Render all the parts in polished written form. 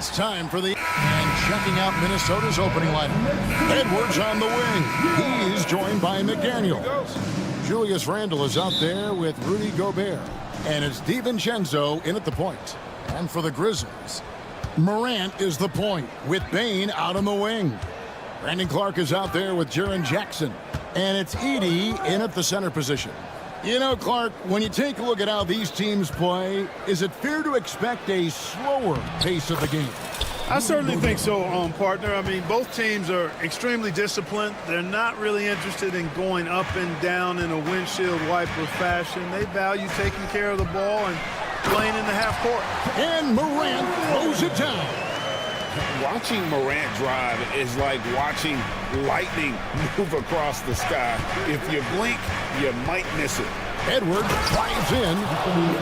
It's time for the and checking out Minnesota's opening lineup. Edwards on the wing. He's joined by McDaniels. Julius Randle is out there with Rudy Gobert. And it's DiVincenzo in at the point. And for the Grizzlies, Morant is the point with Bane out on the wing. Brandon Clark is out there with Jaren Jackson. And it's Edey in at the center position. You know, Clark, when you take a look at how these teams play, is it fair to expect a slower pace of the game? I certainly think so, partner. I mean, both teams are extremely disciplined. They're not really interested in going up and down in a windshield wiper fashion. They value taking care of the ball and playing in the half court. And Morant throws it down. Watching Morant drive is like watching lightning move across the sky. If you blink, you might miss it. Edwards drives in.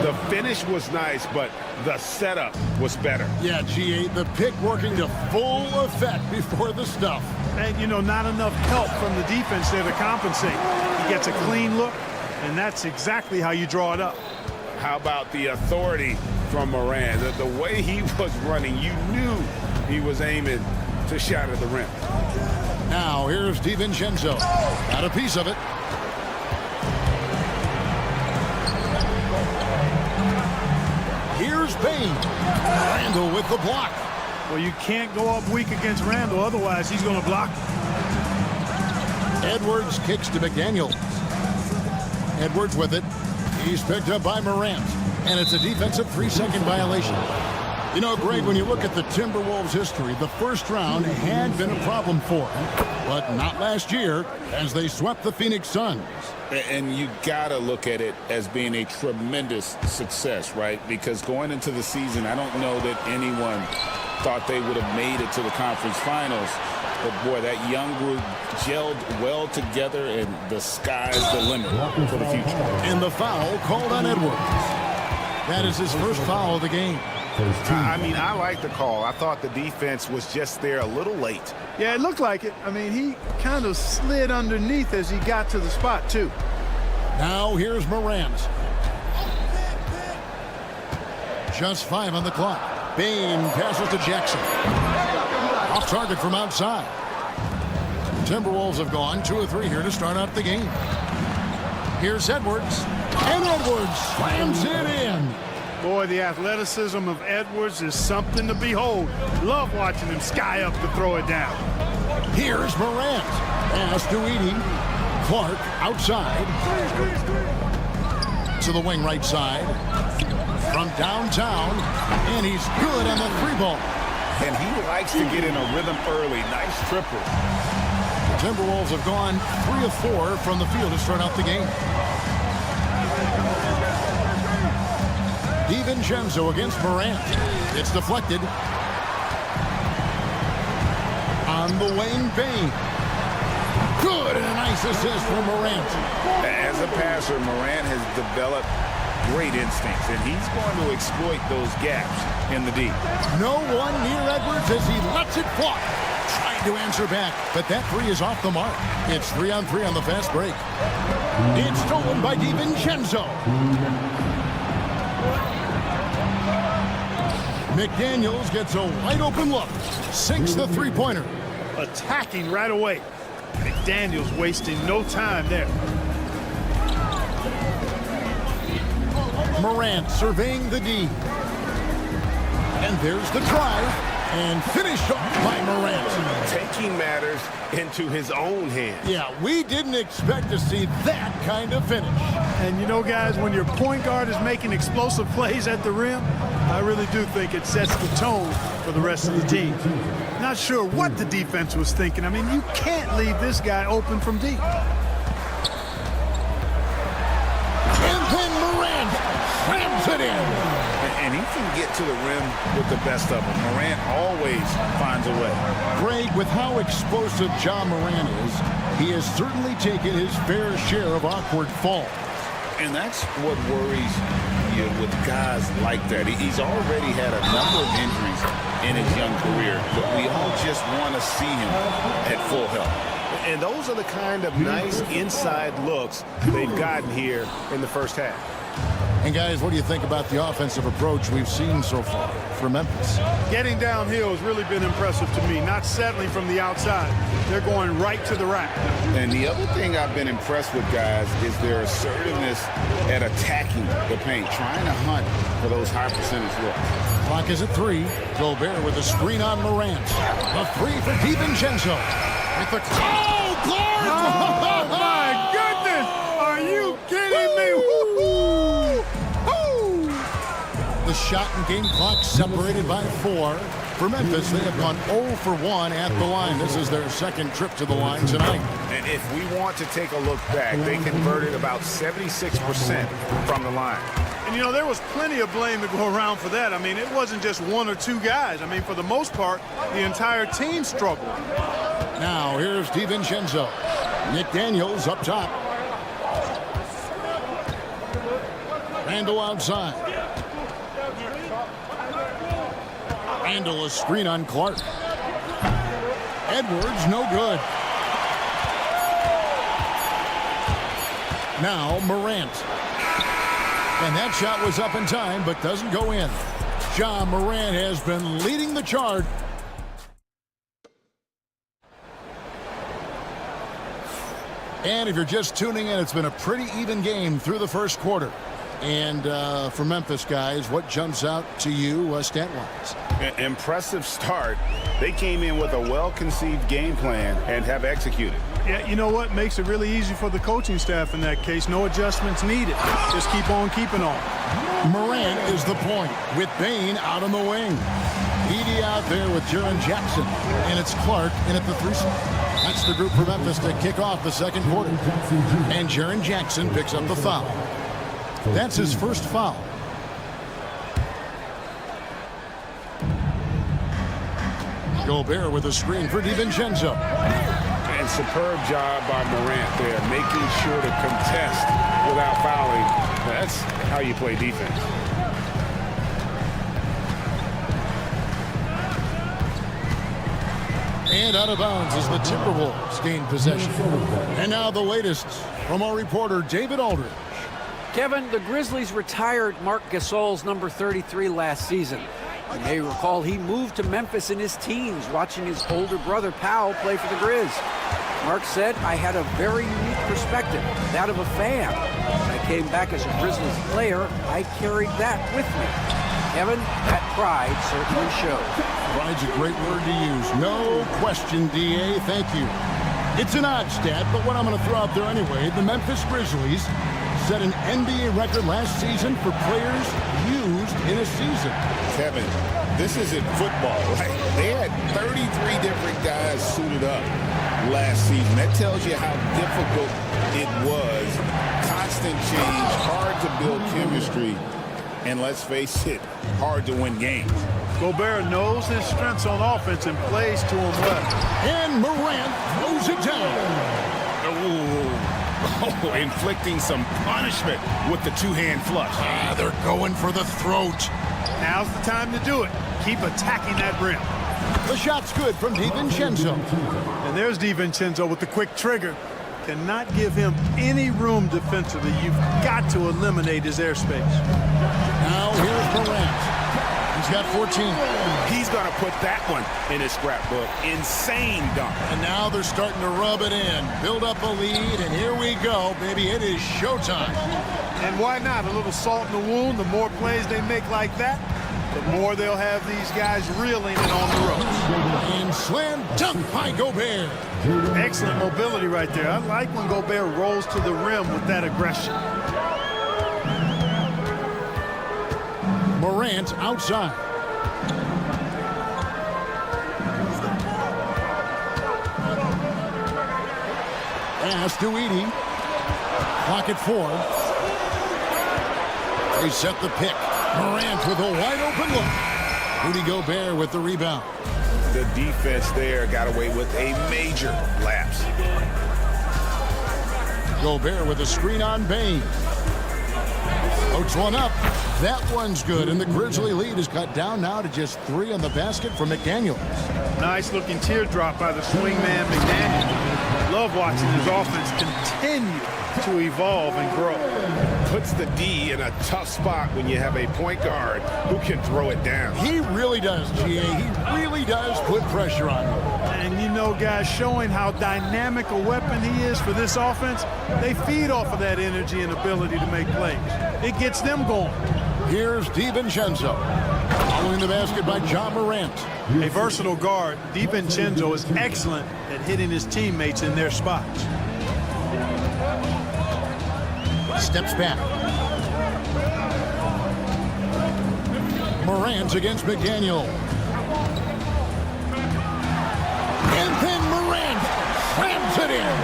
The finish was nice, but the setup was better. Yeah, G8, the pick working to full effect before the stuff. And, you know, not enough help from the defense there to compensate. He gets a clean look, and that's exactly how you draw it up. How about the authority from Morant? The way he was running, you knew he was aiming to shatter the rim. Now here's DiVincenzo. Got a piece of it. Here's Bane. Randle with the block. Well, you can't go up weak against Randle, otherwise he's going to block. Edwards kicks to McDaniels. Edwards with it. He's picked up by Morant. And it's a defensive 3-second violation. You know, Greg, when you look at the Timberwolves' history, the first round had been a problem for them, but not last year as they swept the Phoenix Suns. And you got to look at it as being a tremendous success, right? Because going into the season, I don't know that anyone thought they would have made it to the conference finals. But, boy, that young group gelled well together, and the sky's the limit for the future. And the foul called on Edwards. That is his first foul of the game. I mean, I like the call. I thought the defense was just there a little late. Yeah, it looked like it. I mean, he kind of slid underneath as he got to the spot, too. Now here's Morant. Just 5 on the clock. Bane passes to Jackson. Off target from outside. The Timberwolves have gone 2 of 3 here to start out the game. Here's Edwards. And Edwards slams it in. Boy, the athleticism of Edwards is something to behold. Love watching him sky up to throw it down. Here's Morant. Pass to Edey. Clark outside. To the wing right side. From downtown. And he's good on the 3-ball. And he likes to get in a rhythm early. Nice triple. The Timberwolves have gone 3 of 4 from the field to start out the game. DiVincenzo against Morant. It's deflected. On the wing, Bane. Good, and a nice assist from Morant. As a passer, Morant has developed great instincts, and he's going to exploit those gaps in the D. No one near Edwards as he lets it fly. Trying to answer back, but that 3 is off the mark. It's 3-on-3 on the fast break. It's stolen by DiVincenzo. McDaniels gets a wide open look. Sinks the 3-pointer. Attacking right away. McDaniels wasting no time there. Morant surveying the D. And there's the drive. And finished off by Morant. Taking matters into his own hands. Yeah, we didn't expect to see that kind of finish. And you know, guys, when your point guard is making explosive plays at the rim, I really do think it sets the tone for the rest of the team. Not sure what the defense was thinking. I mean, you can't leave this guy open from deep. And then Morant slams it in. And he can get to the rim with the best of them. Morant always finds a way. Greg, with how explosive Ja Morant is, he has certainly taken his fair share of awkward falls. And that's what worries you with guys like that. He's already had a number of injuries in his young career, but we all just want to see him at full health. And those are the kind of nice inside looks they've gotten here in the first half. And guys, what do you think about the offensive approach we've seen so far for Memphis? Getting downhill has really been impressive to me, not settling from the outside. They're going right to the rack. And the other thing I've been impressed with, guys, is their assertiveness at attacking the paint, trying to hunt for those high percentage looks. Clock is at 3. Gobert with a screen on Morant. A 3 for DiVincenzo. With the Clark! Oh, my goodness! Are you kidding me? Woo-hoo! Woo! The shot and game clock separated by 4. For Memphis, they have gone 0 for 1 at the line. This is their second trip to the line tonight. And if we want to take a look back, they converted about 76% from the line. And, you know, there was plenty of blame to go around for that. I mean, it wasn't just 1 or 2 guys. I mean, for the most part, the entire team struggled. Now, here's DiVincenzo. McDaniels up top. Randall outside. Randall a screen on Clark. Edwards, no good. Now, Morant. And that shot was up in time, but doesn't go in. Ja Morant has been leading the charge. And if you're just tuning in, it's been a pretty even game through the first quarter. And for Memphis, guys, what jumps out to you stat-wise? Impressive start. They came in with a well-conceived game plan and have executed. Yeah, you know what? Makes it really easy for the coaching staff in that case. No adjustments needed. Just keep on keeping on. Morant is the point with Bain out on the wing. Edey out there with Jaren Jackson. And it's Clark in at the 3 spot. That's the group for Memphis to kick off the second quarter. And Jaren Jackson picks up the foul. That's his first foul. Gobert with a screen for DiVincenzo. And superb job by Morant there, making sure to contest without fouling. That's how you play defense. And out of bounds as the Timberwolves gain possession. And now the latest from our reporter, David Aldridge. Kevin, the Grizzlies retired Marc Gasol's number 33 last season. You may recall he moved to Memphis in his teens, watching his older brother Powell play for the Grizz. Marc said, "I had a very unique perspective, that of a fan. When I came back as a Grizzlies player, I carried that with me." Kevin, that pride certainly shows. Pride's a great word to use. No question, DA. Thank you. It's an odd stat, but what I'm going to throw out there anyway, the Memphis Grizzlies set an NBA record last season for players used in a season. Kevin, this isn't football, right? They had 33 different guys suited up last season. That tells you how difficult it was. Constant change, hard to build chemistry, and let's face it, hard to win games. Gobert knows his strengths on offense and plays to him well. And Morant throws it down. Oh, inflicting some punishment with the two-hand flush. They're going for the throat. Now's the time to do it. Keep attacking that rim. The shot's good from DiVincenzo. And there's DiVincenzo with the quick trigger. Cannot give him any room defensively. You've got to eliminate his airspace. Now here's Morant. He's got 14. He's going to put that one in his scrapbook. Insane dunk. And now they're starting to rub it in. Build up a lead, and here we go, baby. It is showtime. And why not? A little salt in the wound. The more plays they make like that, the more they'll have these guys reeling and on the ropes. And slam dunk by Gobert. Excellent mobility right there. I like when Gobert rolls to the rim with that aggression. Morant outside. Pass to Edey. Clock at 4. They set the pick. Morant with a wide open look. Rudy Gobert with the rebound. The defense there got away with a major lapse. Gobert with a screen on Bain. Floats one up. That one's good, and the Grizzly lead is cut down now to just 3 on the basket for McDaniels. Nice looking teardrop by the swingman McDaniels. Love watching his offense continue to to evolve and grow. Puts the D in a tough spot when you have a point guard who can throw it down. He really does, GA. He really does put pressure on him. And you know, guys, showing how dynamic a weapon he is for this offense, they feed off of that energy and ability to make plays. It gets them going. Here's DiVincenzo. Following the basket by John Morant. A versatile guard, DiVincenzo is excellent at hitting his teammates in their spots. Steps back. Morant against McDaniel. And then Morant slams it in.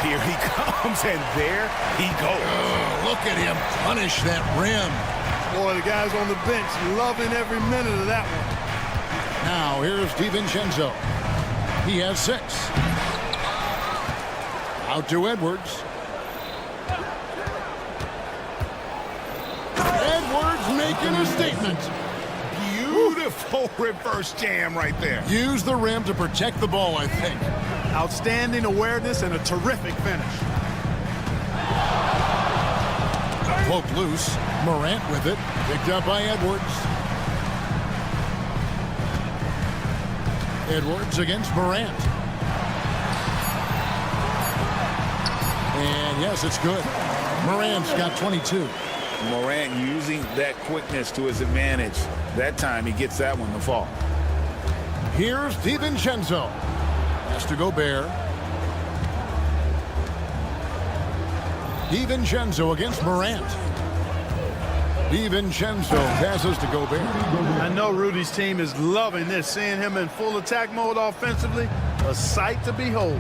Here he comes, and there he goes. Look at him punish that rim. Boy, the guys on the bench loving every minute of that one. Now here's DiVincenzo. He has 6. Out to Edwards. Edwards making a statement. Beautiful reverse jam right there. Use the rim to protect the ball, I think. Outstanding awareness and a terrific finish. Poked loose. Morant with it. Picked up by Edwards. Edwards against Morant. And yes, it's good. Morant's got 22. Morant using that quickness to his advantage. That time he gets that one to fall. Here's DiVincenzo. Has to Gobert. DiVincenzo against Morant. DiVincenzo passes to Gobert. I know Rudy's team is loving this, seeing him in full attack mode offensively. A sight to behold.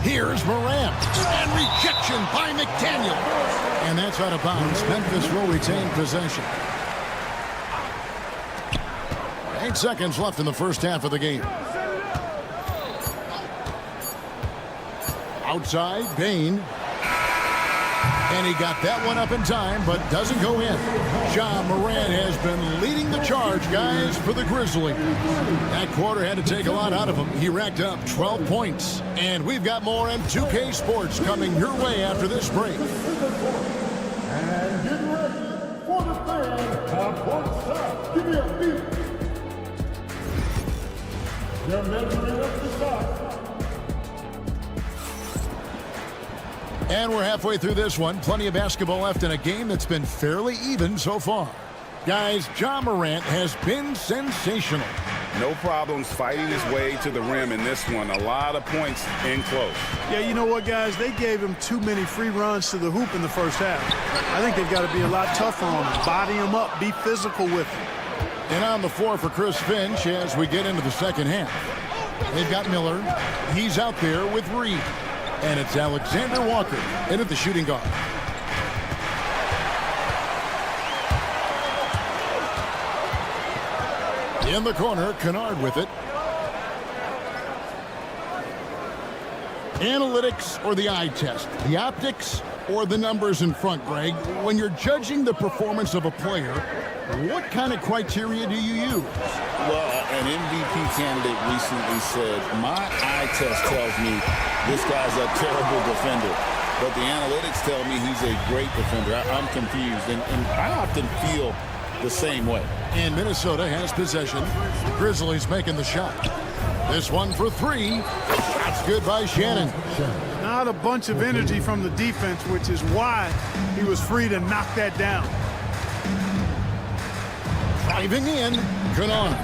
Here's Morant. And rejection by McDaniel. And that's out of bounds. Memphis will retain possession. 8 seconds left in the first half of the game. Outside, Bain. And he got that one up in time, but doesn't go in. John Morant has been leading the charge, guys, for the Grizzlies. That quarter had to take a lot out of him. He racked up 12 points. And we've got more in 2K Sports coming your way after this break. And get ready for the fan court shot. Give me a beat. They're measuring up the shot. And we're halfway through this one. Plenty of basketball left in a game that's been fairly even so far. Guys, John Morant has been sensational. No problems fighting his way to the rim in this one. A lot of points in close. Yeah, you know what, guys? They gave him too many free runs to the hoop in the first half. I think they've got to be a lot tougher on him. Body him up. Be physical with him. And on the floor for Chris Finch as we get into the second half. They've got Miller. He's out there with Reed. And it's Alexander Walker into the shooting guard. In the corner, Kennard with it. Analytics or the eye test? The optics or the numbers in front, Greg? When you're judging the performance of a player, what kind of criteria do you use? Well, an MVP candidate recently said, my eye test tells me this guy's a terrible defender, but the analytics tell me he's a great defender. I'm confused, and I often feel the same way. And Minnesota has possession. Grizzlies making the shot. This one for 3. That's good by Shannon. Not a bunch of energy from the defense, which is why he was free to knock that down. Driving in, Kennard.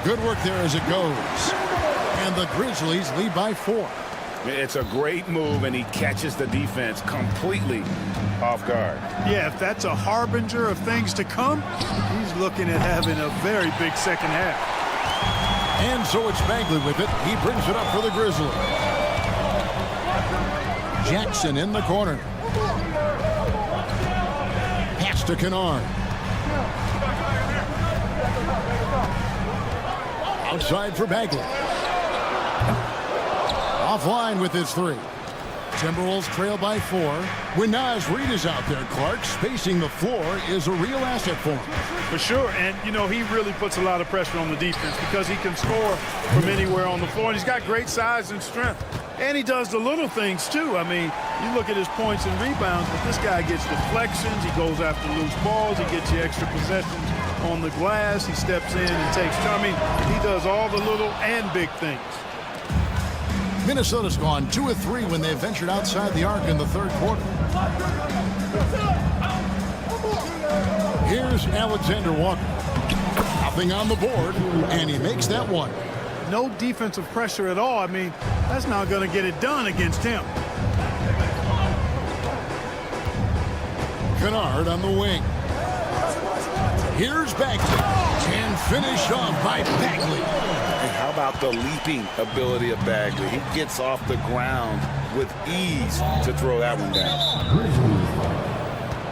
Good work there as it goes. And the Grizzlies lead by 4. It's a great move, and he catches the defense completely off guard. Yeah, if that's a harbinger of things to come, he's looking at having a very big second half. And so it's Bagley with it. He brings it up for the Grizzlies. Jackson in the corner. Pass to Kennard. Outside for Bagley. Offline with his 3. Timberwolves trail by 4. When Naz Reid is out there, Clark, spacing the floor is a real asset for him. For sure, and you know, he really puts a lot of pressure on the defense because he can score from anywhere on the floor, and he's got great size and strength. And he does the little things, too. I mean, you look at his points and rebounds, but this guy gets deflections. He goes after loose balls. He gets you extra possessions on the glass. He steps in and takes. I mean, he does all the little and big things. Minnesota's gone 2 of 3 when they ventured outside the arc in the third quarter. Here's Alexander Walker. Nothing on the board, and he makes that one. No defensive pressure at all. I mean, that's not going to get it done against him. Kennard on the wing. Here's Bagley. And finished off by Bagley. And how about the leaping ability of Bagley? He gets off the ground with ease to throw that one down.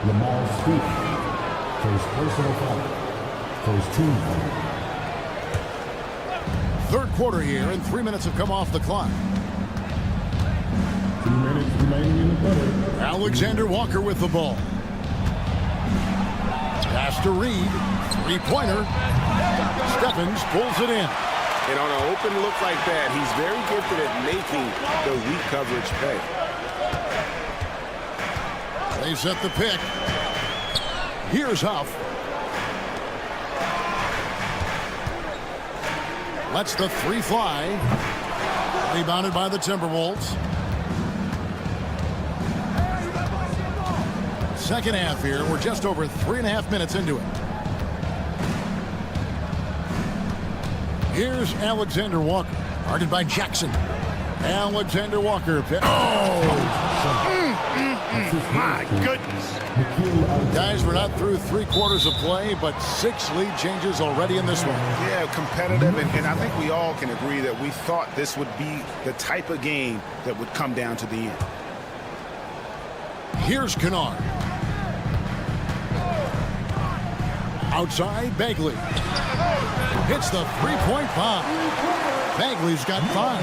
Lamar Speed. First personal foul. First team foul. Third quarter here, and 3 minutes have come off the clock. 2 minutes remaining in the quarter. Alexander Walker with the ball. Pass to Reed. Three-pointer. Stephens pulls it in. And on an open look like that, he's very gifted at making the weak coverage pay. They set the pick. Here's Huff. Lets the three fly. Rebounded by the Timberwolves. Second half here. We're just over 3.5 minutes into it. Here's Alexander Walker. Guarded by Jackson. Alexander Walker. My goodness. Guys, we're not through 3/4 of play, but 6 lead changes already in this one. Yeah, competitive, and I think we all can agree that we thought this would be the type of game that would come down to the end. Here's Kennard. Outside, Bagley. Hits the three-point bomb. Bagley's got 5.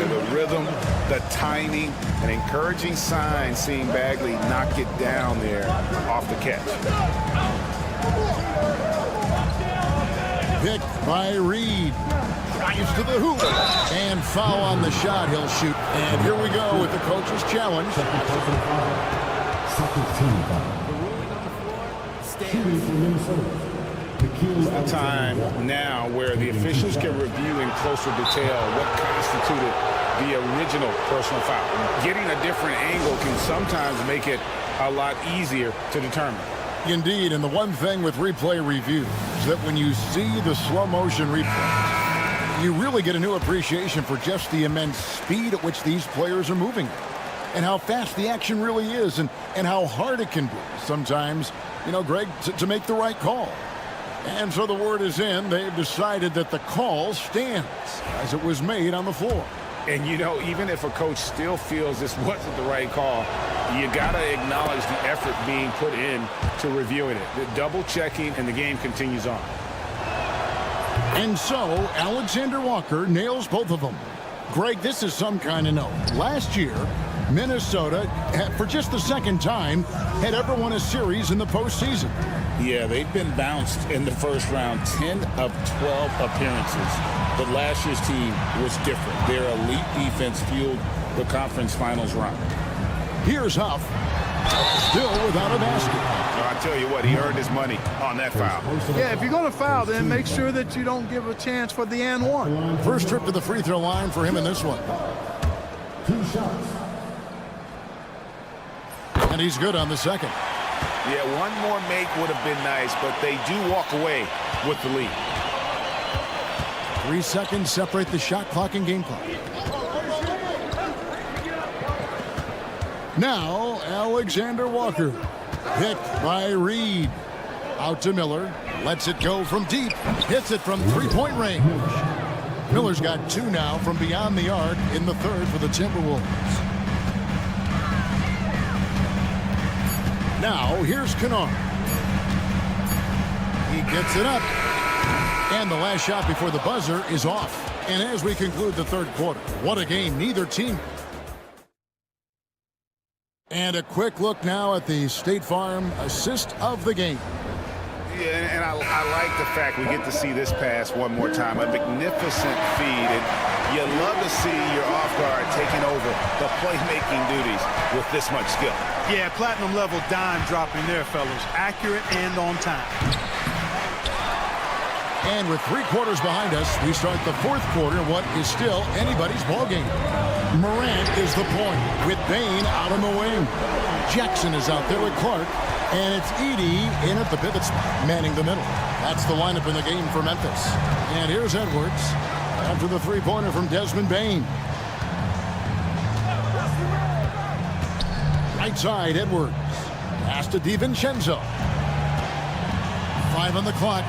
And the rhythm, the timing, an encouraging sign seeing Bagley knock it down there off the catch. Picked by Reed. Drives to the hoop. And foul on the shot. He'll shoot. And here we go with the coach's challenge. Second personal foul. Second team foul. Shooting for Minnesota. The time now where the officials can review in closer detail what constituted the original personal foul. Getting a different angle can sometimes make it a lot easier to determine. Indeed, and the one thing with replay review is that when you see the slow motion replay, you really get a new appreciation for just the immense speed at which these players are moving and how fast the action really is and how hard it can be sometimes, you know, Greg, to make the right call. And so the word is in. They've decided that the call stands as it was made on the floor. And, you know, even if a coach still feels this wasn't the right call, you got to acknowledge the effort being put in to reviewing it. The double checking, and the game continues on. And so Alexander Walker nails both of them. Greg, this is some kind of note. Last year, Minnesota, for just the second time, had ever won a series in the postseason. Yeah, they've been bounced in the first round 10 of 12 appearances. But last year's team was different. Their elite defense fueled the conference finals run. Here's Huff. Still without a basket. I tell you what, he earned his money on that foul. Yeah, if you're going to foul, then make sure that you don't give a chance for the and one. First trip to the free throw line for him in this one. 2 shots. And he's good on the second. Yeah, one more make would have been nice, but they do walk away with the lead. 3 seconds separate the shot clock and game clock. Now, Alexander Walker. Picked by Reed. Out to Miller. Lets it go from deep. Hits it from three-point range. Miller's got 2 now from beyond the arc in the third for the Timberwolves. Now, here's Kennard. He gets it up. And the last shot before the buzzer is off. And as we conclude the third quarter, what a game. Neither team. And a quick look now at the State Farm assist of the game. Yeah, and I like the fact we get to see this pass one more time. A magnificent feed. And You love to see your off guard taking over the playmaking duties with this much skill. Yeah, platinum level dime dropping there, fellas. Accurate and on time. And with 3 quarters behind us, we start the 4th quarter, what is still anybody's ballgame. Morant is the point with Bain out on the wing. Jackson is out there with Clark, and it's Edey in at the pivot spot, manning the middle. That's the lineup in the game for Memphis. And here's Edwards after the 3-pointer from Desmond Bain. Right side, Edwards. Pass to DiVincenzo. 5 on the clock.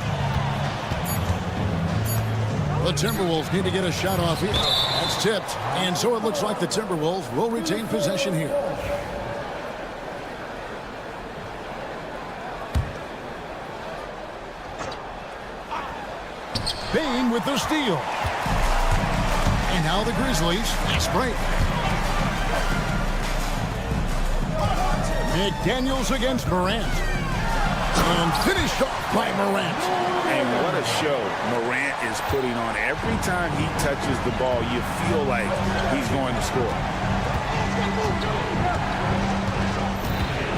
The Timberwolves need to get a shot off here. That's tipped. And so it looks like the Timberwolves will retain possession here. Bain with the steal. And now the Grizzlies. Fast break. McDaniels against Morant. And finished off by Morant. And what a show Morant is putting on. Every time he touches the ball, you feel like he's going to score.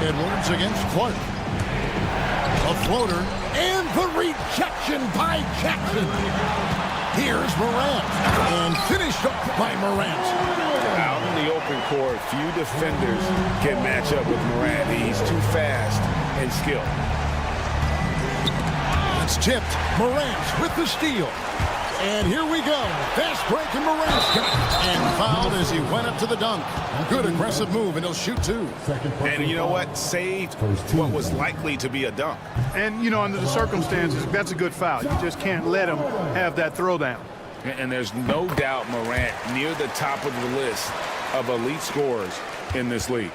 Edwards against Clark. A floater. And the rejection by Jackson. Here's Morant. And finished off by Morant. Out in the open court, few defenders can match up with Morant. He's too fast and skilled. It's tipped. Morant with the steal. And here we go. Fast break and Morant's got it. And fouled as he went up to the dunk. Good aggressive move, and he'll shoot 2. And you know what? Saved what was likely to be a dunk. And, you know, under the circumstances, that's a good foul. You just can't let him have that throwdown. And there's no doubt Morant near the top of the list of elite scorers in this league.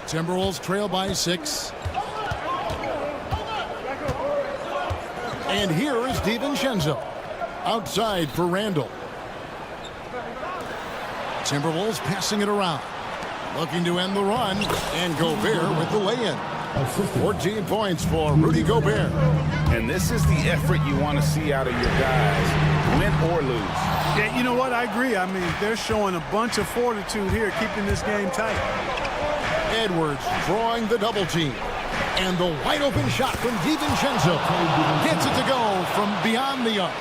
Timberwolves trail by 6. And here is DiVincenzo. Outside for Randall. Timberwolves passing it around. Looking to end the run. And Gobert with the lay-in. 14 points for Rudy Gobert. And this is the effort you want to see out of your guys, win or lose. Yeah, you know what? I agree. I mean, they're showing a bunch of fortitude here, keeping this game tight. Edwards drawing the double team. And the wide open shot from DiVincenzo. Gets it to go from beyond the arc.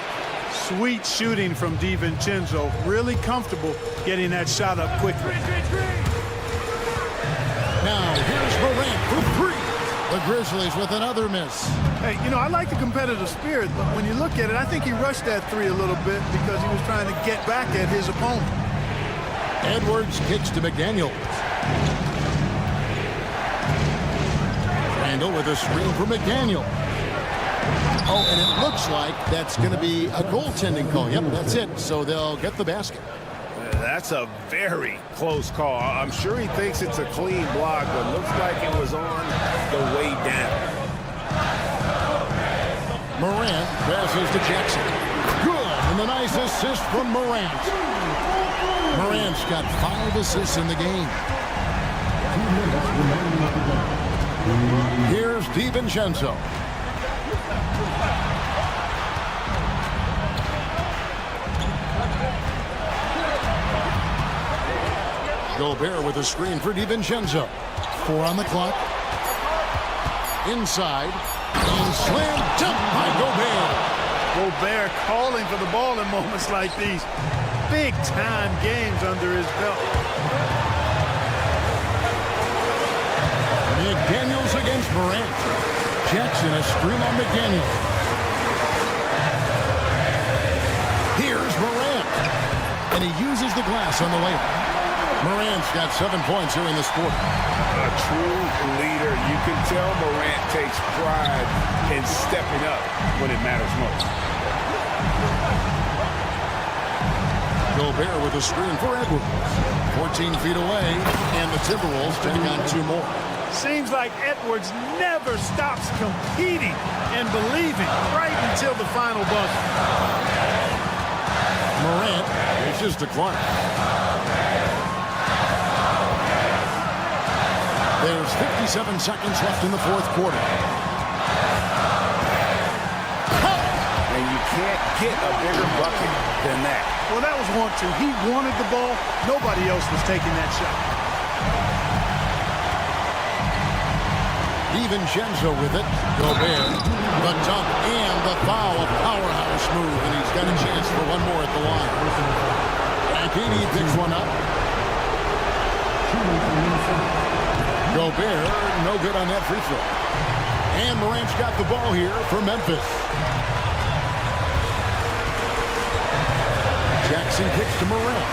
Sweet shooting from DiVincenzo. Really comfortable getting that shot up quickly. Now here's Morant for 3. The Grizzlies with another miss. Hey, you know, I like the competitive spirit, but when you look at it, I think he rushed that 3 a little bit because he was trying to get back at his opponent. Edwards kicks to McDaniels. Randall with a screen for McDaniel. Oh, and it looks like that's going to be a goaltending call. Yep, that's it. So they'll get the basket. That's a very close call. I'm sure he thinks it's a clean block, but looks like it was on the way down. Morant passes to Jackson. Good, and the nice assist from Morant. Morant's got 5 assists in the game. Here's DiVincenzo. Gobert with a screen for DiVincenzo. 4 on the clock. Inside. And slam dunk by Gobert. Gobert calling for the ball in moments like these. Big-time games under his belt. McDaniels against Morant. Jackson a screen on McDaniels. Here's Morant. And he uses the glass on the layup. Morant's got 7 points here in this quarter. A true leader. You can tell Morant takes pride in stepping up when it matters most. Gobert with a screen for Edwards. 14 feet away, and the Timberwolves take on 2 more. Seems like Edwards never stops competing and believing right until the final buzzer. Morant reaches to Clark. There's 57 seconds left in the 4th quarter. and you can't get a bigger bucket than that. Well, that was 1-2. He wanted the ball. Nobody else was taking that shot. DiVincenzo with it. Gobert, the dunk, and the foul. A powerhouse move, and he's got a chance for one more at the line. Mankini picks one up. Gobert, no good on that free throw. And Morant's got the ball here for Memphis. Jackson kicks to Morant.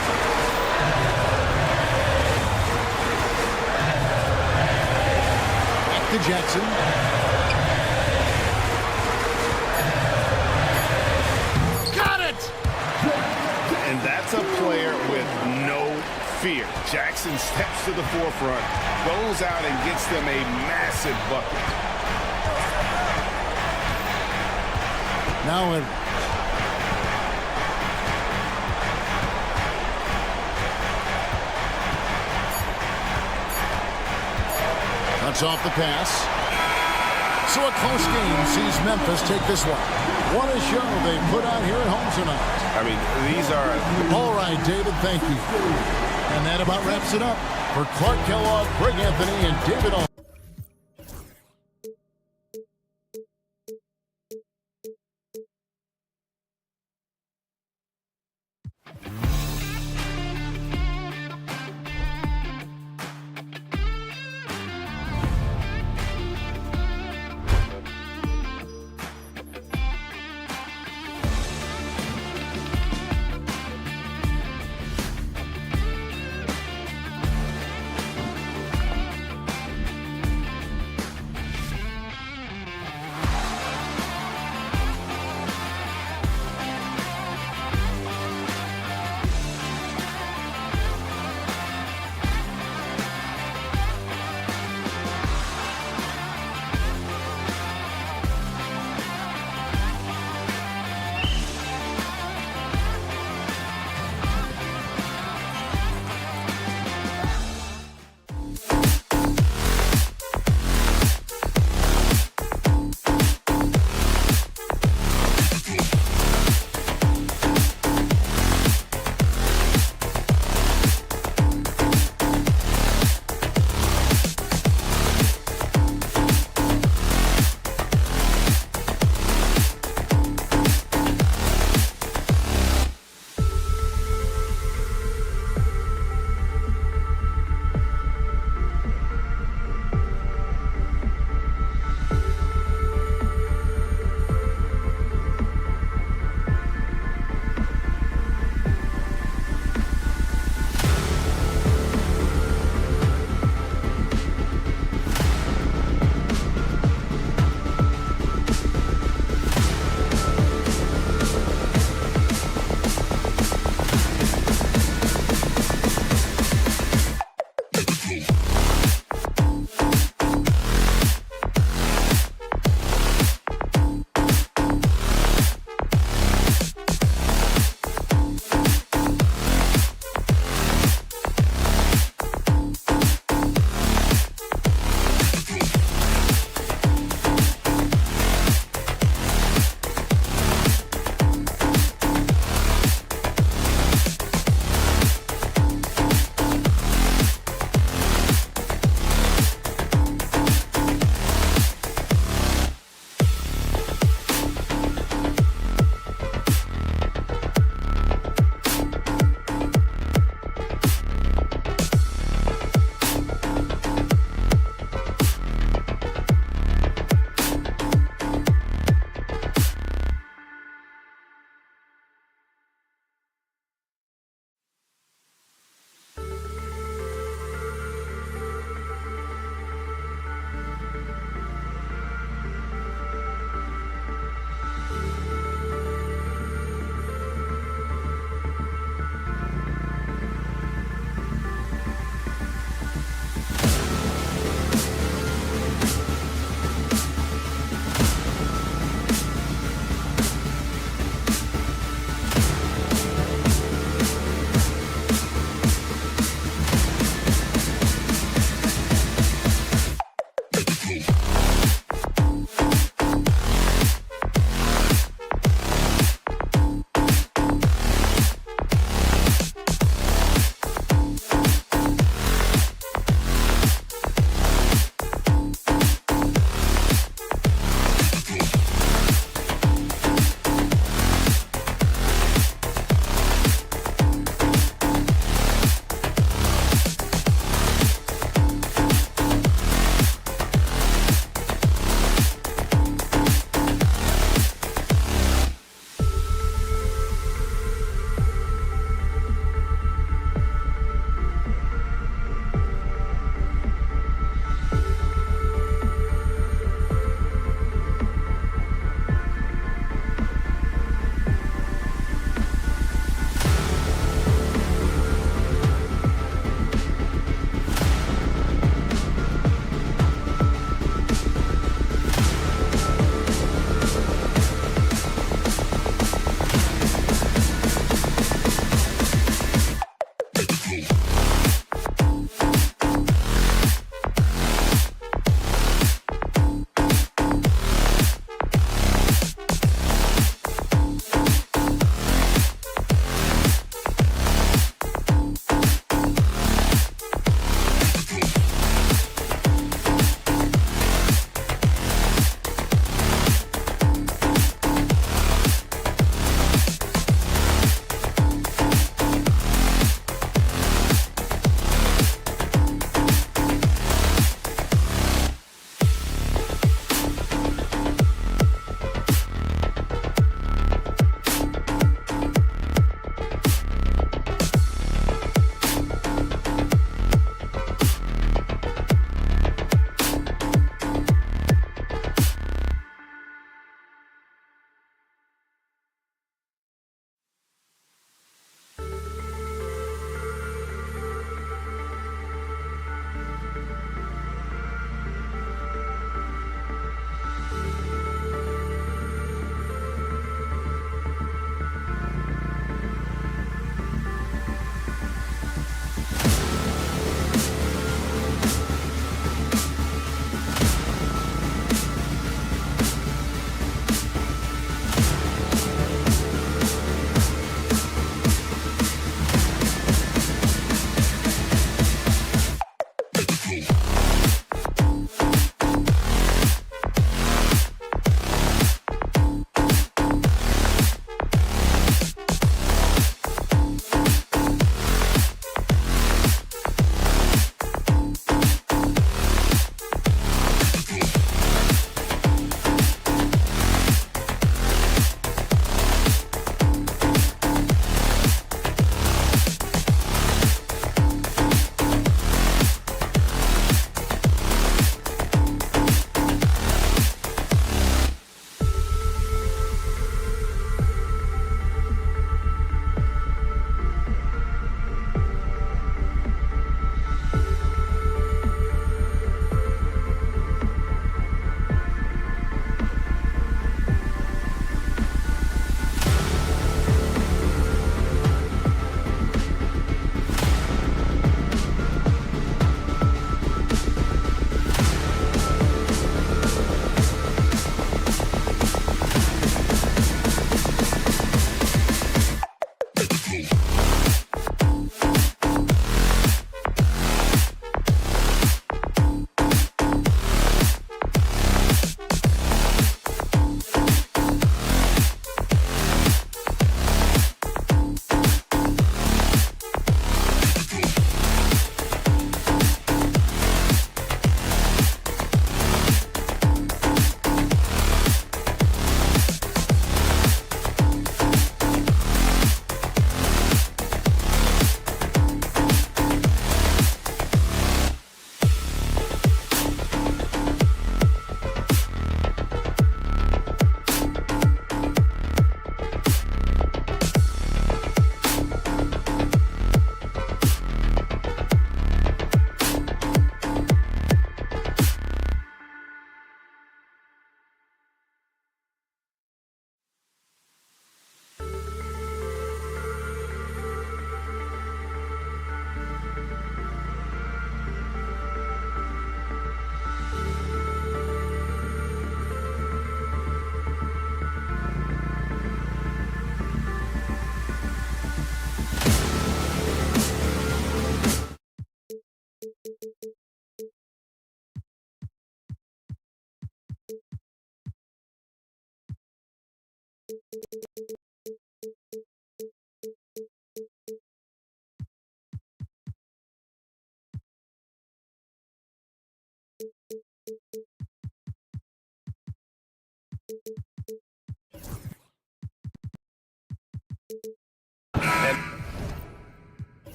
Back to Jackson. Got it! And that's a player with no fear. Jackson steps to the forefront, goes out and gets them a massive bucket. Now in. Cuts off the pass. So a close game sees Memphis take this one. What a show they put on here at home tonight. I mean, these are... All right, David, thank you. And that about wraps it up. For Clark Kellogg, Greg Anthony, and David All.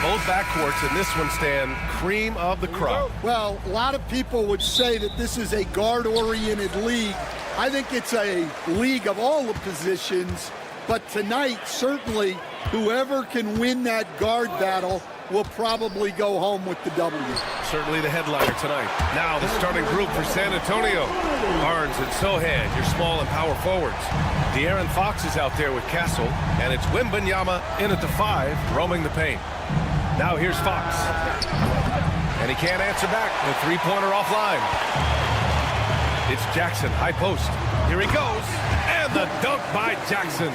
Both backcourts in this one stand cream of the crop. Well, a lot of people would say that this is a guard-oriented league. I think it's a league of all the positions, but tonight, certainly, whoever can win that guard battle will probably go home with the W. Certainly the headliner tonight. Now the starting group for San Antonio. Barnes and Sohan, your small and power forwards. De'Aaron Fox is out there with Castle, and it's Wembanyama in at the 5, roaming the paint. Now here's Fox. And he can't answer back. The three-pointer offline. It's Jackson, high post. Here he goes. And the dunk by Jackson.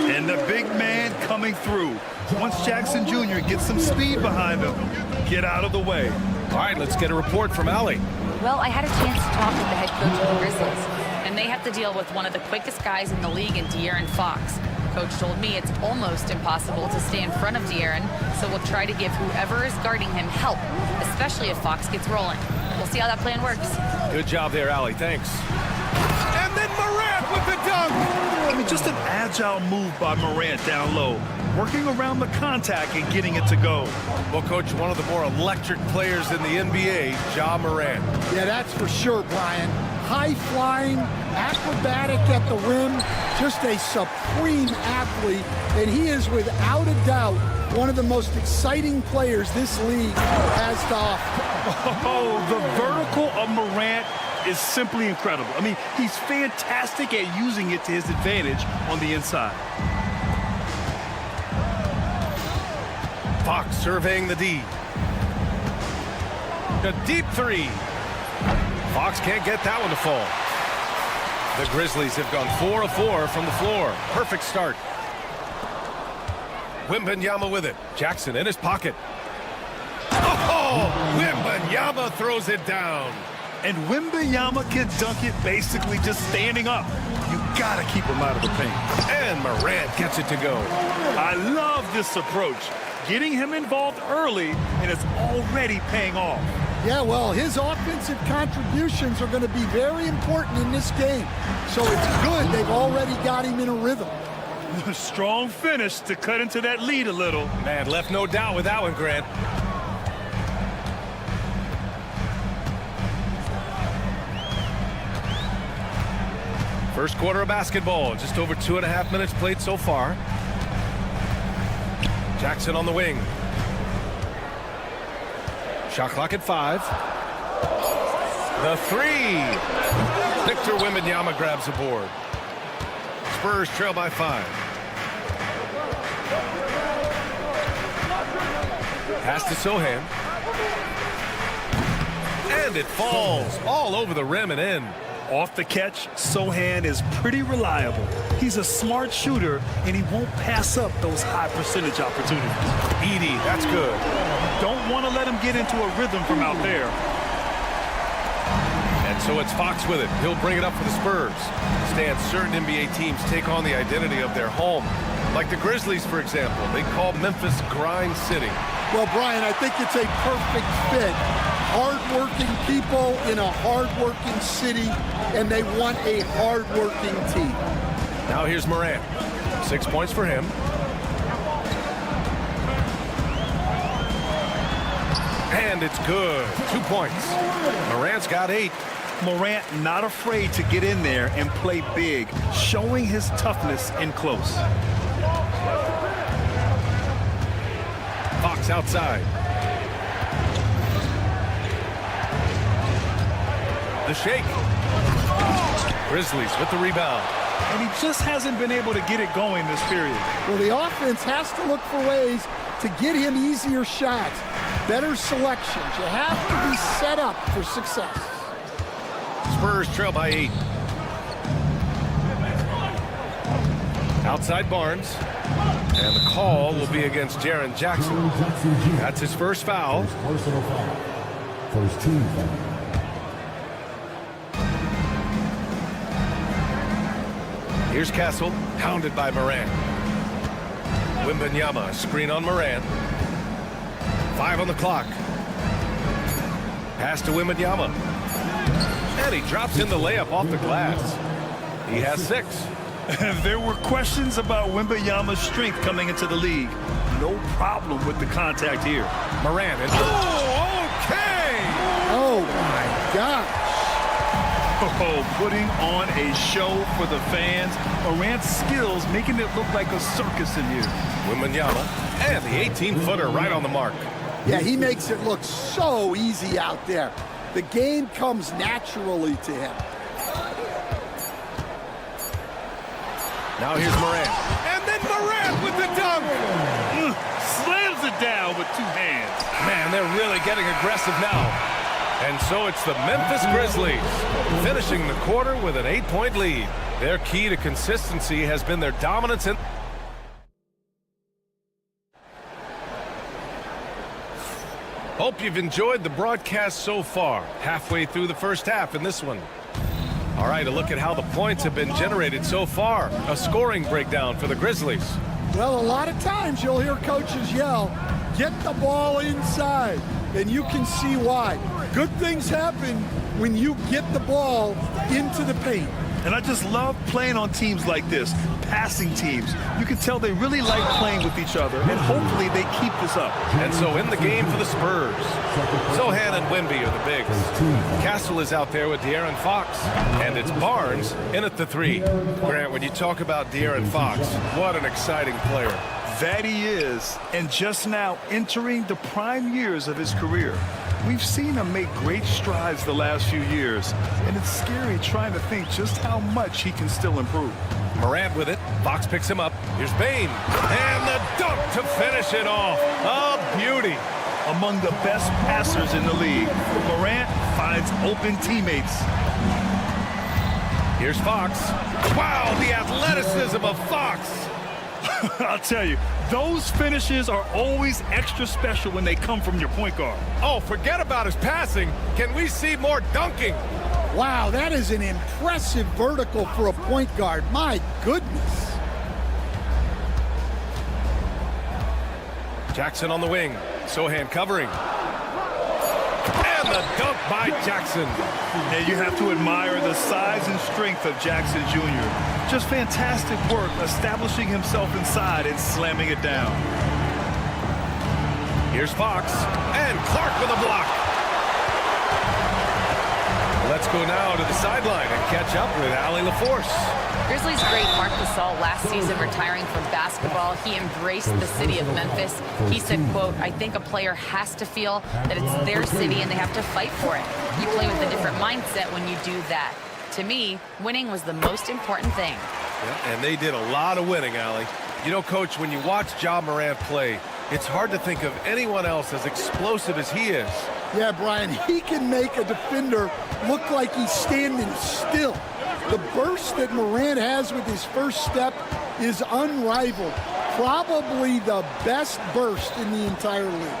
And the big man coming through. Once Jackson Jr. gets some speed behind him, get out of the way. All right, let's get a report from Allie. Well, I had a chance to talk with the head coach of the Grizzlies, and they have to deal with one of the quickest guys in the league in De'Aaron Fox. Coach told me it's almost impossible to stay in front of De'Aaron, so we'll try to give whoever is guarding him help, especially if Fox gets rolling. We'll see how that plan works. Good job there, Allie. Thanks. And then Morant with the dunk. I mean, just an agile move by Morant down low, working around the contact and getting it to go. Well, Coach, one of the more electric players in the NBA, Ja Morant. Yeah, that's for sure, Brian. High-flying, acrobatic at the rim, just a supreme athlete, and he is without a doubt one of the most exciting players this league has to offer. Oh, the vertical of Morant is simply incredible. I mean, he's fantastic at using it to his advantage on the inside. Fox surveying the D. A deep three. Fox can't get that one to fall. The Grizzlies have gone 4 of 4 from the floor. Perfect start. Wembanyama with it. Jackson in his pocket. Oh! Wembanyama throws it down. And Wembanyama can dunk it basically just standing up. You gotta keep him out of the paint. And Morant gets it to go. I love this approach. Getting him involved early, and it's already paying off. Yeah, well, his offensive contributions are going to be very important in this game. So it's good they've already got him in a rhythm. Strong finish to cut into that lead a little. Man, left no doubt with that one, Grant. First quarter of basketball, just over 2.5 minutes played so far. Jackson on the wing. Shot clock at 5. The 3. Victor Wembanyama grabs the board. Spurs trail by 5. Pass to Sohan. And it falls all over the rim and in. Off the catch, Sohan is pretty reliable. He's a smart shooter, and he won't pass up those high percentage opportunities. Edie, that's good. Don't want to let him get into a rhythm from out there. And so it's Fox with it. He'll bring it up for the Spurs. Stan, certain NBA teams take on the identity of their home. Like the Grizzlies, for example. They call Memphis Grind City. Well, Brian, I think it's a perfect fit. Hard-working people in a hard-working city, and they want a hard-working team. Now here's Morant. 6 points for him. And it's good. 2 points. Morant's got 8. Morant not afraid to get in there and play big, showing his toughness in close. Fox outside. The shake. Grizzlies with the rebound. And he just hasn't been able to get it going this period. Well, the offense has to look for ways to get him easier shots, better selections. You have to be set up for success. Spurs trail by 8. Outside Barnes. And the call will be against Jaren Jackson. That's his first foul. First team foul. Here's Castle, hounded by Moran. Wembanyama, screen on Moran. 5 on the clock. Pass to Wembanyama. And he drops in the layup off the glass. He has 6. There were questions about Wembanyama's strength coming into the league. No problem with the contact here. Moran. Oh, okay! Oh, my gosh. Oh, putting on a show for the fans. Morant's skills making it look like a circus in here. Wembanyama. And the 18-footer right on the mark. Yeah, he makes it look so easy out there. The game comes naturally to him. Now here's Moran. And then Moran with the dunk. Slams it down with 2 hands. Man, they're really getting aggressive now. And so it's the Memphis Grizzlies finishing the quarter with an 8-point lead. Their key to consistency has been their dominance in... Hope you've enjoyed the broadcast so far. Halfway through the first half in this one. All right, a look at how the points have been generated so far. A scoring breakdown for the Grizzlies. Well, a lot of times you'll hear coaches yell, get the ball inside, and you can see why. Good things happen when you get the ball into the paint. And I just love playing on teams like this, passing teams. You can tell they really like playing with each other, and hopefully they keep this up. And so in the game for the Spurs, Zohan and Wemby are the bigs. Castle is out there with De'Aaron Fox, and it's Barnes in at the 3. Grant, when you talk about De'Aaron Fox, what an exciting player. That he is, and just now entering the prime years of his career. We've seen him make great strides the last few years, and it's scary trying to think just how much he can still improve. Morant with it. Fox picks him up. Here's Bane. And the dunk to finish it off. A beauty. Among the best passers in the league, Morant finds open teammates. Here's Fox. Wow, the athleticism of Fox. I'll tell you, those finishes are always extra special when they come from your point guard. Oh, forget about his passing. Can we see more dunking? Wow, that is an impressive vertical for a point guard. My goodness. Jackson on the wing. Zohan covering. And the dunk by Jackson. And you have to admire the size and strength of Jackson Jr. Just fantastic work establishing himself inside and slamming it down. Here's Fox. And Clark with a block. Let's go now to the sideline and catch up with Allie LaForce. Grizzlies great Marc Gasol last season retiring from basketball. He embraced the city of Memphis. He said, quote, I think a player has to feel that it's their city and they have to fight for it. You play with a different mindset when you do that. To me, winning was the most important thing. Yeah, and they did a lot of winning, Allie. You know, Coach, when you watch Ja Morant play, it's hard to think of anyone else as explosive as he is. Yeah, Brian, he can make a defender look like he's standing still. The burst that Morant has with his first step is unrivaled. Probably the best burst in the entire league.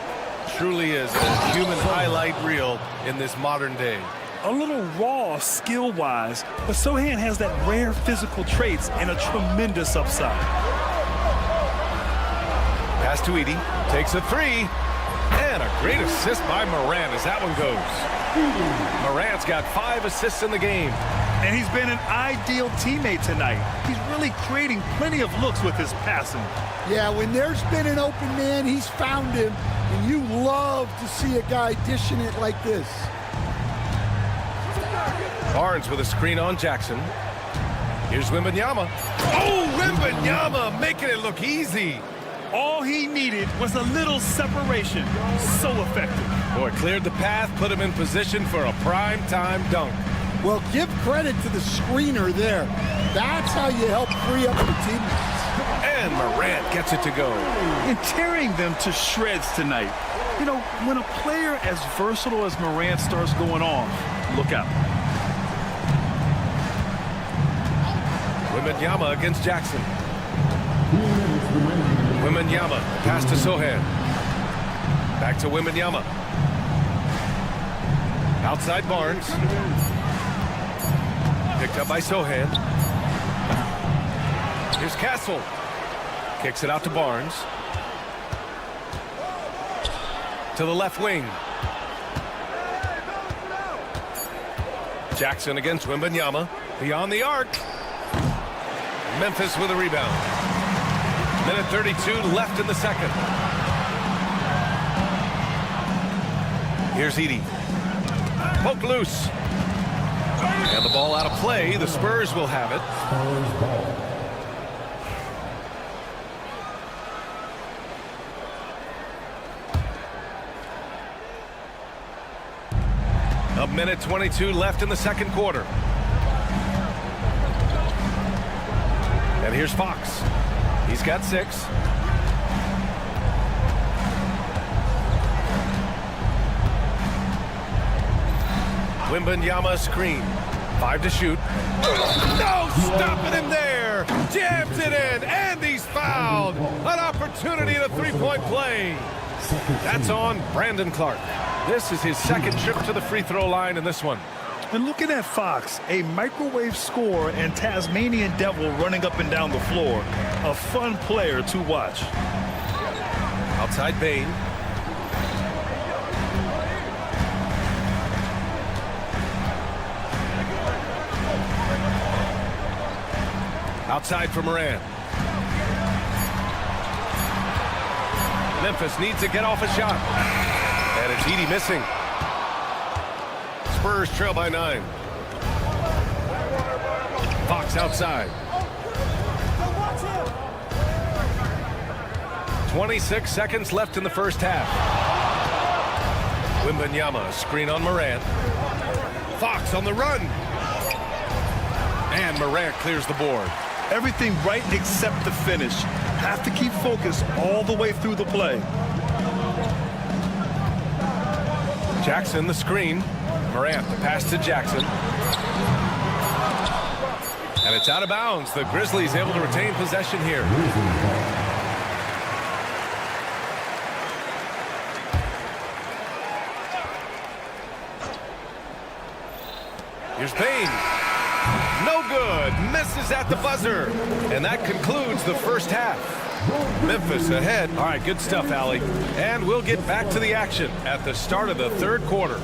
Truly is a human highlight reel in this modern day. A little raw skill-wise, but Zohan has that rare physical traits and a tremendous upside. Pass to Edey, takes a 3, and a great assist by Morant as that one goes. Morant's got 5 assists in the game. And he's been an ideal teammate tonight. He's really creating plenty of looks with his passing. Yeah, when there's been an open man, he's found him, and you love to see a guy dishing it like this. Barnes with a screen on Jackson. Here's Wembanyama. Oh, Wembanyama making it look easy. All he needed was a little separation. So effective. Boy, cleared the path, put him in position for a prime-time dunk. Well, give credit to the screener there. That's how you help free up the teammates. And Morant gets it to go. And tearing them to shreds tonight. You know, when a player as versatile as Morant starts going off, look out. Wembanyama against Jackson. Wembanyama, pass to Sohan. Back to Wembanyama. Outside Barnes. Picked up by Sohan. Here's Castle. Kicks it out to Barnes. To the left wing. Jackson against Wembanyama. Beyond the arc. Memphis with a rebound. Minute 32 left in the second. Here's Edey. Poked loose. And the ball out of play. The Spurs will have it. Spurs ball. A minute 22 left in the second quarter. And here's Fox. He's got 6. Wembanyama screen. 5 to shoot. No stopping him there. Jams it in, and he's fouled. An opportunity at a three-point play. That's on Brandon Clark. This is his second trip to the free throw line in this one. And looking at Fox, a microwave scorer and Tasmanian devil running up and down the floor. A fun player to watch. Outside Bane. Outside for Moran. Memphis needs to get off a shot. And it's Edey missing. Spurs trail by 9. Fox outside. 26 seconds left in the first half. Wembanyama, screen on Morant. Fox on the run. And Morant clears the board. Everything right except the finish. Have to keep focused all the way through the play. Jackson the screen. Morant the pass to Jackson. And it's out of bounds. The Grizzlies able to retain possession here. Here's Payne. No good. Misses at the buzzer. And that concludes the first half. Memphis ahead. All right, good stuff, Allie. And we'll get back to the action at the start of the third quarter.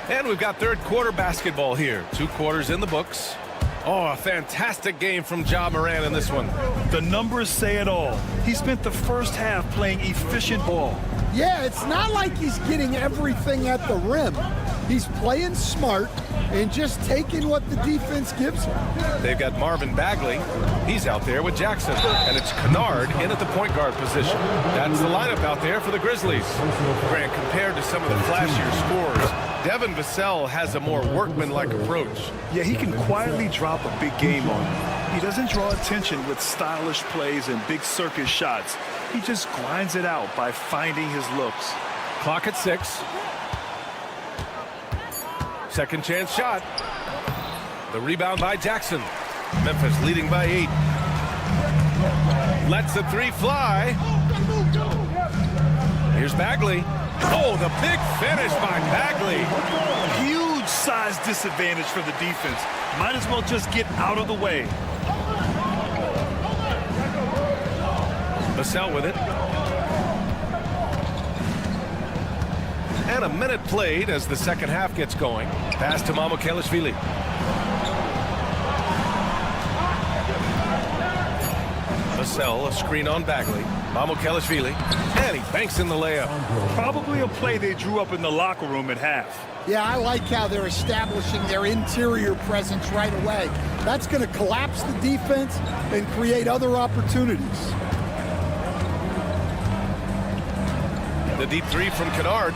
And we've got third quarter basketball here. 2 quarters in the books. Oh, a fantastic game from Ja Morant in this one. The numbers say it all. He spent the first half playing efficient ball. Yeah, it's not like he's getting everything at the rim. He's playing smart and just taking what the defense gives him. They've got Marvin Bagley. He's out there with Jackson. And it's Kennard in at the point guard position. That's the lineup out there for the Grizzlies. Grant, compared to some of the flashier scorers, Devin Vassell has a more workmanlike approach. Yeah, he can quietly drop a big game on you. He doesn't draw attention with stylish plays and big circus shots. He just grinds it out by finding his looks. Clock at 6. Second chance shot. The rebound by Jackson. Memphis leading by 8. Lets the 3 fly. Here's Bagley. Oh, the big finish by Bagley. Huge size disadvantage for the defense. Might as well just get out of the way. Vassell with it. And a minute played as the second half gets going. Pass to Mamukelashvili. Vassell, a screen on Bagley. Mamukelashvili, and he banks in the layup. Probably a play they drew up in the locker room at half. Yeah, I like how they're establishing their interior presence right away. That's going to collapse the defense and create other opportunities. The deep three from Kennard.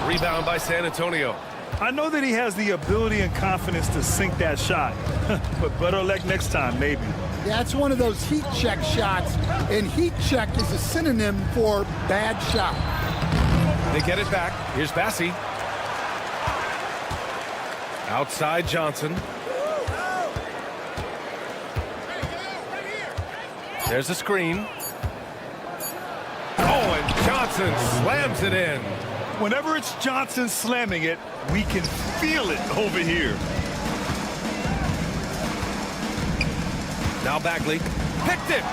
Rebound by San Antonio. I know that he has the ability and confidence to sink that shot, but better luck next time, maybe. Yeah, it's one of those heat check shots, and heat check is a synonym for bad shot. They get it back. Here's Bassi. Outside Johnson. There's a screen. Oh, and Johnson slams it in. Whenever it's Johnson slamming it, we can feel it over here. Now Bagley picked it.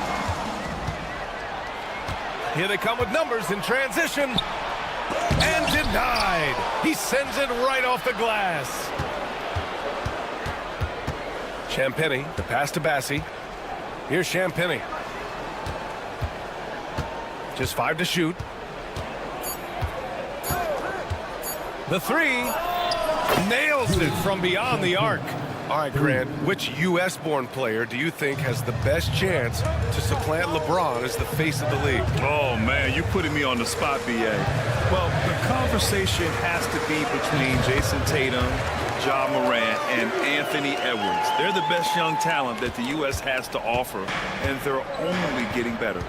Here they come with numbers in transition. And denied. He sends it right off the glass. Champagny, the pass to Bassi. Here's Champagny. Just 5 to shoot. The three nails it from beyond the arc. All right, Grant, which U.S.-born player do you think has the best chance to supplant LeBron as the face of the league? Oh, man, you're putting me on the spot, B.A. Well, the conversation has to be between Jason Tatum, Ja Morant, and Anthony Edwards. They're the best young talent that the U.S. has to offer, and they're only getting better.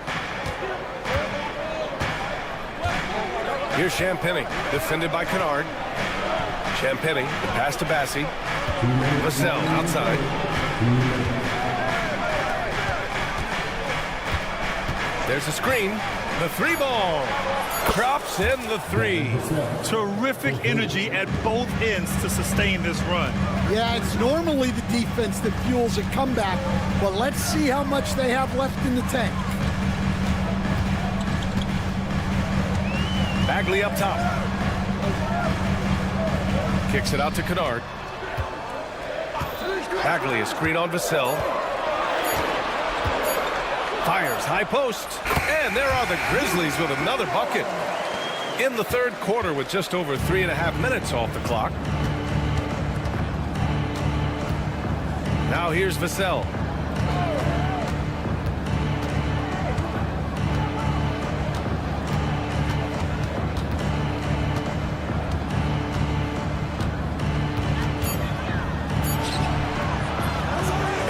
Here's Champagny, defended by Kennard. Champagny, the pass to Bassi. Vassell outside. There's a screen. The three ball. Drops in the three. Terrific energy at both ends to sustain this run. Yeah, it's normally the defense that fuels a comeback, but let's see how much they have left in the tank. Bagley up top. Kicks it out to Kennard. Bagley, a screen on Vassell. Fires, high post. And there are the Grizzlies with another bucket. In the third quarter with just over 3.5 minutes off the clock. Now here's Vassell.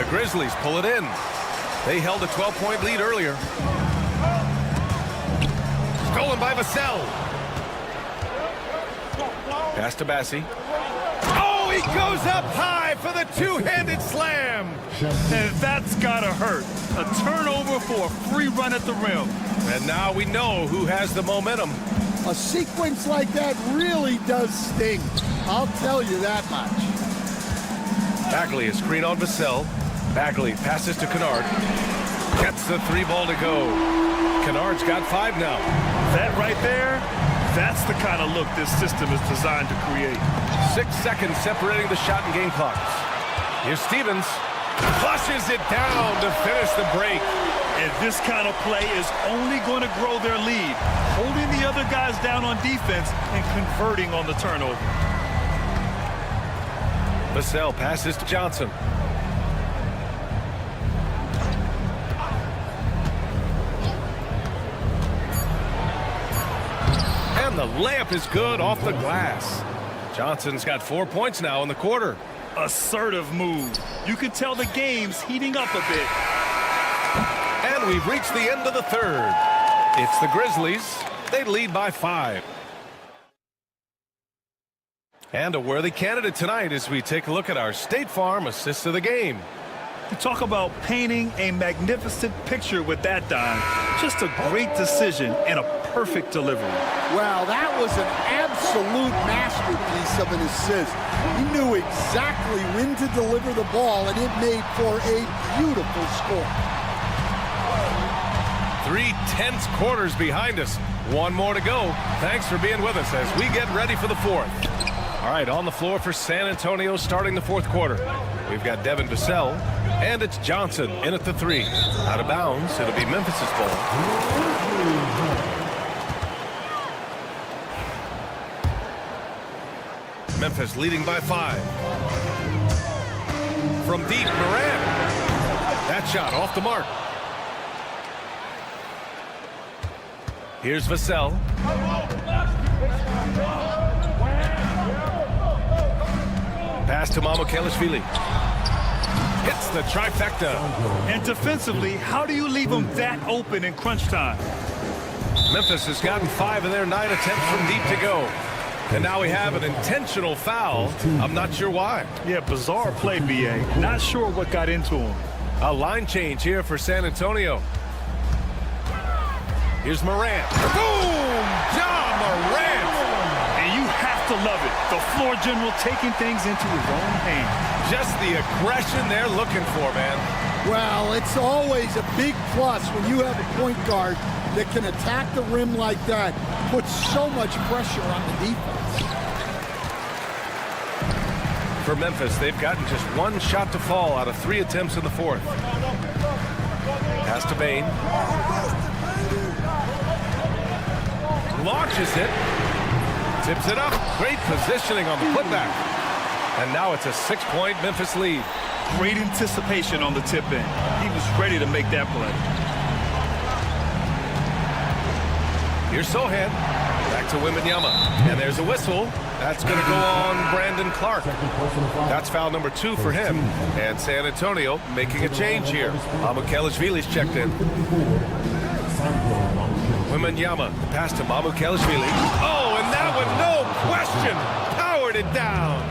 Grizzlies pull it in. They held a 12-point lead earlier. Stolen by Vassell. Pass to Bassi. Oh, he goes up high for the two-handed slam. And that's gotta hurt. A turnover for a free run at the rim. And now we know who has the momentum. A sequence like that really does sting. I'll tell you that much. Bagley, a screen on Vassell. Bagley passes to Kennard. Gets the three ball to go. Kennard's got 5 now. That right there, that's the kind of look this system is designed to create. 6 seconds separating the shot and game clocks. Here's Stevens. Flushes it down to finish the break. And this kind of play is only going to grow their lead, holding the other guys down on defense and converting on the turnover. Vassell passes to Johnson. And the layup is good off the glass. Johnson's got 4 points now in the quarter. Assertive move. You can tell the game's heating up a bit. And we've reached the end of the third. It's the Grizzlies. They lead by 5. And a worthy candidate tonight as we take a look at our State Farm assist of the game. You talk about painting a magnificent picture with that dime. Just a great decision and a perfect delivery. Wow, that was an absolute masterpiece of an assist. He knew exactly when to deliver the ball, and it made for a beautiful score. 3 tense quarters behind us. 1 more to go. Thanks for being with us as we get ready for the fourth. All right, on the floor for San Antonio starting the fourth quarter. We've got Devin Vassell. And it's Johnson in at the 3. Out of bounds. It'll be Memphis's ball. Memphis leading by 5. From deep, Morant. That shot off the mark. Here's Vassell. Pass to Mamukelashvili. Hits the trifecta. And defensively, how do you leave them that open in crunch time? Memphis has gotten 5 of their 9 attempts from deep to go. And now we have an intentional foul. I'm not sure why. Yeah, bizarre play, BA. Not sure what got into him. A line change here for San Antonio. Here's Morant. Boom! Ja Morant! And you have to love it. The floor general taking things into his own hands. Just the aggression they're looking for, man. Well, it's always a big plus when you have a point guard that can attack the rim like that, puts so much pressure on the defense. For Memphis, they've gotten just 1 shot to fall out of 3 attempts in the 4th. Pass to Bain. Launches it. Tips it up. Great positioning on the putback. And now it's a 6-point Memphis lead. Great anticipation on the tip in. He was ready to make that play. Here's Sohan. Back to Wembanyama. And there's a whistle. That's going to go on Brandon Clark. That's foul number 2 for him. And San Antonio making a change here. Mamukelashvili's checked in. Wembanyama. Pass to Mamukelashvili. Oh, and that one, no question, powered it down.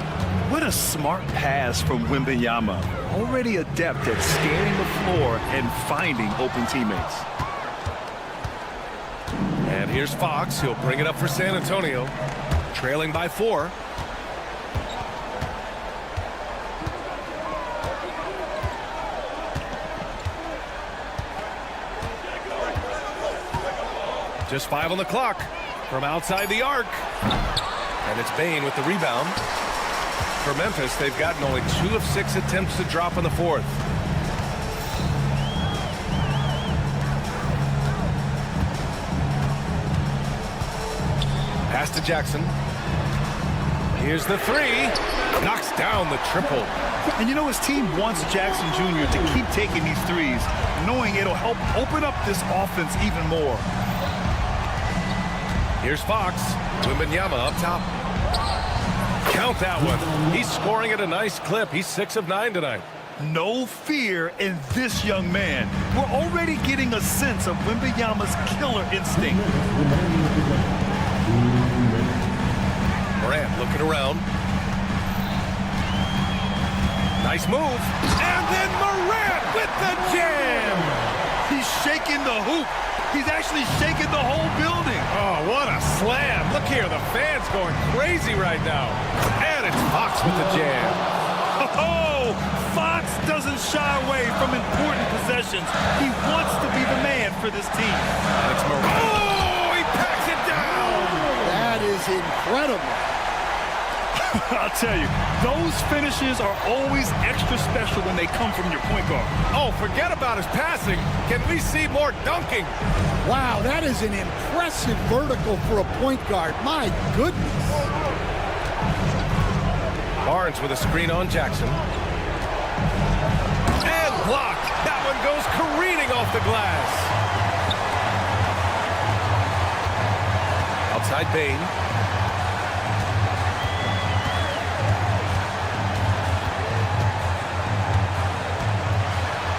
What a smart pass from Wembanyama. Already adept at scanning the floor and finding open teammates. And here's Fox. He'll bring it up for San Antonio. Trailing by 4. Just 5 on the clock from outside the arc. And it's Bain with the rebound. For Memphis, they've gotten only 2 of 6 attempts to drop in the 4th. Pass to Jackson. Here's the 3. Knocks down the triple. And you know his team wants Jackson Jr. to keep taking these threes, knowing it'll help open up this offense even more. Here's Fox. Wembanyama up top. Count that one. He's scoring at a nice clip. He's 6 of 9 tonight. No fear in this young man. We're already getting a sense of Wembanyama's killer instinct. Morant looking around. Nice move. And then Morant with the jam. He's shaking the hoop. He's actually shaking the whole building. Oh, what a slam. Look here, the fans going crazy right now. And it's Fox with the jam. Oh, Fox doesn't shy away from important possessions. He wants to be the man for this team. And it's Morant. Oh, he packs it down. That is incredible. I'll tell you, those finishes are always extra special when they come from your point guard. Oh, forget about his passing. Can we see more dunking? Wow, that is an impressive vertical for a point guard. My goodness. Barnes with a screen on Jackson. And blocked. That one goes careening off the glass. Outside Bain.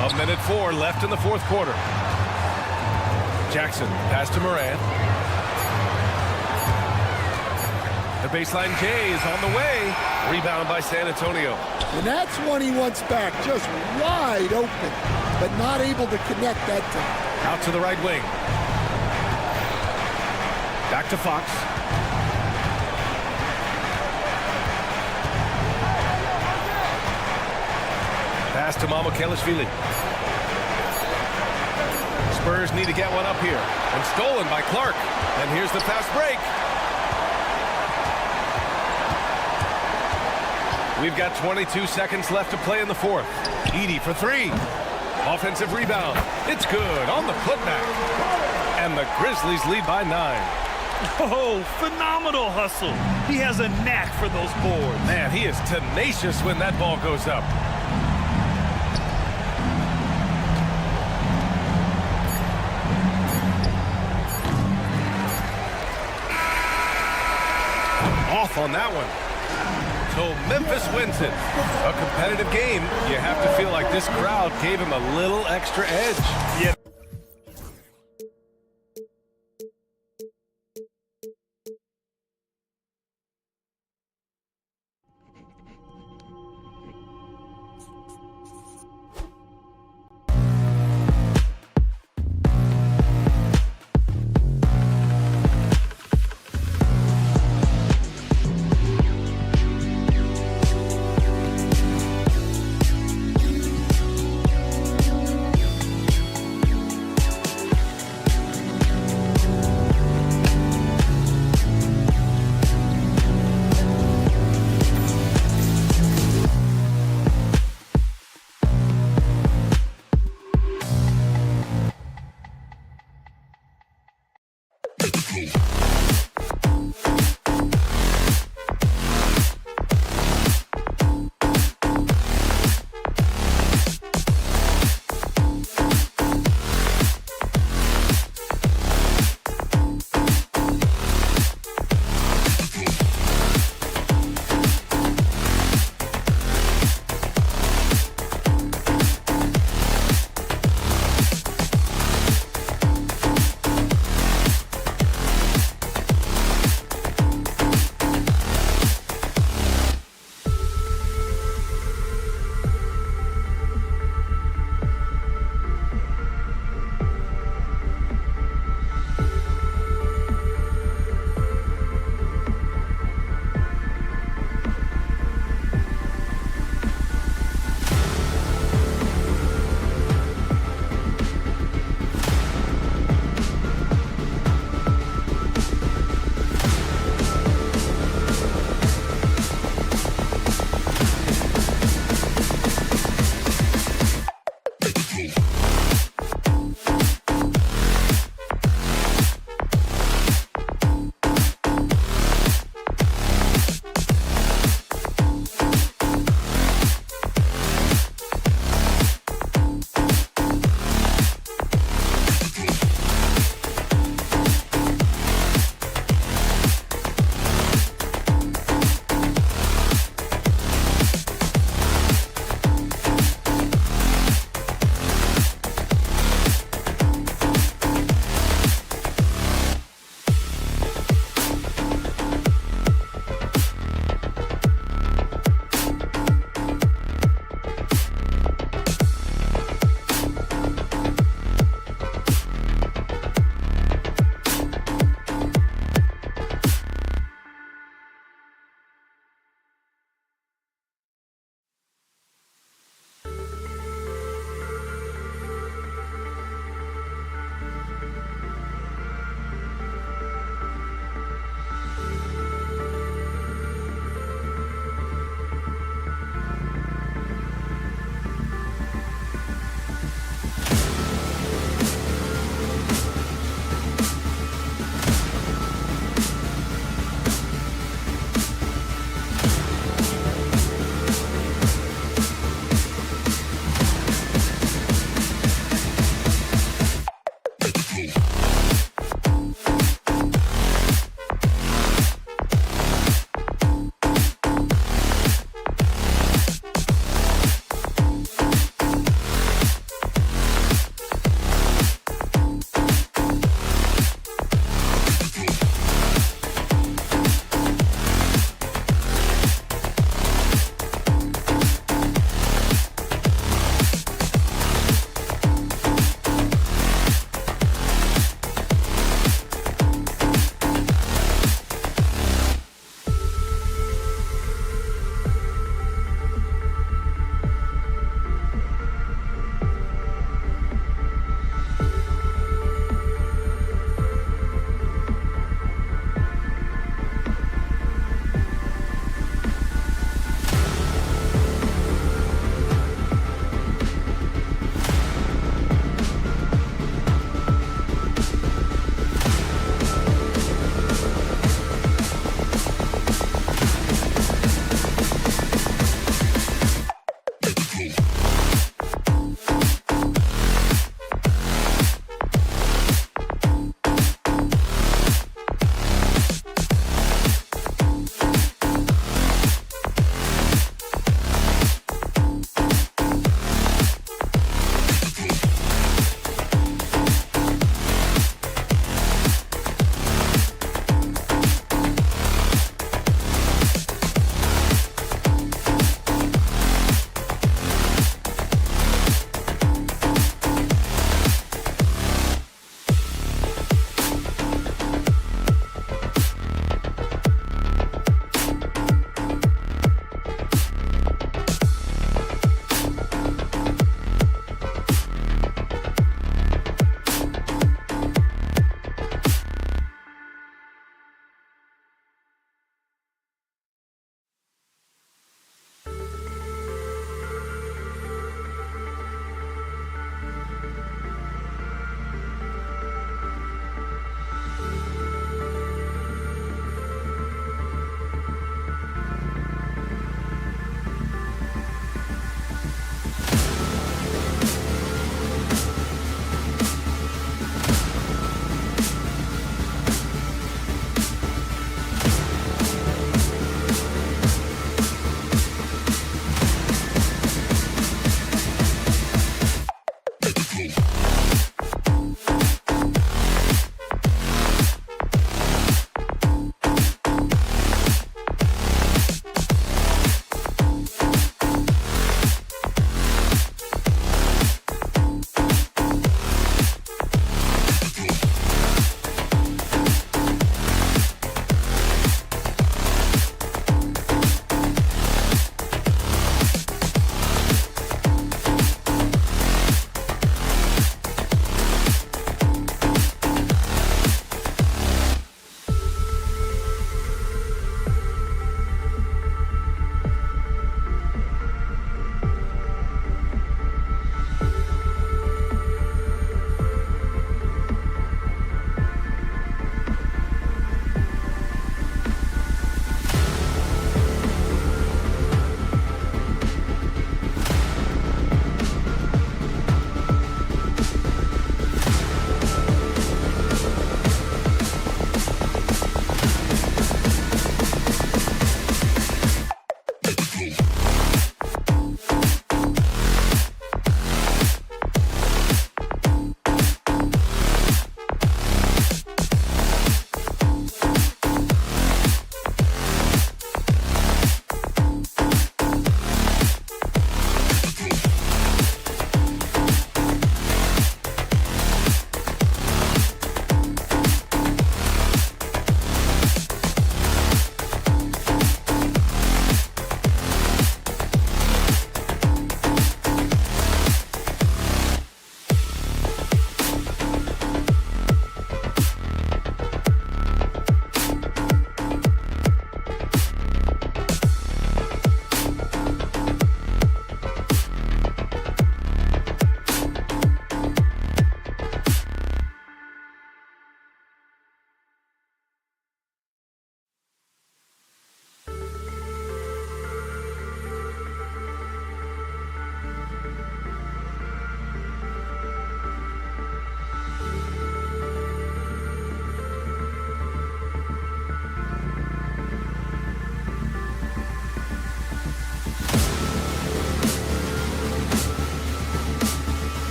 A minute 4 left in the 4th quarter. Jackson, pass to Morant. The baseline J is on the way. Rebound by San Antonio. And that's one he wants back, just wide open, but not able to connect that time. Out to the right wing. Back to Fox. Pass to Mamukelashvili. Spurs need to get one up here. And stolen by Clark. And here's the fast break. We've got 22 seconds left to play in the fourth. Edey for three. Offensive rebound. It's good on the putback. And the Grizzlies lead by 9. Oh, phenomenal hustle. He has a knack for those boards. Man, he is tenacious when that ball goes up. Off on that one. So Memphis wins it. A competitive game. You have to feel like this crowd gave him a little extra edge. Yeah.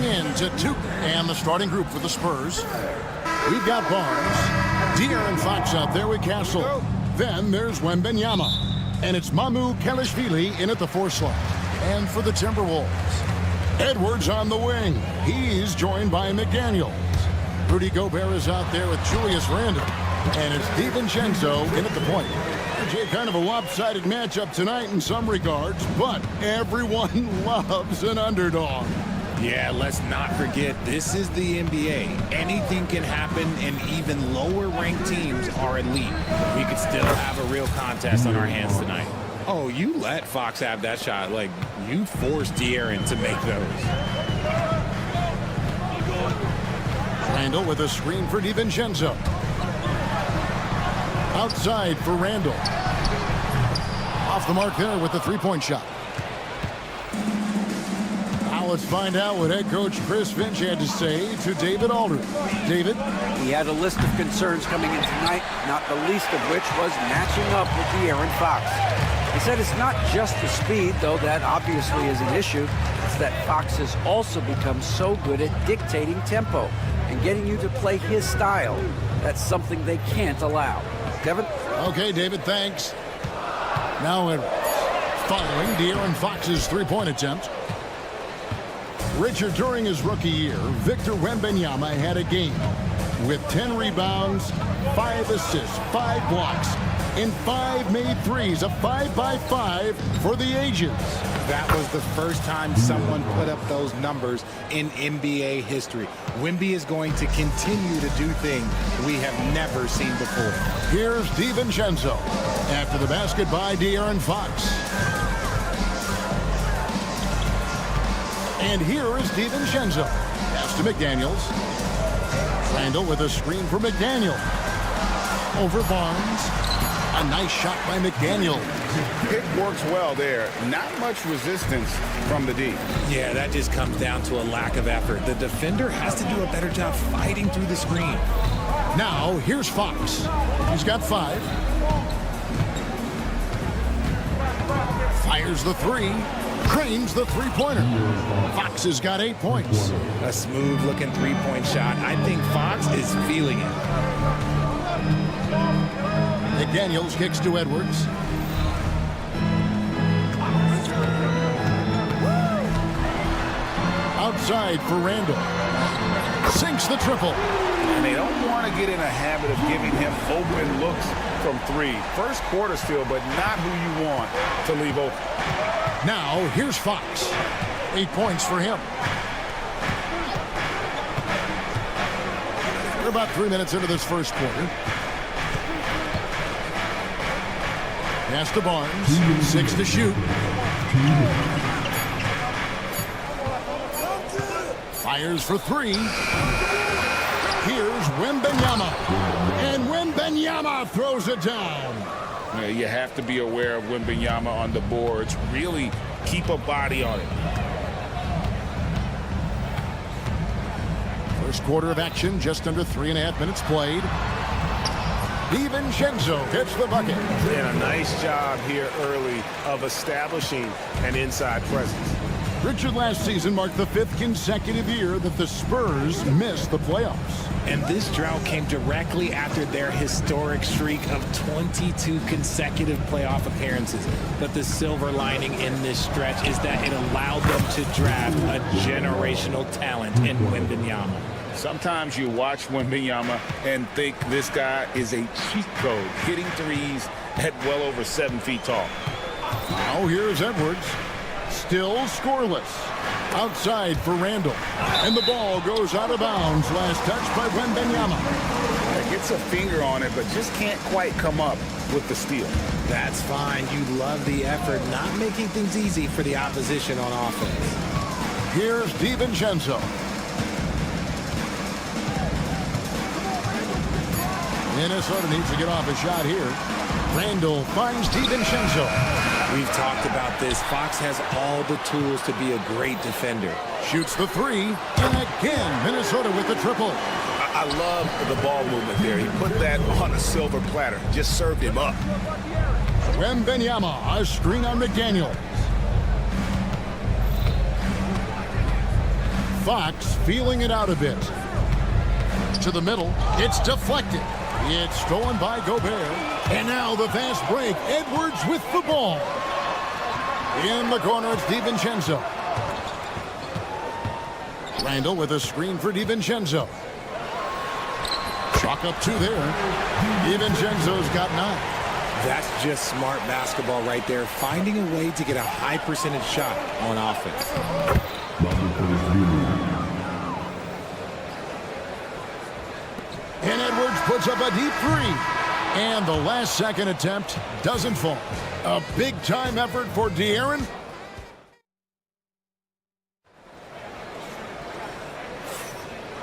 into 2. And the starting group for the Spurs. We've got Barnes, De'Aaron Fox out there with Castle. Then there's Wembanyama. And it's Mamu Kelishvili in at the 4 slot. And for the Timberwolves, Edwards on the wing. He's joined by McDaniels. Rudy Gobert is out there with Julius Randle. And it's DiVincenzo in at the point. Kind of a lopsided matchup tonight in some regards, but everyone loves an underdog. Yeah, let's not forget, this is the NBA. Anything can happen, and even lower-ranked teams are elite. We could still have a real contest on our hands tonight. Oh, you let Fox have that shot. Like, you forced De'Aaron to make those. Randle with a screen for DiVincenzo. Outside for Randle. Off the mark there with the 3-point shot. Now let's find out what head coach Chris Finch had to say to David Aldridge. David? He had a list of concerns coming in tonight, not the least of which was matching up with De'Aaron Fox. He said it's not just the speed, though that obviously is an issue. It's that Fox has also become so good at dictating tempo and getting you to play his style. That's something they can't allow. Kevin? Okay, David, thanks. Now following De'Aaron Fox's 3-point attempt. Richard, during his rookie year, Victor Wembanyama had a game with 10 rebounds, 5 assists, 5 blocks, and 5 made threes, a 5-by-5 for the ages. That was the first time someone put up those numbers in NBA history. Wemby is going to continue to do things we have never seen before. Here's DiVincenzo after the basket by De'Aaron Fox. And here is DiVincenzo. Pass to McDaniels. Randle with a screen for McDaniel. Over Barnes. A nice shot by McDaniel. It works well there. Not much resistance from the D. Yeah, that just comes down to a lack of effort. The defender has to do a better job fighting through the screen. Now, here's Fox. He's got 5. Fires the 3. Cranes the 3-pointer. Fox has got 8 points. A smooth-looking 3-point shot. I think Fox is feeling it. McDaniels kicks to Edwards. Outside for Randle. Sinks the triple. And they don't want to get in a habit of giving him open looks from 3. First quarter still, but not who you want to leave open. Now, here's Fox. 8 points for him. We're about 3 minutes into this first quarter. Pass to Barnes. 6 to shoot. Fires for 3. Here's Wembanyama. And Wembanyama throws it down. You have to be aware of Wembanyama on the boards. Really keep a body on it. First quarter of action, just under 3.5 minutes played. DiVincenzo gets the bucket. And a nice job here early of establishing an inside presence. Richard, last season marked the 5th consecutive year that the Spurs missed the playoffs. And this drought came directly after their historic streak of 22 consecutive playoff appearances. But the silver lining in this stretch is that it allowed them to draft a generational talent in Wembanyama. Sometimes you watch Wembanyama and think this guy is a cheat code, hitting threes at well over 7 feet tall. Now here's Edwards. Still scoreless. Outside for Randle. And the ball goes out of bounds. Last touch by Wembanyama. Gets a finger on it, but just can't quite come up with the steal. That's fine. You love the effort, not making things easy for the opposition on offense. Here's DiVincenzo. Minnesota needs to get off a shot here. Randle finds DiVincenzo. We've talked about this. Fox has all the tools to be a great defender. Shoots the 3. And again, Minnesota with the triple. I love the ball movement there. He put that on a silver platter. Just served him up. Wembanyama, a screen on McDaniel. Fox feeling it out a bit. To the middle. It's deflected. It's stolen by Gobert. And now the fast break. Edwards with the ball. In the corner, it's DiVincenzo. Randall with a screen for DiVincenzo. Chalk up 2 there. DiVincenzo's got 9. That's just smart basketball right there, finding a way to get a high percentage shot on offense. And Edwards puts up a deep 3. And the last second attempt doesn't fall. A big-time effort for De'Aaron.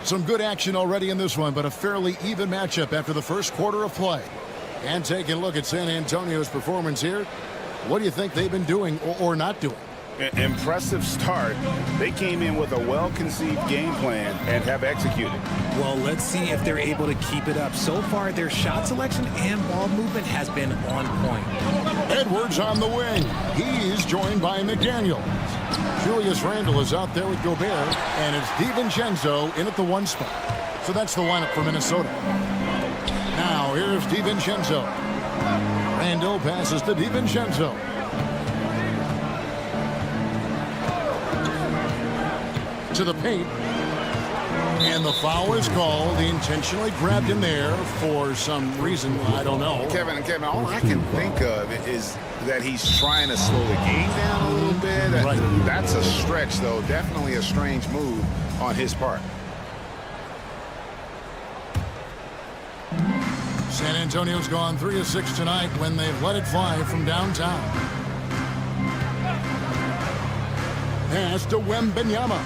Some good action already in this one, but a fairly even matchup after the first quarter of play. And taking a look at San Antonio's performance here, what do you think they've been doing or not doing? Impressive start. They came in with a well-conceived game plan and have executed. Well, let's see if they're able to keep it up. So far, their shot selection and ball movement has been on point. Edwards on the wing. He's joined by McDaniel. Julius Randle is out there with Gobert, and it's DiVincenzo in at the 1 spot. So that's the lineup for Minnesota. Now here's DiVincenzo. Randle passes to DiVincenzo. To the paint. And the foul is called. He intentionally grabbed him there for some reason. I don't know. Kevin, all I can think of is that he's trying to slow the game down a little bit. Right. That's a stretch, though. Definitely a strange move on his part. San Antonio's gone 3 of 6 tonight when they've let it fly from downtown. Pass to Wembanyama.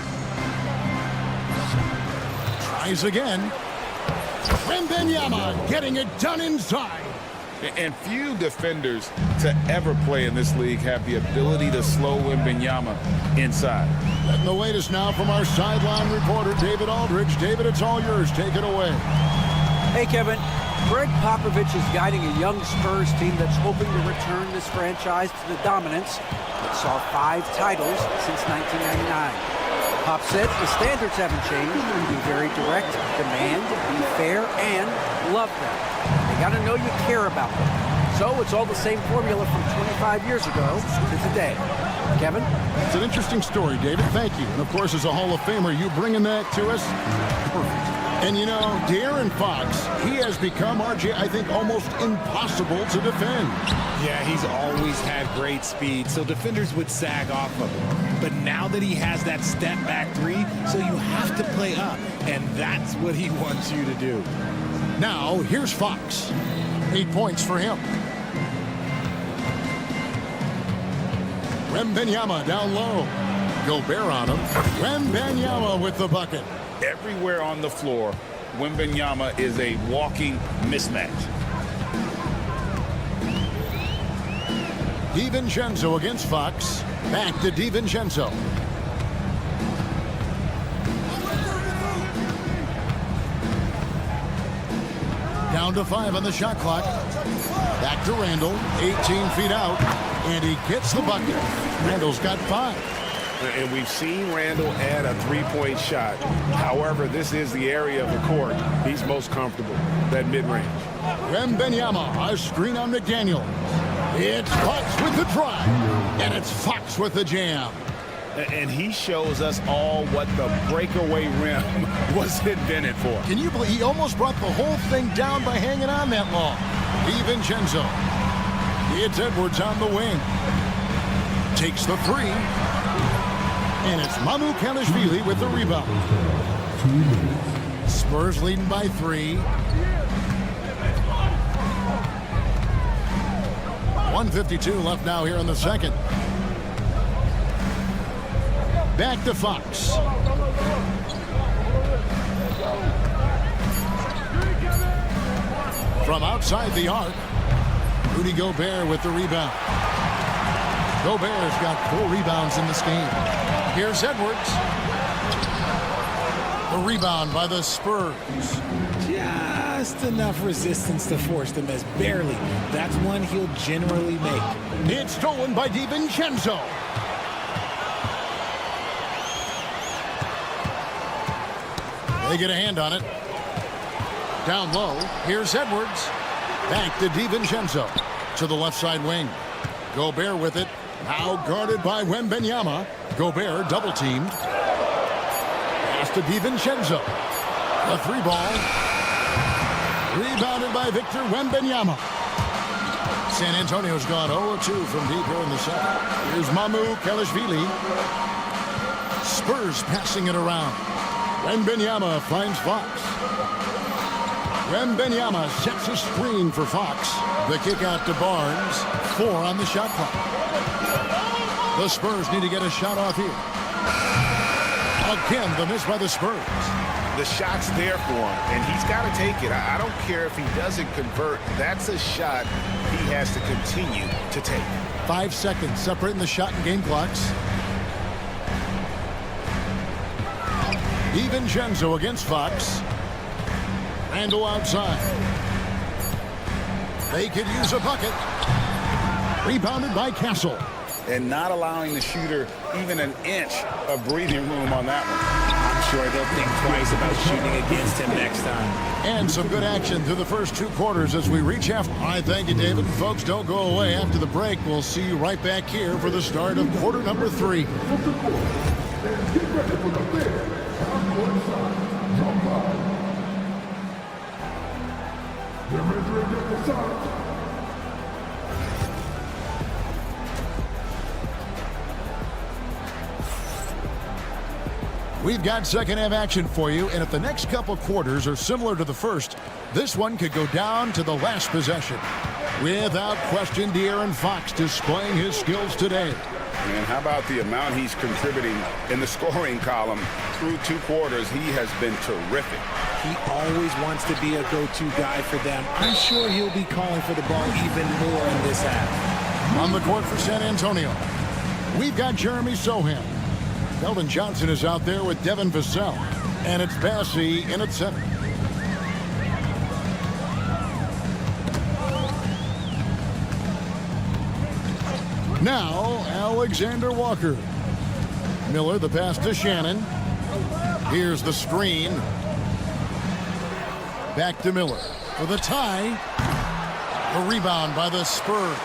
Tries again. Wembanyama getting it done inside. And few defenders to ever play in this league have the ability to slow Wembanyama inside. And the latest now from our sideline reporter, David Aldridge. David, it's all yours. Take it away. Hey, Kevin. Greg Popovich is guiding a young Spurs team that's hoping to return this franchise to the dominance that saw 5 titles since 1999. Pop said the standards haven't changed. Be very direct, demand, be fair, and love them. They got to know you care about them. So it's all the same formula from 25 years ago to today. Kevin? It's an interesting story, David. Thank you. And, of course, as a Hall of Famer, you bringing that to us? Perfect. And, you know, De'Aaron Fox, he has become, RJ, I think, almost impossible to defend. Yeah, he's always had great speed, so defenders would sag off of him. But now that he has that step-back 3, so you have to play up, and that's what he wants you to do. Now, here's Fox. 8 points for him. Wembanyama down low. Gobert on him. Wembanyama with the bucket. Everywhere on the floor, Wembanyama is a walking mismatch. DiVincenzo against Fox. Back to DiVincenzo. Down to 5 on the shot clock. Back to Randle. 18 feet out. And he gets the bucket. Randle's got 5. And we've seen Randle add a 3-point shot. However, this is the area of the court he's most comfortable, that mid-range. Wembanyama, a screen on McDaniel. It's Fox with the drive. And it's Fox with the jam. And he shows us all what the breakaway rim was invented for. Can you believe he almost brought the whole thing down by hanging on that long? DiVincenzo. It's Edwards on the wing. Takes the 3. And it's Mamu Kalishvili with the rebound. Spurs leading by 3. 1:52 left now here in the second. Back to Fox. From outside the arc, Rudy Gobert with the rebound. Gobert's got 4 rebounds in this game. Here's Edwards. The rebound by the Spurs. Just enough resistance to force the miss. Barely. That's one he'll generally make. It's stolen by DiVincenzo. They get a hand on it. Down low. Here's Edwards. Back to DiVincenzo. To the left side wing. Gobert with it. Now guarded by Wembanyama. Gobert double-teamed. Pass to DiVincenzo. The 3-ball. Rebounded by Victor Wembanyama. San Antonio's gone 0-2 from deep here in the second. Here's Mamu Kelishvili. Spurs passing it around. Wembanyama finds Fox. Wembanyama sets a screen for Fox. The kick out to Barnes. 4 on the shot clock. The Spurs need to get a shot off here. Again, the miss by the Spurs. The shot's there for him, and he's got to take it. I don't care if he doesn't convert. That's a shot he has to continue to take. 5 seconds separating the shot and game clocks. DiVincenzo against Fox. Randall outside. They could use a bucket. Rebounded by Castle. And not allowing the shooter even an inch of breathing room on that one. I'm sure they'll think twice about shooting against him next time. And some good action through the first 2 quarters as we reach half. All right, thank you, David. Folks, don't go away. After the break, we'll see you right back here for the start of quarter number 3. We've got second half action for you, and if the next couple quarters are similar to the first, this one could go down to the last possession. Without question, De'Aaron Fox displaying his skills today. And how about the amount he's contributing in the scoring column through 2 quarters? He has been terrific. He always wants to be a go-to guy for them. I'm sure he'll be calling for the ball even more in this half. On the court for San Antonio, we've got Jeremy Sohan. Keldon Johnson is out there with Devin Vassell. And it's Bassey in at center. Now, Alexander Walker. Miller, the pass to Shannon. Here's the screen. Back to Miller for the tie. The rebound by the Spurs.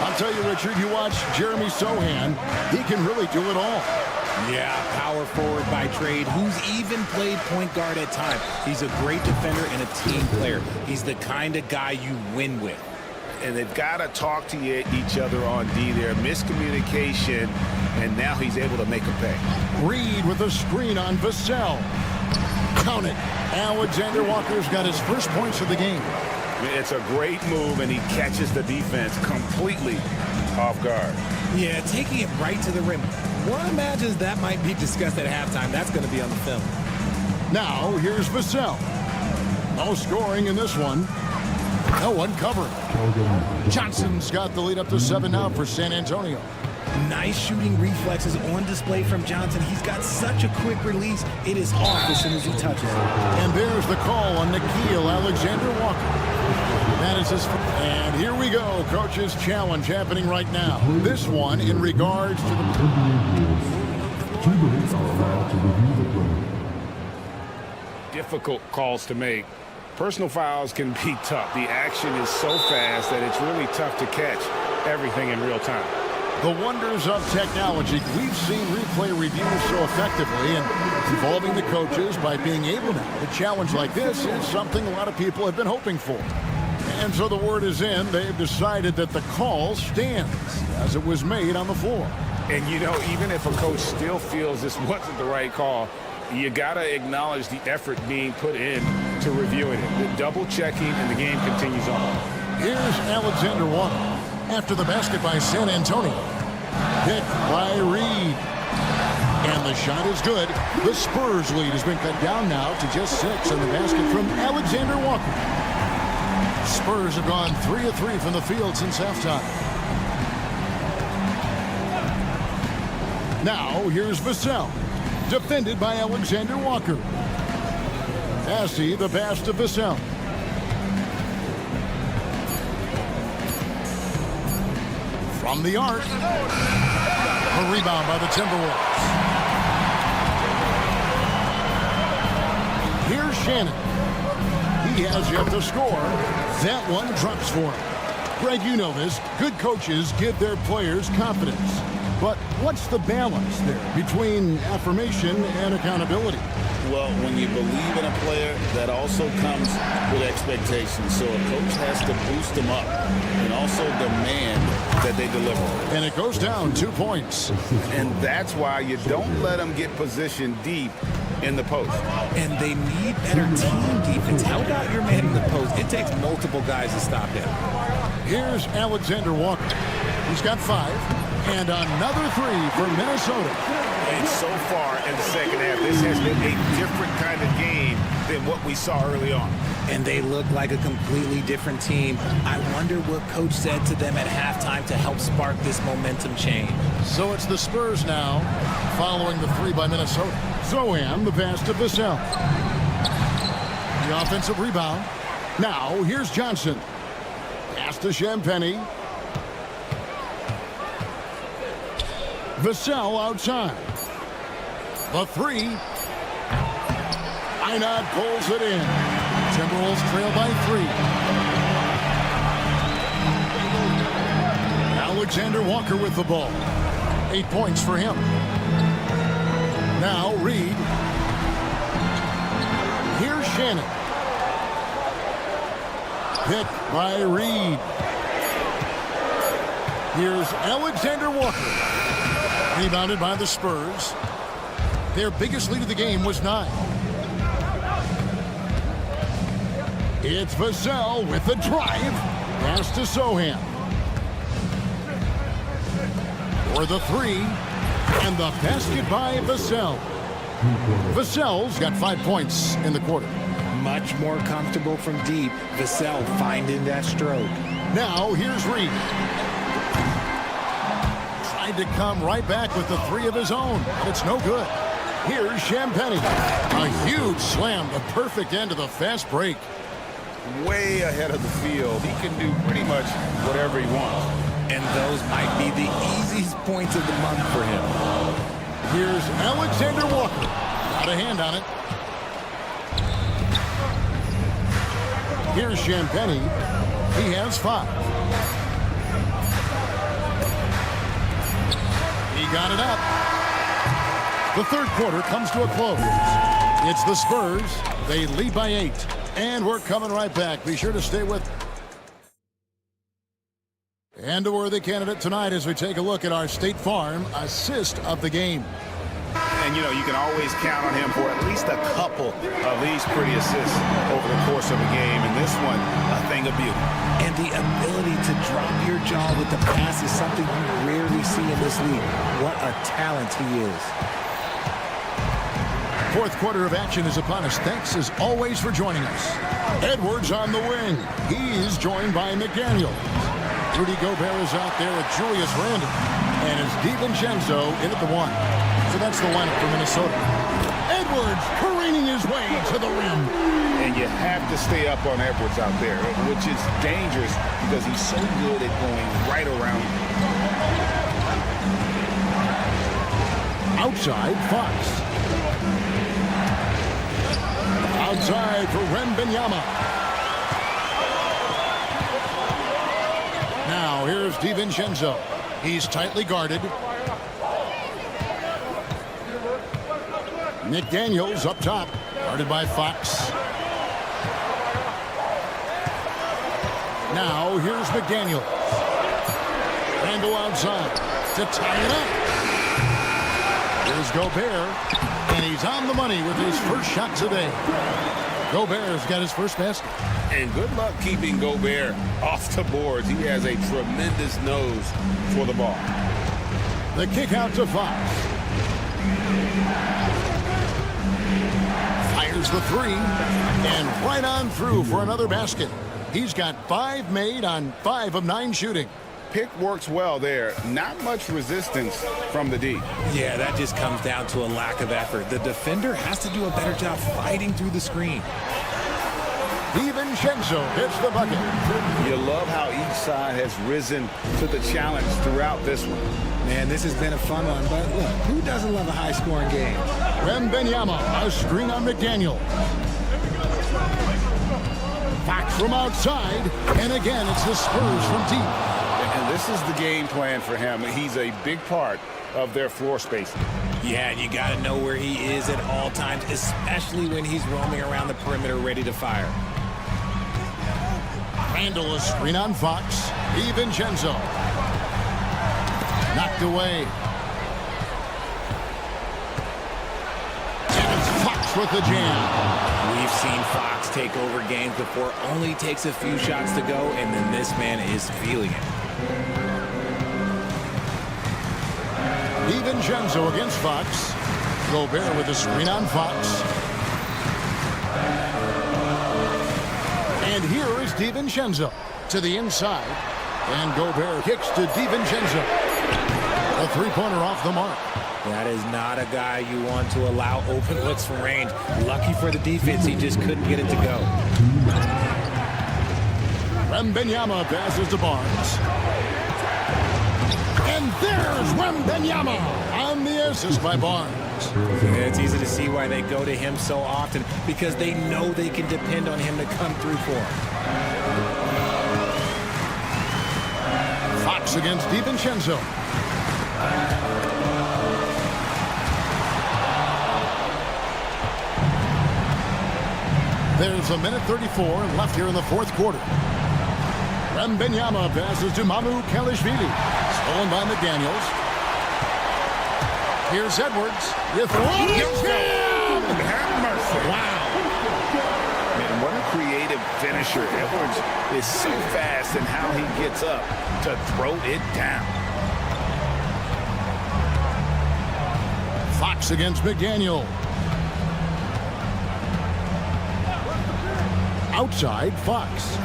I'll tell you, Richard, you watch Jeremy Sohan. He can really do it all. Yeah, power forward by trade, who's even played point guard at times. He's a great defender and a team player. He's the kind of guy you win with. And they've got to talk to each other on D there. Miscommunication, and now he's able to make a pay. Reed with a screen on Vassell. Count it. Alexander Walker's got his first points of the game. It's a great move, and he catches the defense completely off guard. Yeah, taking it right to the rim. One imagines that might be discussed at halftime. That's going to be on the film. Now, here's Vassell. No scoring in this one. No one covering. Johnson's got the lead up to 7 now for San Antonio. Nice shooting reflexes on display from Johnson. He's got such a quick release. It is off as soon as he touches it. And there's the call on Nickeil Alexander Walker. That is his. And here we go. Coach's challenge happening right now. This one in regards to the. Difficult calls to make. Personal fouls can be tough. The action is so fast that it's really tough to catch everything in real time. The wonders of technology. We've seen replay reviews so effectively, and involving the coaches by being able to. A challenge like this is something a lot of people have been hoping for. And so the word is in. They've decided that the call stands as it was made on the floor. And, you know, even if a coach still feels this wasn't the right call, you got to acknowledge the effort being put in to reviewing it. The double checking, and the game continues on. Here's Alexander Walker after the basket by San Antonio. Hit by Reed. And the shot is good. The Spurs lead has been cut down now to just 6 on the basket from Alexander Walker. Spurs have gone 3 of 3 from the field since halftime. Now here's Vassell. Defended by Alexander Walker. Bassey, the pass to Vassell. From the arc. A rebound by the Timberwolves. Shannon. He has yet to score. That one drops for him. Greg, you know this. Good coaches give their players confidence. But what's the balance there between affirmation and accountability? Well, when you believe in a player, that also comes with expectations. So a coach has to boost them up and also demand that they deliver. And it goes down 2 points. And that's why you don't let them get positioned deep in the post. And they need better team defense. Help out your man in the post. It takes multiple guys to stop him. Here's Alexander Walker. He's got 5. And another 3 for Minnesota. And so far in the second half, this has been a different kind of game than what we saw early on. And they look like a completely different team. I wonder what coach said to them at halftime to help spark this momentum change. So it's the Spurs now, following the 3 by Minnesota. Zohan, the pass to Vassell. The offensive rebound. Now, here's Johnson. Pass to Champagny. Vassell outside. The 3. Einad pulls it in. Timberwolves trail by 3. Alexander Walker with the ball. 8 points for him. Now Reed. Here's Shannon. Picked by Reed. Here's Alexander Walker. Rebounded by the Spurs. Their biggest lead of the game was 9. It's Vassell with the drive. Pass to Zohan. For the 3. And the basket by Vassell. Vassell's got 5 points in the quarter. Much more comfortable from deep. Vassell finding that stroke. Now here's Reed. Tried to come right back with the 3 of his own, but it's no good. Here's Champagny. A huge slam, the perfect end of the fast break. Way ahead of the field. He can do pretty much whatever he wants. And those might be the easiest points of the month for him. Here's Alexander Walker. Got a hand on it. Here's Champagny. He has 5. He got it up. The third quarter comes to a close. It's the Spurs. They lead by 8. And we're coming right back. Be sure to stay with. And a worthy candidate tonight as we take a look at our State Farm assist of the game. And, you know, you can always count on him for at least a couple of these pretty assists over the course of a game. And this one, a thing of beauty. And the ability to drop your jaw with the pass is something you rarely see in this league. What a talent he is. Fourth quarter of action is upon us. Thanks as always for joining us. Edwards on the wing. He's joined by McDaniel. Rudy Gobert is out there with Julius Randle. And it's DiVincenzo in at the 1. So that's the lineup for Minnesota. Edwards careening his way to the rim. And you have to stay up on Edwards out there, which is dangerous because he's so good at going right around you. Outside, Fox. Outside for Wembanyama. Now here's DiVincenzo. He's tightly guarded. McDaniels up top, guarded by Fox. Now here's McDaniels. Randle outside to tie it up. Here's Gobert, and he's on the money with his first shot today. Gobert's got his first basket. And good luck keeping Gobert off the boards. He has a tremendous nose for the ball. The kick out to Fox. Fires the 3, and right on through for another basket. He's got 5 made on 5 of 9 shooting. Pick works well there. Not much resistance from the D. Yeah, that just comes down to a lack of effort. The defender has to do a better job fighting through the screen. DiVincenzo hits the bucket. You love how each side has risen to the challenge throughout this one. Man, this has been a fun one, but look, who doesn't love a high-scoring game? Wembanyama, a screen on McDaniel. Fox from outside. And again, it's the Spurs from deep. And this is the game plan for him. He's a big part of their floor spacing. Yeah, and you got to know where he is at all times, especially when he's roaming around the perimeter ready to fire. Randall, a screen on Fox. DiVincenzo. Knocked away. And it's Fox with the jam. We've seen Fox take over games before. Only takes a few shots to go, and then this man is feeling it. DiVincenzo against Fox. Gobert with the screen on Fox. And here is DiVincenzo to the inside. And Gobert kicks to DiVincenzo. A three-pointer off the mark. That is not a guy you want to allow open looks from range. Lucky for the defense, he just couldn't get it to go. Wembanyama passes to Barnes. And there's Wembanyama on the assist by Barnes. Yeah, it's easy to see why they go to him so often, because they know they can depend on him to come through for them. Fox against DiVincenzo. There's a minute 34 left here in the fourth quarter. Wembanyama passes to Mamu Kelishvili. Stolen by McDaniels. Here's Edwards with one. Have mercy. Wow. Man, what a creative finisher. Edwards is so fast in how he gets up to throw it down. Fox against McDaniel. Outside, Fox.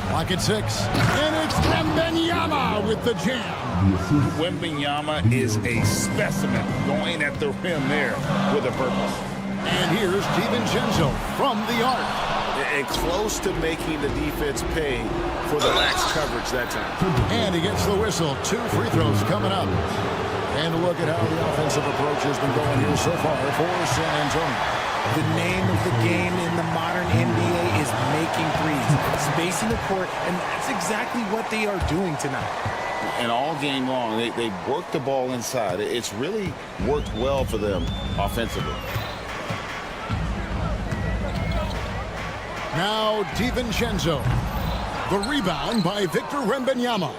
Clock at 6. And it's Wembanyama with the jam. Wembanyama is a specimen going at the rim there with a purpose. And here's DiVincenzo from the arc. And close to making the defense pay for the lax coverage that time. And he gets the whistle. 2 free throws coming up. And look at how the offensive approach has been going here so far for San Antonio. The name of the game in the modern NBA is making threes, spacing the court, and that's exactly what they are doing tonight. And all game long, they work the ball inside. It's really worked well for them offensively. Now DiVincenzo. The rebound by Victor Wembanyama.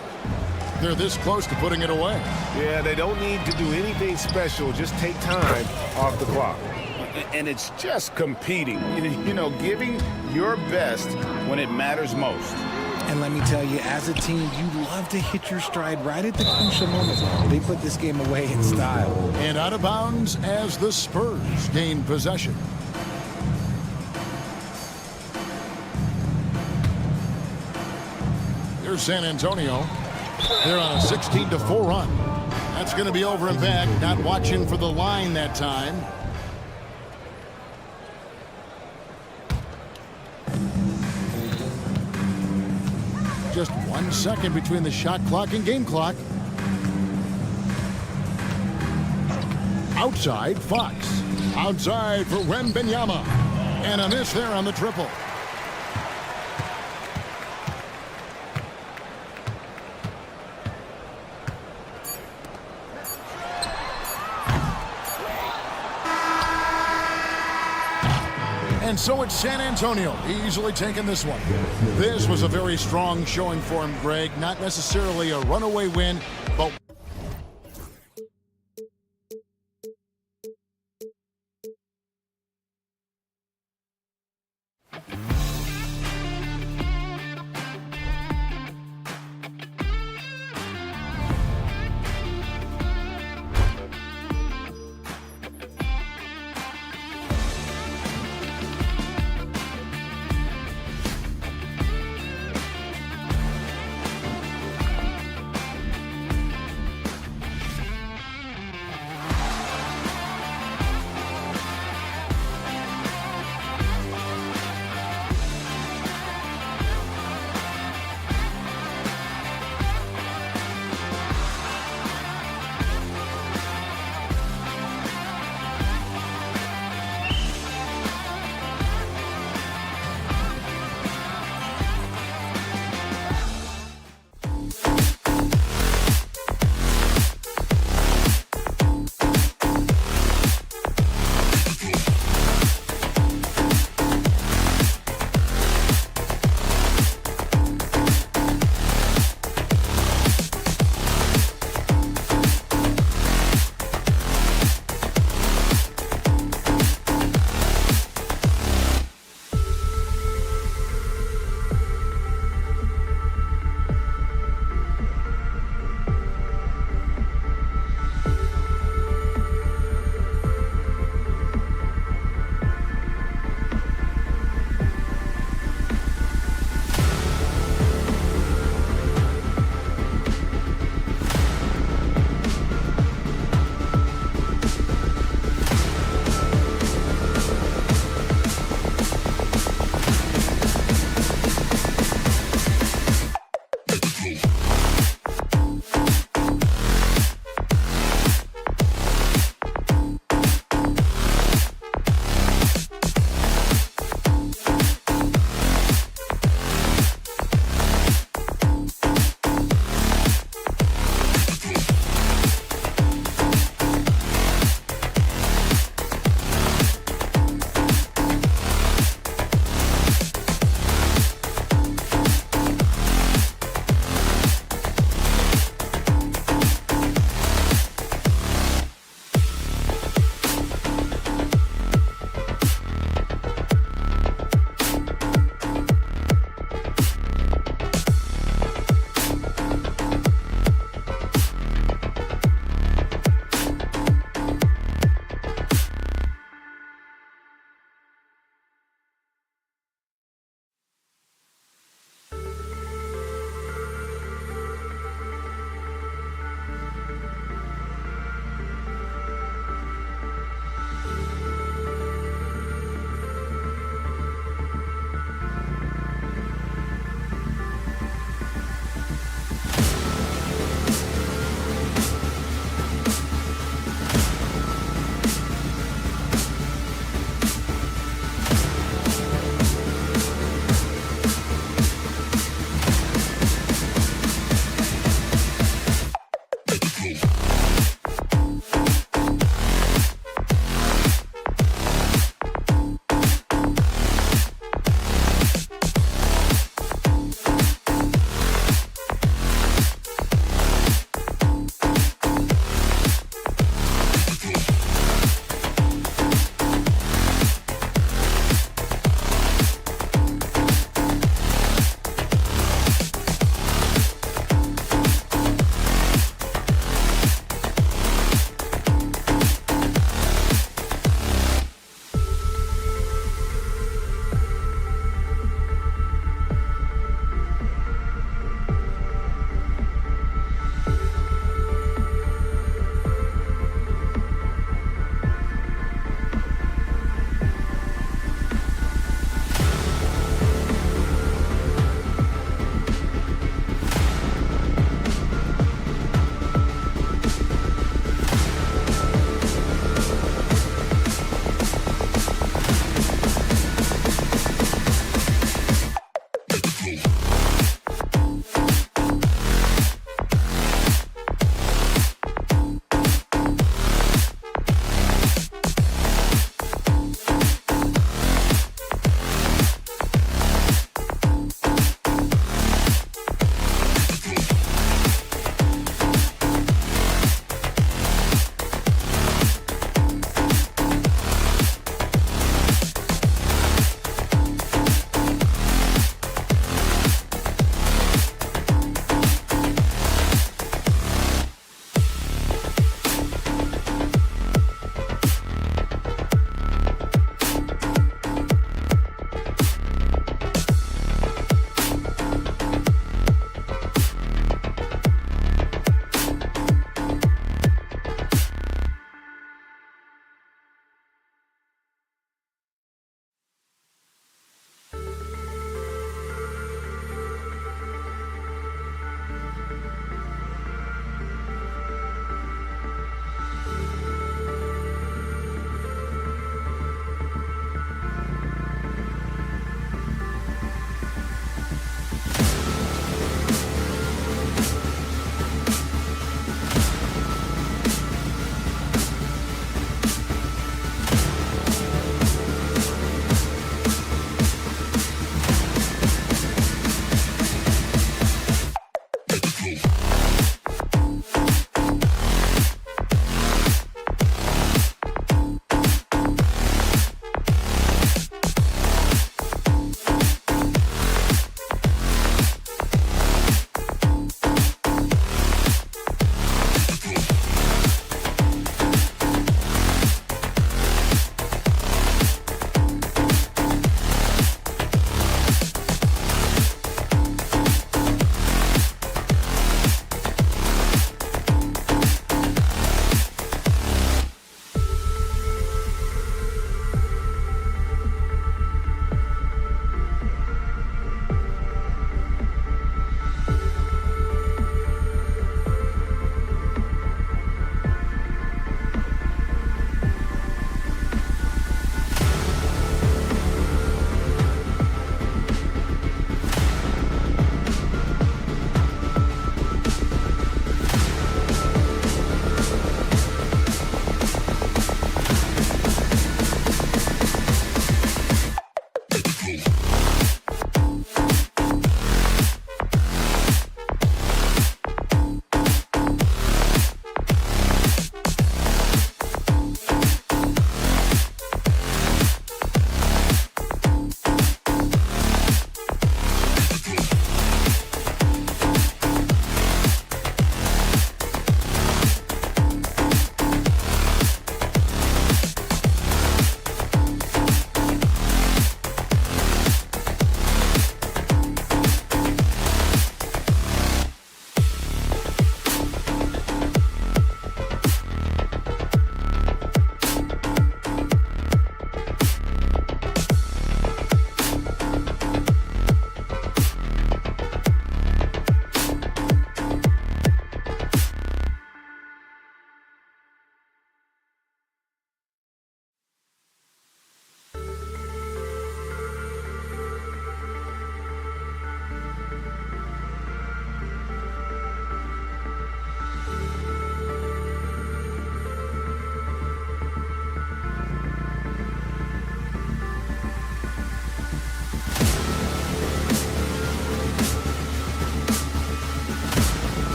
They're this close to putting it away. Yeah, they don't need to do anything special. Just take time off the clock. And it's just competing, you know, giving your best when it matters most. And let me tell you, as a team, you love to hit your stride right at the crucial moments. They put this game away in style. And out of bounds as the Spurs gain possession. Here's San Antonio. They're on a 16-4 run. That's going to be over and back. Not watching for the line that time. Just 1 second between the shot clock and game clock. Outside, Fox. Outside for Wembanyama. And a miss there on the triple. And so it's San Antonio easily taking this one. This was a very strong showing for him, Greg. Not necessarily a runaway win, but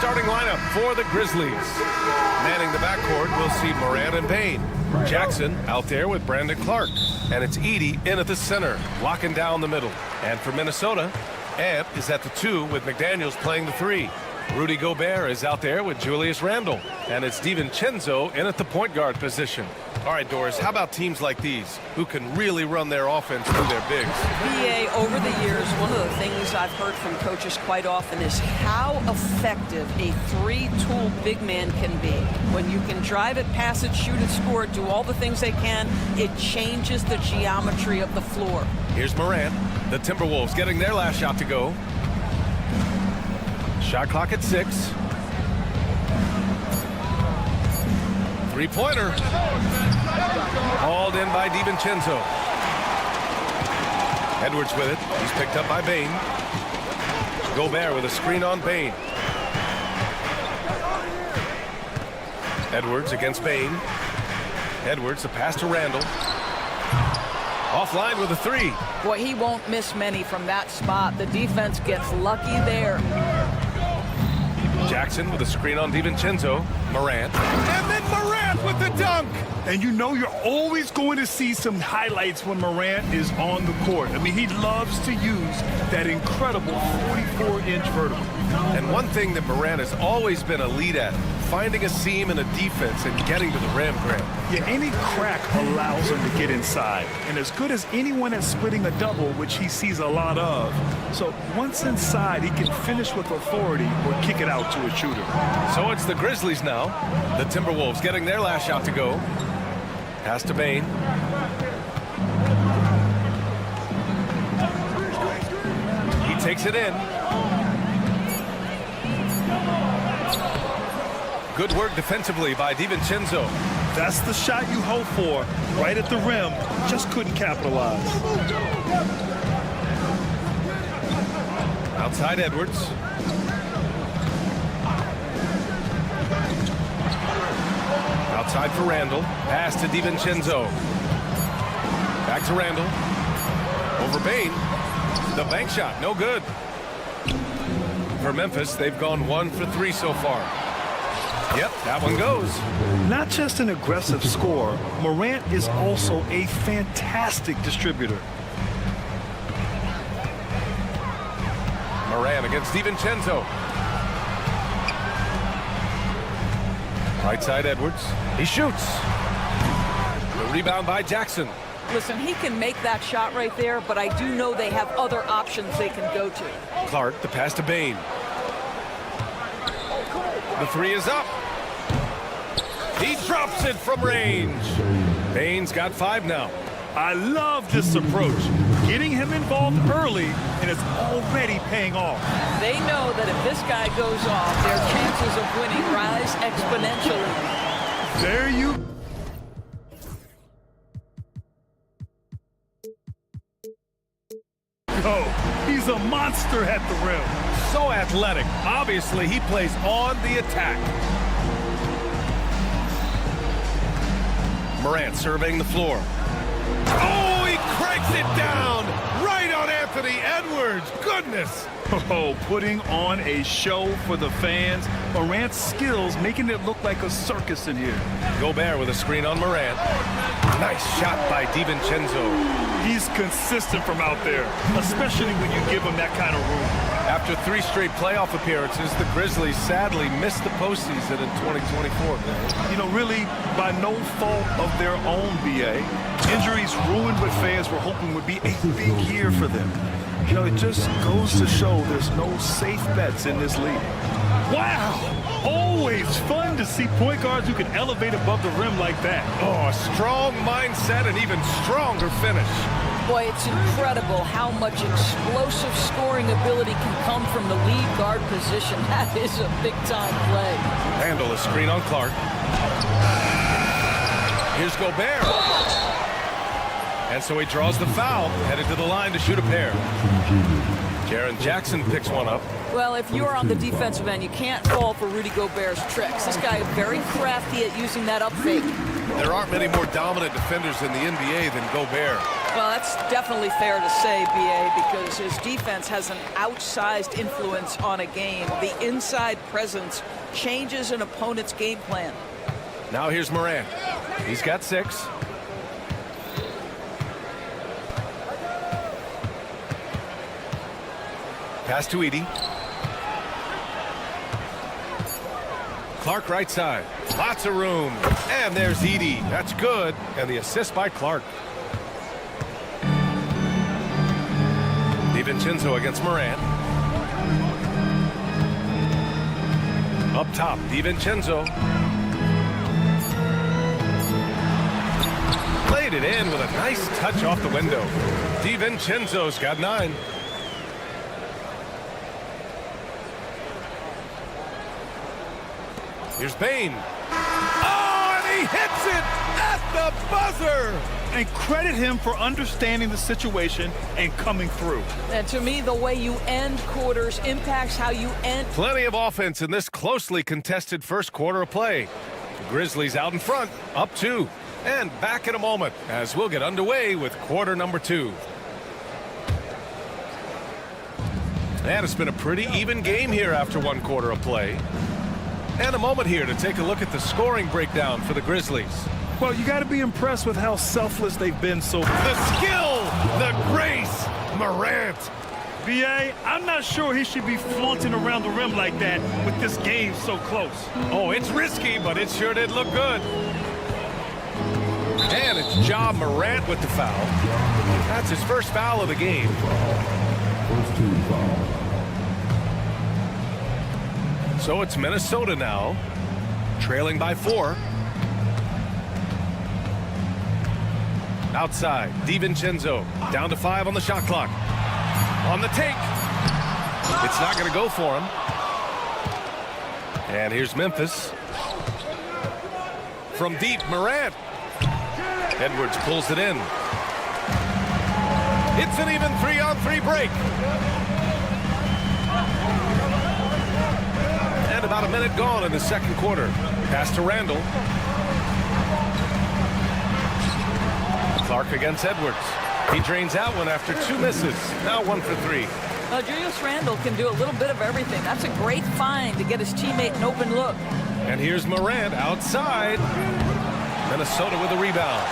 starting lineup for the Grizzlies. Manning the backcourt, we'll see Morant and Bane. Jackson out there with Brandon Clark. And it's Edey in at the center, locking down the middle. And for Minnesota, Ant is at the 2 with McDaniels playing the 3. Rudy Gobert is out there with Julius Randle. And it's DiVincenzo in at the point guard position. All right, Doris, how about teams like these who can really run their offense through their bigs? BA, over the years, one of the things I've heard from coaches quite often is how effective a 3-tool big man can be. When you can drive it, pass it, shoot it, score it, do all the things they can, it changes the geometry of the floor. Here's Morant. The Timberwolves getting their last shot to go. Shot clock at 6. Three-pointer. Hauled in by DiVincenzo. Edwards with it. He's picked up by Bane. Gobert with a screen on Bane. Edwards against Bane. Edwards, a pass to Randle. Offline with a 3. Boy, he won't miss many from that spot. The defense gets lucky there. Jackson with a screen on DiVincenzo. Morant. And then Morant with the dunk. And you know you're always going to see some highlights when Morant is on the court. I mean, he loves to use that incredible 44-inch vertical. And one thing that Morant has always been elite at, finding a seam in a defense and getting to the rim, Grant. Yeah, any crack allows him to get inside. And as good as anyone at splitting a double, which he sees a lot of. So once inside, he can finish with authority or kick it out to a shooter. So it's the Grizzlies now. The Timberwolves getting their last shot to go. Pass to Bane. He takes it in. Good work defensively by DiVincenzo. That's the shot you hope for, right at the rim. Just couldn't capitalize. Outside Edwards. Outside for Randle. Pass to DiVincenzo. Back to Randle. Over Bane. The bank shot, no good. For Memphis, they've gone 1 for 3 so far. Yep, that one goes. Not just an aggressive scorer, Morant is also a fantastic distributor. Morant against DiVincenzo. Right side Edwards. He shoots. The rebound by Jackson. Listen, he can make that shot right there, but I do know they have other options they can go to. Clark, the pass to Bane. The 3 is up. He drops it from range. Bane's got 5 now. I love this approach. Getting him involved early, and it's already paying off. They know that if this guy goes off, their chances of winning rise exponentially. There you go. He's a monster at the rim. So athletic. Obviously, he plays on the attack. Morant surveying the floor. Oh, he cranks it down right on Anthony Edwards. Goodness. Oh, putting on a show for the fans. Morant's skills making it look like a circus in here. Gobert with a screen on Morant. Nice shot by DiVincenzo. He's consistent from out there, especially when you give him that kind of room. After 3 straight playoff appearances, the Grizzlies sadly missed the postseason in 2024. You know, really by no fault of their own, BA. Injuries ruined what fans were hoping would be a big year for them. You know, it just goes to show there's no safe bets in this league. Wow! Always fun to see point guards who can elevate above the rim like that. Oh, a strong mindset and even stronger finish. Boy, it's incredible how much explosive scoring ability can come from the lead guard position. That is a big-time play. Handle a screen on Clark. Here's Gobert. And so he draws the foul, headed to the line to shoot a pair. Jaren Jackson picks one up. Well, if you're on the defensive end, you can't fall for Rudy Gobert's tricks. This guy is very crafty at using that up fake. There aren't many more dominant defenders in the NBA than Gobert. Well, that's definitely fair to say, B.A., because his defense has an outsized influence on a game. The inside presence changes an opponent's game plan. Now here's Morant. He's got 6. Pass to Edey. Clark right side. Lots of room. And there's Edey. That's good. And the assist by Clark. DiVincenzo against Morant. Up top, DiVincenzo. Played it in with a nice touch off the window. DiVincenzo's got 9. Here's Bane. Oh, and he hits it at the buzzer. And credit him for understanding the situation and coming through. And to me, the way you end quarters impacts how you end. Plenty of offense in this closely contested first quarter of play. The Grizzlies out in front, up 2. And back in a moment as we'll get underway with quarter number 2. And it's been a pretty even game here after 1 quarter of play. And a moment here to take a look at the scoring breakdown for the Grizzlies. Well, you got to be impressed with how selfless they've been so far. The skill, the grace, Morant. B.A., I'm not sure he should be flaunting around the rim like that with this game so close. Oh, it's risky, but it sure did look good. And it's Ja Morant with the foul. That's his first foul of the game. First team foul. So it's Minnesota now, trailing by 4. Outside, DiVincenzo, down to 5 on the shot clock. On the take. It's not going to go for him. And here's Memphis. From deep, Morant. Edwards pulls it in. It's an even 3-on-3 break. And about a minute gone in the second quarter. Pass to Randall. Clark against Edwards. He drains out one after 2 misses. Now 1 for 3. Julius Randle can do a little bit of everything. That's a great find to get his teammate an open look. And here's Morant outside. Minnesota with a rebound.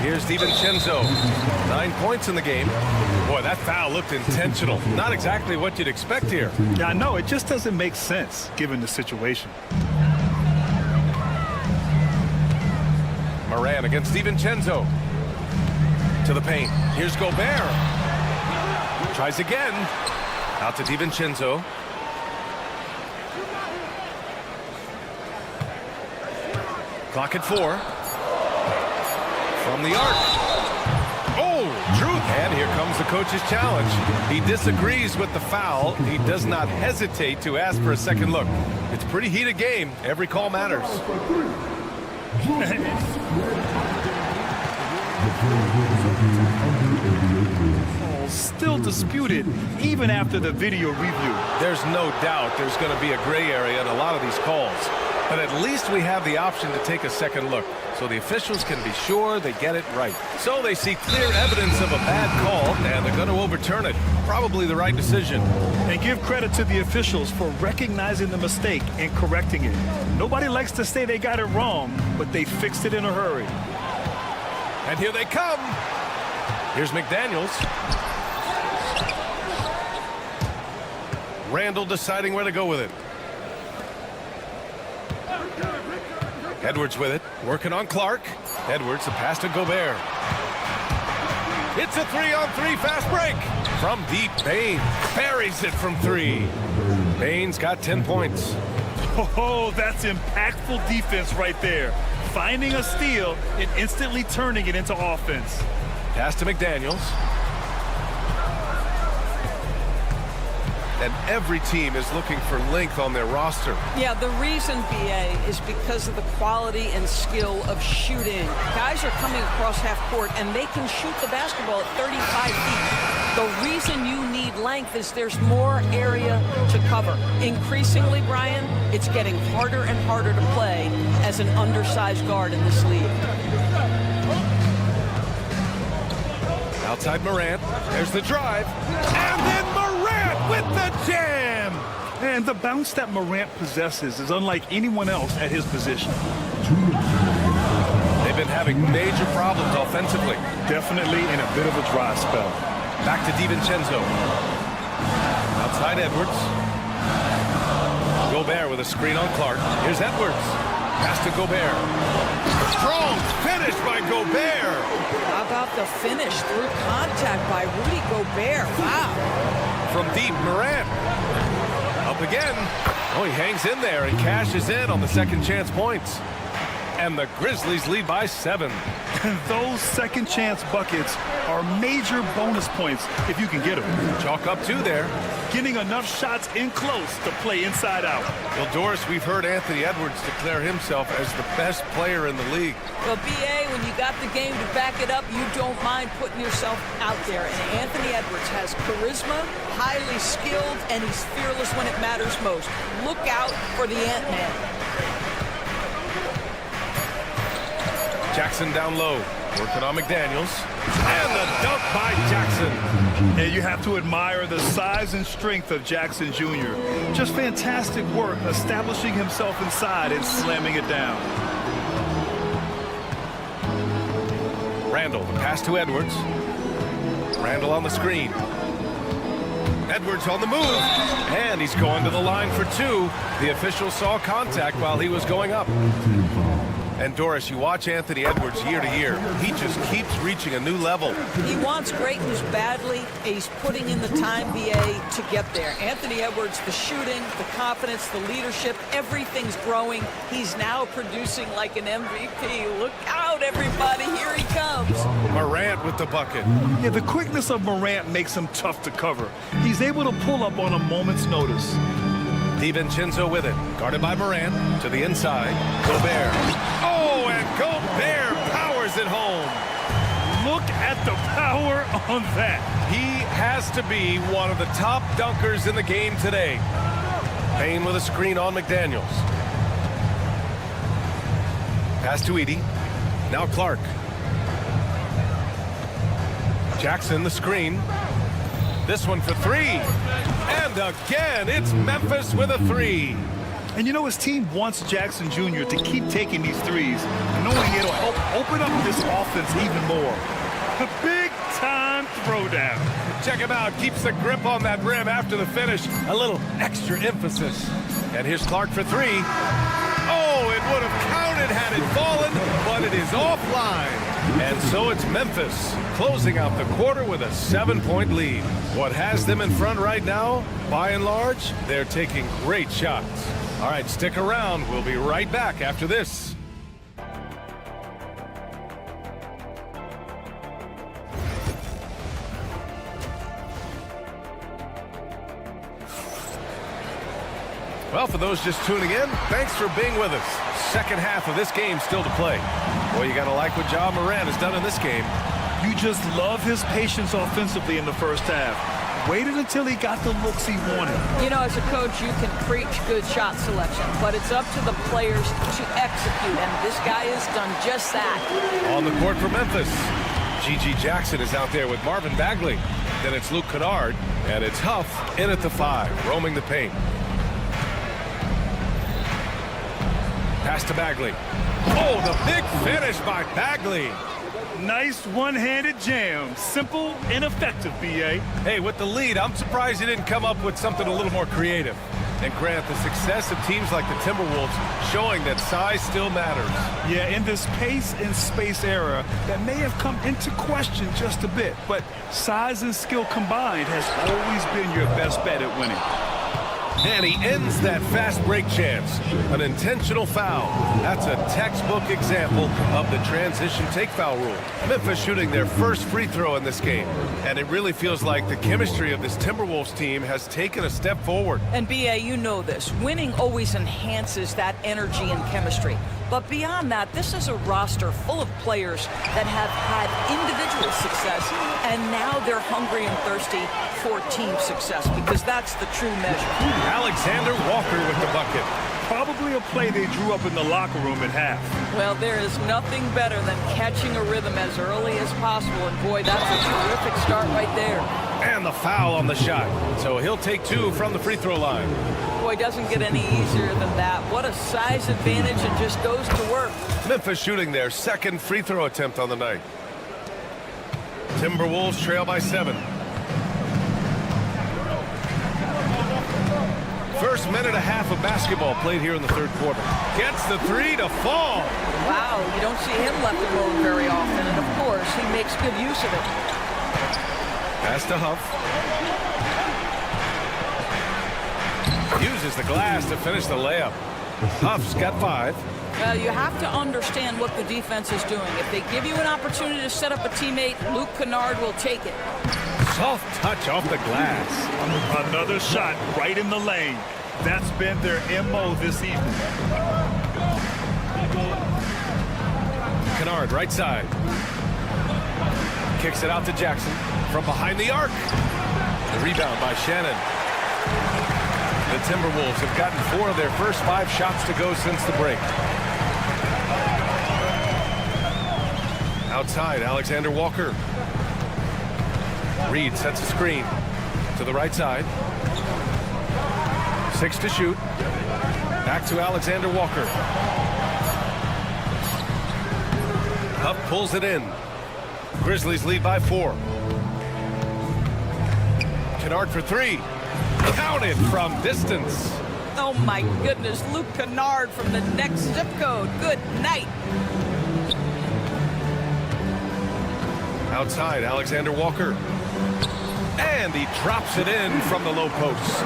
Here's DiVincenzo. 9 points in the game. Boy, that foul looked intentional. Not exactly what you'd expect here. Yeah, I know. It just doesn't make sense given the situation. Morant against DiVincenzo. To the paint. Here's Gobert. Tries again. Out to DiVincenzo. Clock at 4. From the arc. Oh, truth. And here comes the coach's challenge. He disagrees with the foul. He does not hesitate to ask for a second look. It's a pretty heated game. Every call matters. Still disputed even after the video review. There's no doubt there's going to be a gray area in a lot of these calls. But at least we have the option to take a second look, so the officials can be sure they get it right. So they see clear evidence of a bad call, and they're going to overturn it. Probably the right decision. And give credit to the officials for recognizing the mistake and correcting it. Nobody likes to say they got it wrong, but they fixed it in a hurry. And here they come. Here's McDaniels. Randall deciding where to go with it. Edwards with it, working on Clark. Edwards, the pass to Gobert. It's a 3-on-3 fast break. From deep, Bane buries it from 3. Bane's got 10 points. Oh, that's impactful defense right there. Finding a steal and instantly turning it into offense. Pass to McDaniels. And every team is looking for length on their roster. Yeah, the reason, BA, is because of the quality and skill of shooting. Guys are coming across half court, and they can shoot the basketball at 35 feet. The reason you need length is there's more area to cover. Increasingly, Brian, it's getting harder and harder to play as an undersized guard in this league. Outside Morant. There's the drive. And then Morant with the jam. And the bounce that Morant possesses is unlike anyone else at his position. They've been having major problems offensively. Definitely in a bit of a dry spell. Back to DiVincenzo. Outside Edwards. Gobert with a screen on Clark. Here's Edwards. Pass to Gobert. Strong finish by Gobert. How about the finish through contact by Rudy Gobert? Wow. From deep, Morant. Up again. Oh, he hangs in there and cashes in on the second chance points. And the Grizzlies lead by 7. Those second chance buckets are major bonus points if you can get them. Chalk up 2 there. Getting enough shots in close to play inside out. Well, Doris, we've heard Anthony Edwards declare himself as the best player in the league. Well, BA, when you got the game to back it up, you don't mind putting yourself out there. And Anthony Edwards has charisma, highly skilled, and he's fearless when it matters most. Look out for the Ant-Man. Jackson down low, working on McDaniels. And the dunk by Jackson. And you have to admire the size and strength of Jackson Jr. Just fantastic work establishing himself inside and slamming it down. Randall, the pass to Edwards. Randall on the screen. Edwards on the move. And he's going to the line for 2. The official saw contact while he was going up. And Doris, you watch Anthony Edwards year to year. He just keeps reaching a new level. He wants greatness badly. He's putting in the time, BA, to get there. Anthony Edwards, the shooting, the confidence, the leadership, everything's growing. He's now producing like an MVP. Look out, everybody. Here he comes. Morant with the bucket. Yeah, the quickness of Morant makes him tough to cover. He's able to pull up on a moment's notice. DiVincenzo with it. Guarded by Morant. To the inside. Gobert. Oh, and Gobert powers it home. Look at the power on that. He has to be one of the top dunkers in the game today. Payne with a screen on McDaniels. Pass to Edey. Now Clark. Jackson the screen. This one for 3. And again, it's Memphis with a 3. And you know, his team wants Jackson Jr. to keep taking these threes, knowing it'll help open up this offense even more. A big-time throwdown. Check him out. Keeps the grip on that rim after the finish. A little extra emphasis. And here's Clark for 3. Oh, it would have counted had it fallen, but it is offline. And so it's Memphis closing out the quarter with a 7-point lead. What has them in front right now, by and large, they're taking great shots. All right, stick around. We'll be right back after this. Well, for those just tuning in, thanks for being with us. Second half of this game still to play. Well, you got to like what Ja Morant has done in this game. You just love his patience offensively in the first half. Waited until he got the looks he wanted. You know, as a coach, you can preach good shot selection, but it's up to the players to execute, and this guy has done just that. On the court for Memphis, G.G. Jackson is out there with Marvin Bagley. Then it's Luke Kennard, and it's Huff in at the 5, roaming the paint. Pass to Bagley. Oh, the big finish by Bagley. Nice one-handed jam. Simple and effective, B.A. Hey, with the lead, I'm surprised he didn't come up with something a little more creative. And Grant, the success of teams like the Timberwolves showing that size still matters. Yeah, in this pace and space era, that may have come into question just a bit, but size and skill combined has always been your best bet at winning. And he ends that fast break chance. An intentional foul. That's a textbook example of the transition take foul rule. Memphis shooting their first free throw in this game. And it really feels like the chemistry of this Timberwolves team has taken a step forward. And B.A., you know this. Winning always enhances that energy and chemistry. But beyond that, this is a roster full of players that have had individual success, and now they're hungry and thirsty for team success, because that's the true measure. Alexander Walker with the bucket. Probably a play they drew up in the locker room at half. Well, there is nothing better than catching a rhythm as early as possible, and boy, that's a terrific start right there. And the foul on the shot. So he'll take 2 from the free throw line. Boy, doesn't get any easier than that. What a size advantage, and just goes to work. Memphis shooting their second free throw attempt on the night. Timberwolves trail by 7. First minute and a half of basketball played here in the third quarter. Gets the 3 to fall. Wow, you don't see him left alone very often, and of course, he makes good use of it. Pass to Huff. Uses the glass to finish the layup. Huff's got 5. Well, you have to understand what the defense is doing. If they give you an opportunity to set up a teammate, Luke Kennard will take it. Soft touch off the glass. Another shot right in the lane. That's been their MO this evening. Kennard, right side. Kicks it out to Jackson from behind the arc. The rebound by Shannon. The Timberwolves have gotten 4 of their first 5 shots to go since the break. Outside, Alexander Walker. Reed sets a screen to the right side. 6 to shoot. Back to Alexander Walker. Huff pulls it in. Grizzlies lead by 4. Kennard for 3. Counted from distance. Oh my goodness, Luke Kennard from the next zip code. Good night. Outside, Alexander Walker. And he drops it in from the low post.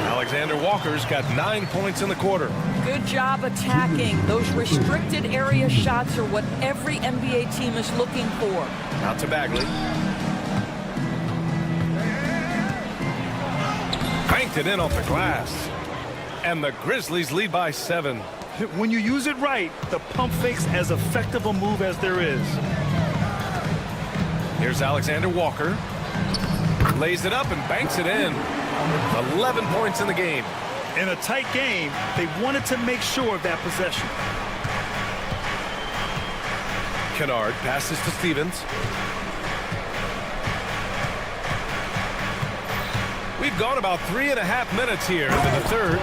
Alexander Walker's got 9 points in the quarter. Good job attacking. Those restricted area shots are what every NBA team is looking for. Out to Bagley. Banked it in off the glass. And the Grizzlies lead by 7. When you use it right, the pump fake's as effective a move as there is. Here's Alexander Walker. Lays it up and banks it in. 11 points in the game. In a tight game, they wanted to make sure of that possession. Kennard passes to Stevens. We've gone about 3.5 minutes here into the third.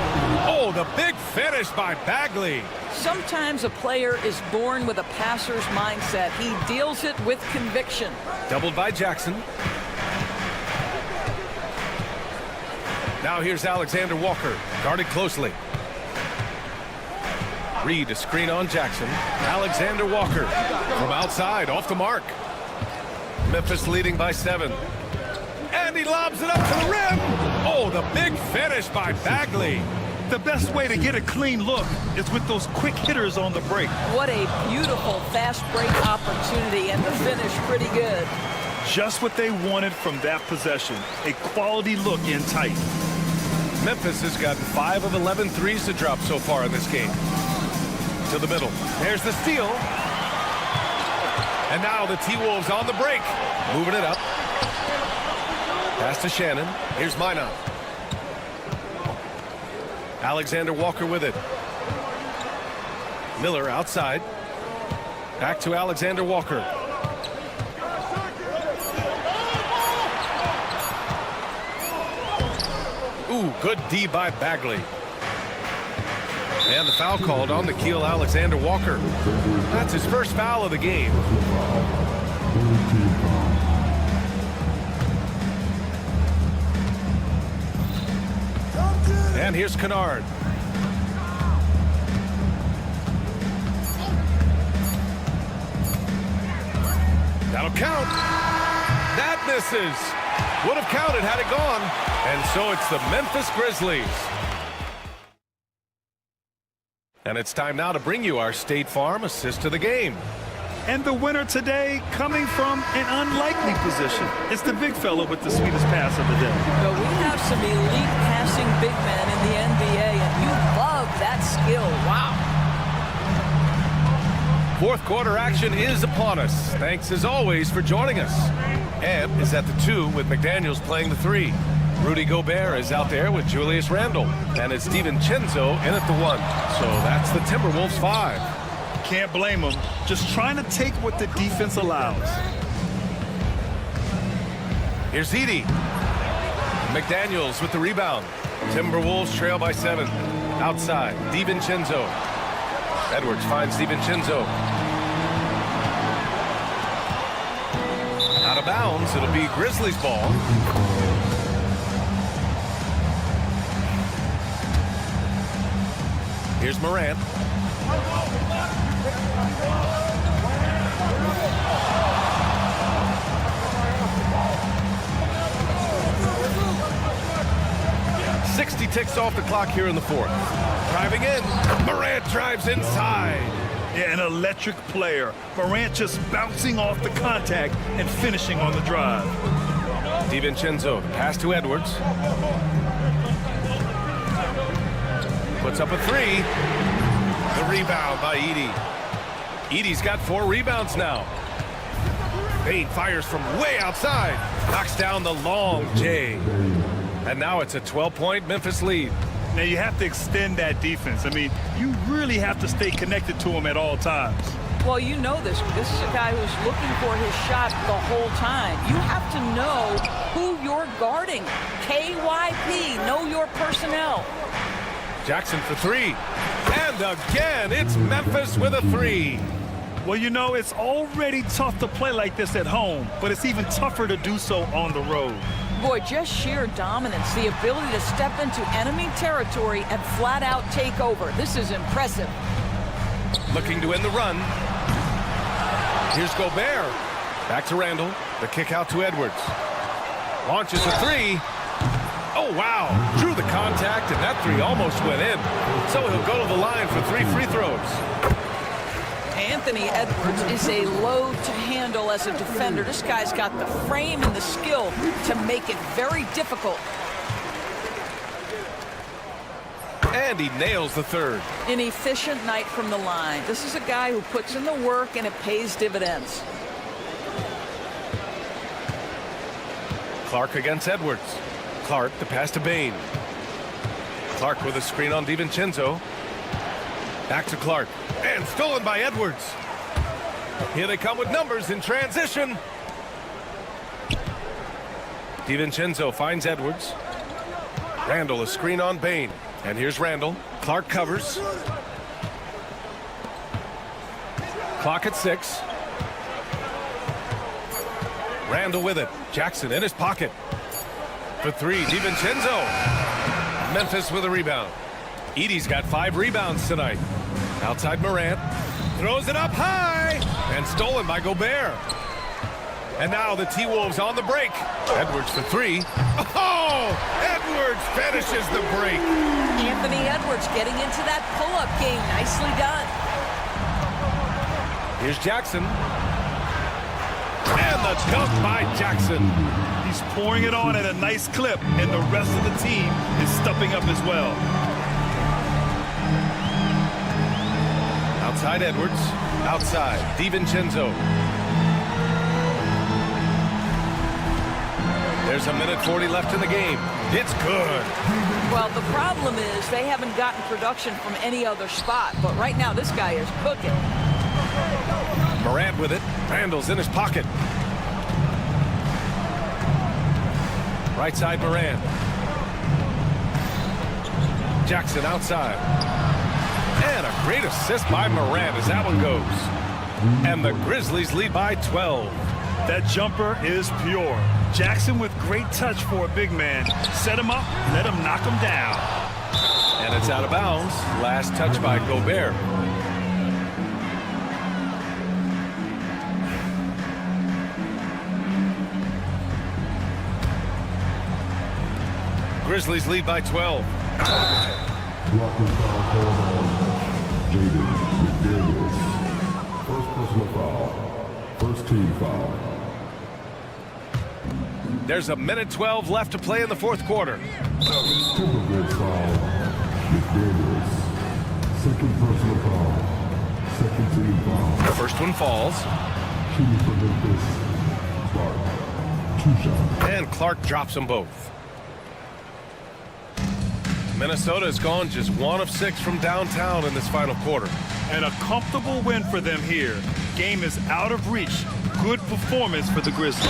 Oh, the big finish by Bagley. Sometimes a player is born with a passer's mindset. He deals it with conviction. Doubled by Jackson. Now here's Alexander Walker, guarded closely. Reed to screen on Jackson. Alexander Walker from outside, off the mark. Memphis leading by 7. And he lobs it up to the rim. Oh, the big finish by Bagley. The best way to get a clean look is with those quick hitters on the break. What a beautiful fast break opportunity, and the finish pretty good. Just what they wanted from that possession. A quality look in tight. Memphis has gotten 5 of 11 threes to drop so far in this game. To the middle. There's the steal. And now the T-Wolves on the break. Moving it up. Pass to Shannon. Here's Minot. Alexander Walker with it. Miller outside. Back to Alexander Walker. Ooh, good D by Bagley. And the foul called on Nickeil Alexander Walker. That's his first foul of the game. And here's Kennard. That'll count. That misses. Would have counted had it gone. And so it's the Memphis Grizzlies. And it's time now to bring you our State Farm assist of the game. And the winner today coming from an unlikely position. It's the big fella with the sweetest pass of the day. But we have some elite passing big men in the NBA, and you love that skill. Wow. Fourth quarter action is upon us. Thanks as always for joining us. Ant is at the 2 with McDaniels playing the 3. Rudy Gobert is out there with Julius Randle. And it's DiVincenzo in at the 1. So that's the Timberwolves 5. Can't blame them. Just trying to take what the defense allows. Here's Edey. McDaniels with the rebound. Timberwolves trail by 7. Outside, DiVincenzo. Edwards finds DiVincenzo. Out of bounds, it'll be Grizzlies ball. Here's Morant. .60 ticks off the clock here in the fourth. Driving in, Morant drives inside. Yeah, an electric player. Morant just bouncing off the contact and finishing on the drive. DiVincenzo, pass to Edwards. Puts up a 3. The rebound by Edey. Edey's got 4 rebounds now. Bane fires from way outside. Knocks down the long J. And now it's a 12-point Memphis lead. Now you have to extend that defense. I mean, you really have to stay connected to him at all times. Well, you know this. This is a guy who's looking for his shot the whole time. You have to know who you're guarding. KYP, know your personnel. Jackson for 3. And again, it's Memphis with a 3. Well, you know, it's already tough to play like this at home, but it's even tougher to do so on the road. Boy, just sheer dominance, the ability to step into enemy territory and flat out take over. This is impressive. Looking to end the run. Here's Gobert. Back to Randle. The kick out to Edwards. Launches a 3. Oh, wow. Drew the contact, and that 3 almost went in. So he'll go to the line for 3 free throws. Anthony Edwards is a load to handle as a defender. This guy's got the frame and the skill to make it very difficult. And he nails the 3rd. An efficient night from the line. This is a guy who puts in the work and it pays dividends. Clark against Edwards. Clark, the pass to Bane. Clark with a screen on DiVincenzo. Back to Clark. And stolen by Edwards. Here they come with numbers in transition. DiVincenzo finds Edwards. Randle, a screen on Bane. And here's Randle. Clark covers. Clock at 6. Randle with it. Jackson in his pocket. For 3, DiVincenzo. Memphis with a rebound. Edey's got 5 rebounds tonight. Outside Morant. Throws it up high. And stolen by Gobert. And now the T-Wolves on the break. Edwards for 3. Oh! Edwards finishes the break. Anthony Edwards getting into that pull-up game. Nicely done. Here's Jackson. And the dunk by Jackson. He's pouring it on at a nice clip, and the rest of the team is stepping up as well. Outside Edwards. Outside DiVincenzo. There's a minute 40 left in the game. It's good. Well, the problem is they haven't gotten production from any other spot. But right now, this guy is cooking. Morant with it. Randle's in his pocket. Right side Morant. Jackson outside. And a great assist by Morant as that one goes. And the Grizzlies lead by 12. That jumper is pure. Jackson with great touch for a big man. Set him up, let him knock him down. And it's out of bounds. Last touch by Gobert. Grizzlies lead by 12. Blocking foul called on Jaden McDaniels. First personal foul. First team foul. There's a minute 12 left to play in the fourth quarter. Timberwolves foul. McDaniels. Second personal foul. Second team foul. First one falls. Shooting for Memphis. Clark. 2 shots. And Clark drops them both. Minnesota has gone just 1 of 6 from downtown in this final quarter. And a comfortable win for them here. Game is out of reach. Good performance for the Grizzlies.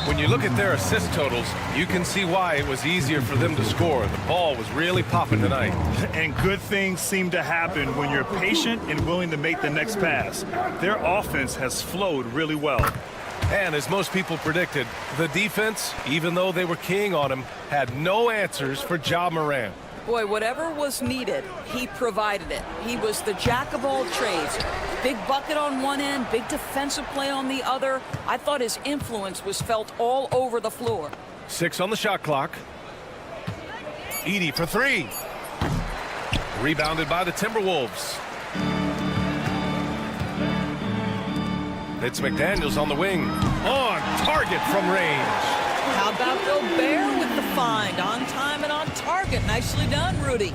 When you look at their assist totals, you can see why it was easier for them to score. The ball was really popping tonight. And good things seem to happen when you're patient and willing to make the next pass. Their offense has flowed really well. And as most people predicted, the defense, even though they were keying on him, had no answers for Ja Morant. Boy, whatever was needed, he provided it. He was the jack of all trades. Big bucket on one end, big defensive play on the other. I thought his influence was felt all over the floor. 6 on the shot clock. Edey for 3. Rebounded by the Timberwolves. It's McDaniels on the wing. On target from range. How about Gobert with the find? On time and on target. Nicely done, Rudy.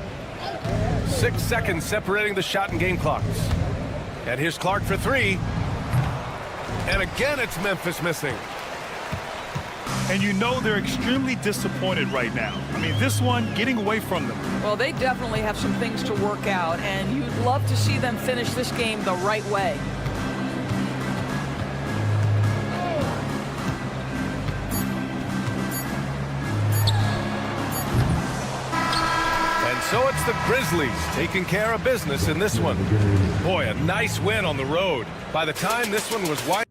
6 seconds separating the shot and game clocks. And here's Clark for 3. And again, it's Memphis missing. And you know they're extremely disappointed right now. I mean, this one getting away from them. Well, they definitely have some things to work out, and you'd love to see them finish this game the right way. So it's the Grizzlies taking care of business in this one. Boy, a nice win on the road. By the time this one was wide.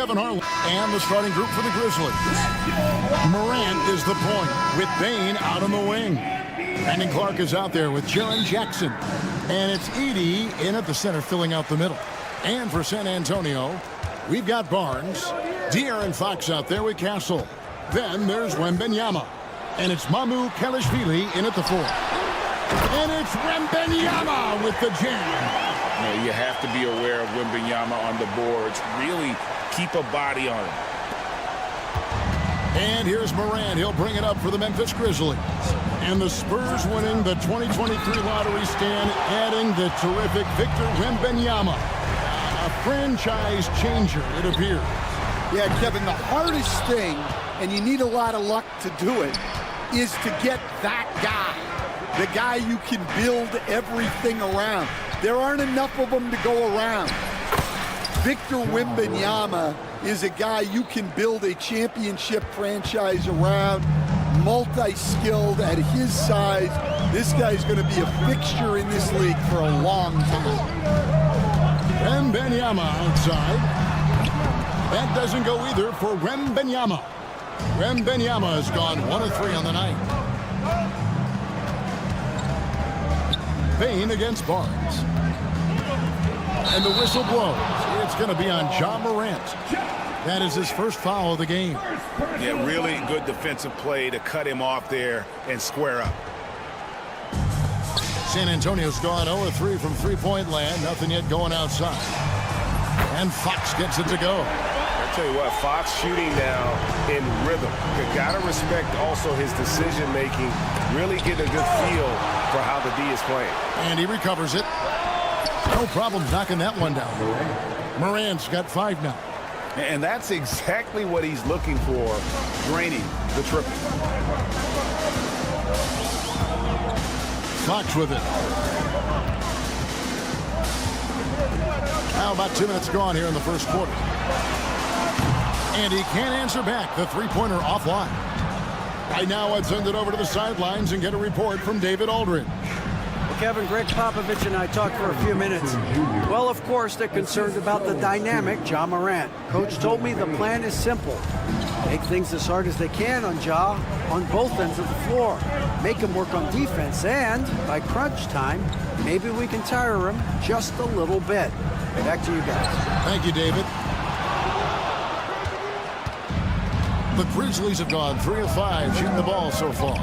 Kevin Harlan and the starting group for the Grizzlies. Morant is the point with Bane out on the wing. Brandon Clark is out there with Jaren Jackson. And it's Edey in at the center filling out the middle. And for San Antonio, we've got Barnes. De'Aaron Fox out there with Castle. Then there's Wembanyama. And it's Mamu Kelishvili in at the 4. And it's Wembanyama with the jam. You have to be aware of Wembanyama on the boards. Really keep a body on him. And here's Morant. He'll bring it up for the Memphis Grizzlies. And the Spurs winning the 2023 lottery stand, adding the terrific Victor Wembanyama. A franchise changer, it appears. Yeah, Kevin, the hardest thing, and you need a lot of luck to do it, is to get that guy. The guy you can build everything around. There aren't enough of them to go around. Victor Wembanyama is a guy you can build a championship franchise around, multi-skilled at his size. This guy's going to be a fixture in this league for a long time. Wembanyama outside. That doesn't go either for Wembanyama. Wembanyama has gone 1 of 3 on the night. Bane against Barnes. And the whistle blows. It's going to be on Ja Morant. That is his first foul of the game. Yeah, really good defensive play to cut him off there and square up. San Antonio's gone 0 of 3 from three-point land. Nothing yet going outside. And Fox gets it to go. I'll tell you what, Fox shooting now in rhythm. You got to respect also his decision-making, really getting a good feel for how the D is playing. And he recovers it. No problem knocking that one down. Morant's got 5 now. And that's exactly what he's looking for, draining the triple. Fox with it. Now about 2 minutes gone here in the first quarter. And he can't answer back. The three-pointer offline. Right now, I'd send it over to the sidelines and get a report from David Aldridge. Kevin, Greg Popovich and I talked for a few minutes. Well, of course, they're concerned about the dynamic Ja Morant. Coach told me the plan is simple. Make things as hard as they can on Ja on both ends of the floor. Make him work on defense, and by crunch time, maybe we can tire him just a little bit. Back to you guys. Thank you, David. The Grizzlies have gone 3 of 5 shooting the ball so far.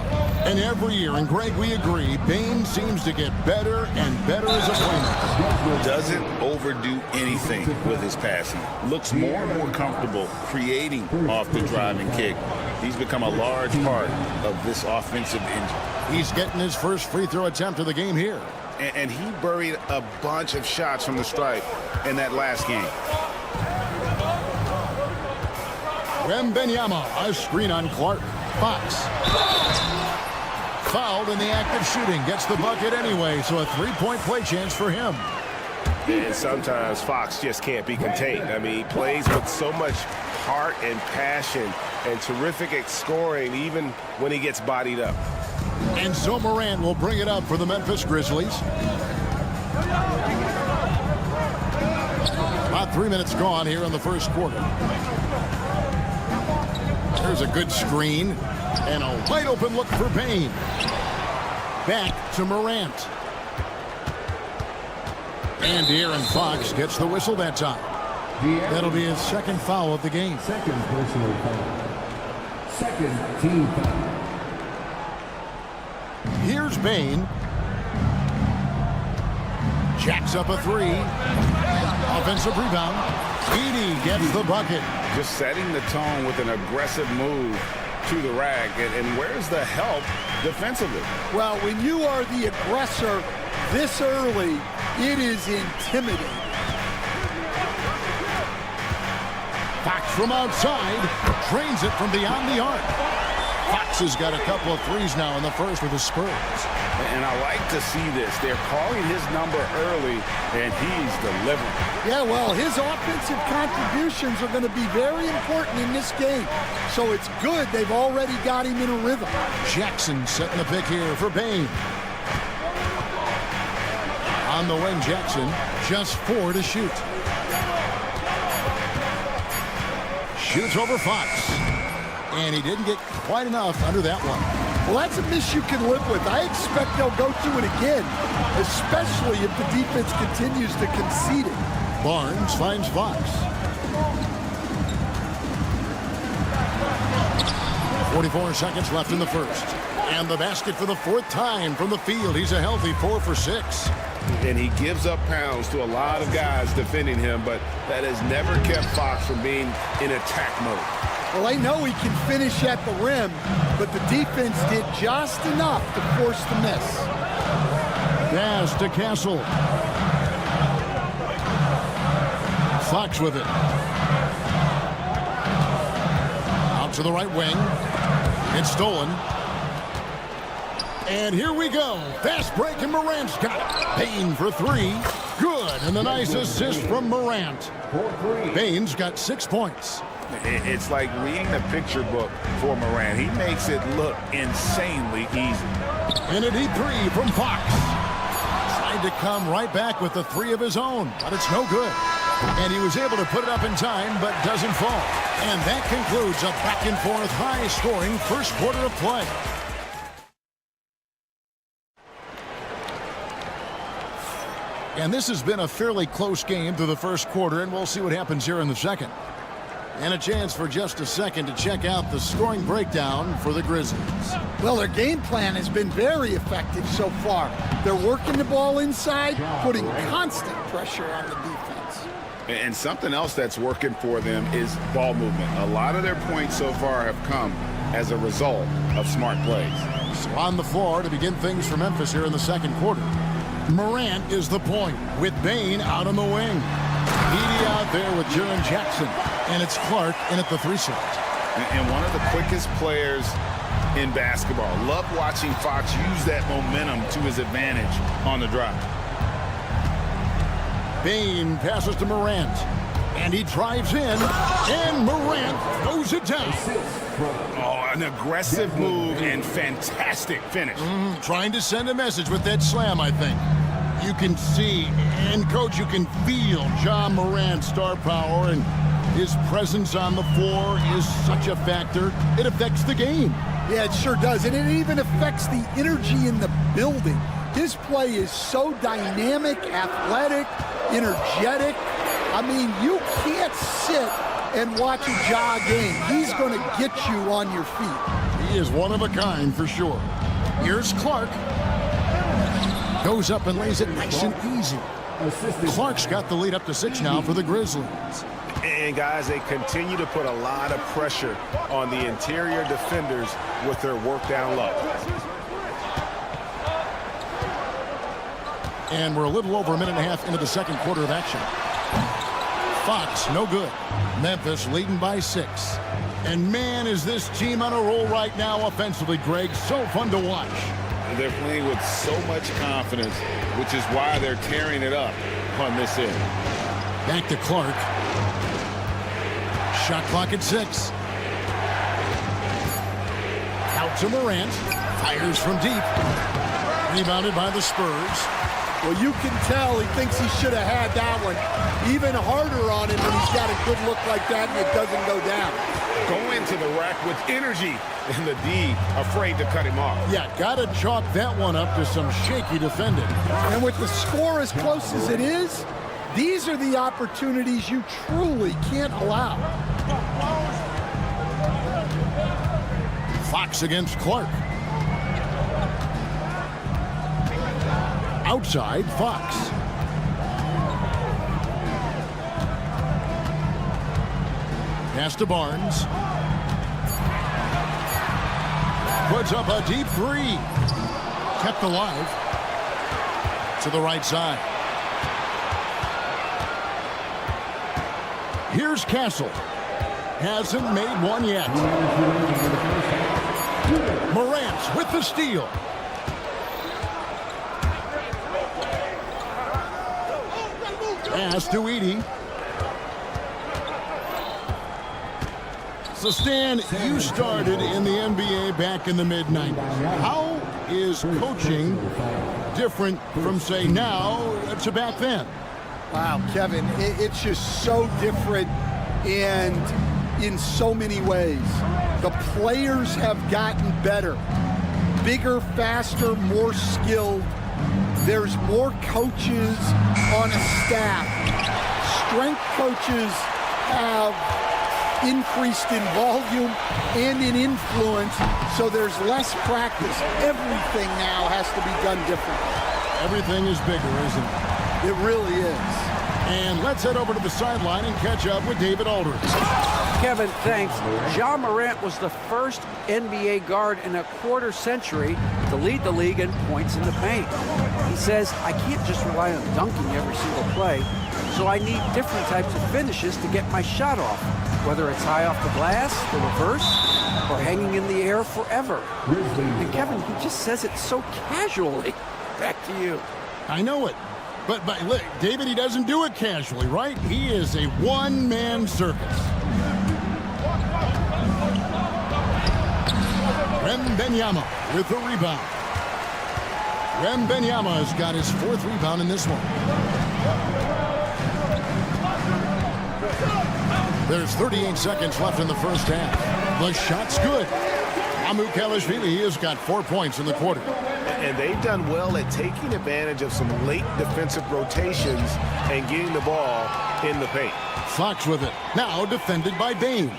And every year, and Greg, we agree, Bane seems to get better and better as a playmaker. Doesn't overdo anything with his passing. Looks more and more comfortable creating off the driving kick. He's become a large part of this offensive engine. He's getting his first free throw attempt of the game here. And he buried a bunch of shots from the stripe in that last game. Wembanyama, a screen on Clark. Fox. Fouled in the act of shooting. Gets the bucket anyway, so a three-point play chance for him. And sometimes Fox just can't be contained. I mean, he plays with so much heart and passion and terrific scoring even when he gets bodied up. And so Morant will bring it up for the Memphis Grizzlies. About 3 minutes gone here in the first quarter. There's a good screen and a wide open look for Bane. Back to Morant. And De'Aaron Fox gets the whistle that time. That'll be his second foul of the game. Second personal foul. Second team foul. Here's Bane. Jacks up a three. Offensive rebound. Edey gets the bucket. Just setting the tone with an aggressive move to the rack. And where's the help defensively? Well, when you are the aggressor this early, it is intimidating. Fox from outside. Drains it from beyond the arc. Fox has got a couple of threes now in the first with the Spurs. And I like to see this. They're calling his number early, and he's delivering. Yeah, well, his offensive contributions are going to be very important in this game. So it's good they've already got him in a rhythm. Jackson setting the pick here for Bane. On the wing, Jackson, just 4 to shoot. Shoots over Fox. And he didn't get quite enough under that one. Well, that's a miss you can live with. I expect they'll go through it again, especially if the defense continues to concede it. Barnes finds Fox. 44 seconds left in the first. And the basket for the 4th time from the field. He's a healthy 4 for 6. And he gives up pounds to a lot of guys defending him, but that has never kept Fox from being in attack mode. Well, they know he can finish at the rim, but the defense did just enough to force the miss. Pass to Castle. Fox with it. Out to the right wing. It's stolen. And here we go. Fast break, and Morant's got it. Bane for 3. Good. And a nice assist from Morant. Bane's got 6 points. It's like reading a picture book for Morant. He makes it look insanely easy. And a deep 3 from Fox. Tried to come right back with the 3 of his own, but it's no good. And he was able to put it up in time, but doesn't fall. And that concludes a back-and-forth, high-scoring first quarter of play. And this has been a fairly close game through the first quarter, and we'll see what happens here in the second. And a chance for just a second to check out the scoring breakdown for the Grizzlies. Well, their game plan has been very effective so far. They're working the ball inside, putting constant pressure on the defense. And something else that's working for them is ball movement. A lot of their points so far have come as a result of smart plays. So on the floor to begin things for Memphis here in the second quarter. Morant is the point with Bane out on the wing. Edey out there with Jaren Jackson. And it's Clark in at the 3 slot. And one of the quickest players in basketball. Love watching Fox use that momentum to his advantage on the drive. Bane passes to Morant. And he drives in. And Morant throws it down. Oh, an aggressive move and fantastic finish. Trying to send a message with that slam, I think. You can see, and Coach, you can feel Ja Morant's star power, and his presence on the floor is such a factor. It affects the game. Yeah, it sure does, and it even affects the energy in the building. His play is so dynamic, athletic, energetic. I mean, you can't sit and watch a Ja game. He's going to get you on your feet. He is one of a kind for sure. Here's Clark. Goes up and lays it nice and easy. Clark's got the lead up to 6 now for the Grizzlies. And guys, they continue to put a lot of pressure on the interior defenders with their work down low. And we're a little over a minute and a half into the second quarter of action. Fox, no good. Memphis leading by 6. And man, is this team on a roll right now offensively, Greg. So fun to watch. They're playing with so much confidence, which is why they're tearing it up on this end. Back to Clark. Shot clock at 6. Out to Morant. Fires from deep. Rebounded by the Spurs. Well, you can tell he thinks he should have had that one. Even harder on him when he's got a good look like that and it doesn't go down. Going to the rack with energy, and the D afraid to cut him off. Yeah, got to chalk that one up to some shaky defending. And with the score as close as it is, these are the opportunities you truly can't allow. Fox against Clark. Outside, Fox. Pass to Barnes. Puts up a deep 3. Kept alive. To the right side. Here's Castle. Hasn't made one yet. Morant with the steal. Pass to Edey. So, Stan, you started in the NBA back in the mid-90s. How is coaching different from, say, now to back then? Wow, Kevin, it's just so different and in so many ways. The players have gotten better, bigger, faster, more skilled. There's more coaches on a staff. Strength coaches have increased in volume and in influence, so there's less practice. Everything now has to be done different. Everything is bigger, isn't it? It really is. And let's head over to the sideline and catch up with David Aldridge. Kevin, thanks. Ja Morant was the first NBA guard in a quarter century to lead the league in points in the paint. He says, I can't just rely on dunking every single play, so I need different types of finishes to get my shot off, whether it's high off the glass, the reverse, or hanging in the air forever. And Kevin, he just says it so casually. Back to you. I know it. But look, David, he doesn't do it casually, right? He is a one-man circus. Wembanyama with the rebound. Wembanyama has got his 4th rebound in this one. There's 38 seconds left in the first half. The shot's good. Amukelashvili has got 4 points in the quarter. And they've done well at taking advantage of some late defensive rotations and getting the ball in the paint. Fox with it. Now defended by Bain.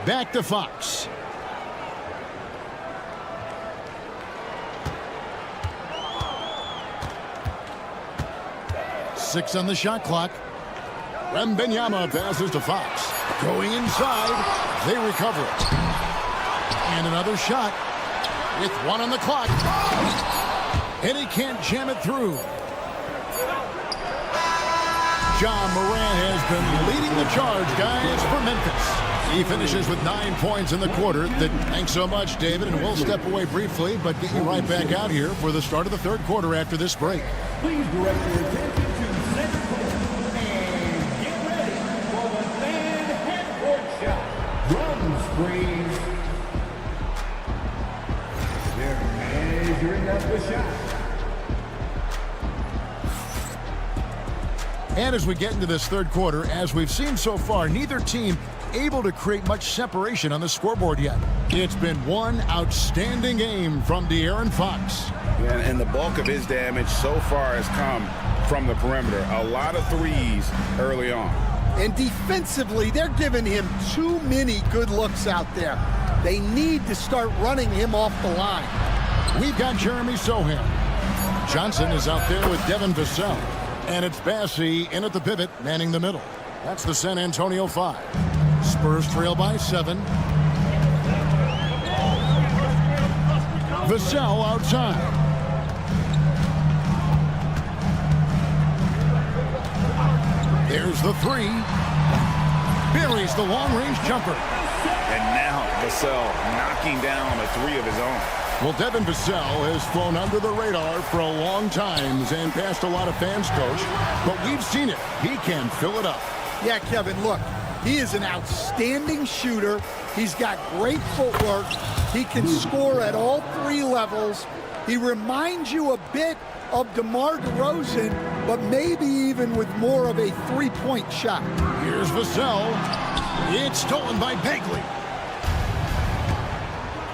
Back to Fox. Six on the shot clock. Wembanyama passes to Fox. Going inside. They recover it. And another shot. With 1 on the clock. And he can't jam it through. Ja Morant has been leading the charge, guys, for Memphis. He finishes with 9 points in the quarter. Thanks so much, David, and we'll step away briefly, but get you right back out here for the start of the third quarter after this break. Please direct your attention to center court and get ready for the man-head shot. Drum screens. They're measuring up the shot. And as we get into this third quarter, as we've seen so far, neither team able to create much separation on the scoreboard yet. It's been one outstanding game from De'Aaron Fox. And the bulk of his damage so far has come from the perimeter. A lot of threes early on. And defensively, they're giving him too many good looks out there. They need to start running him off the line. We've got Jeremy Sohan. Johnson is out there with Devin Vassell. And it's Bassey in at the pivot, manning the middle. That's the San Antonio 5. Spurs trail by 7. Vassell outside. There's the 3. Buries the long-range jumper. And now Vassell knocking down a 3 of his own. Well, Devin Vassell has flown under the radar for a long time and passed a lot of fans, Coach. But we've seen it. He can fill it up. Yeah, Kevin, look, he is an outstanding shooter. He's got great footwork. He can score at all 3 levels. He reminds you a bit of DeMar DeRozan, but maybe even with more of a 3-point shot. Here's Vassell. It's stolen by Bagley.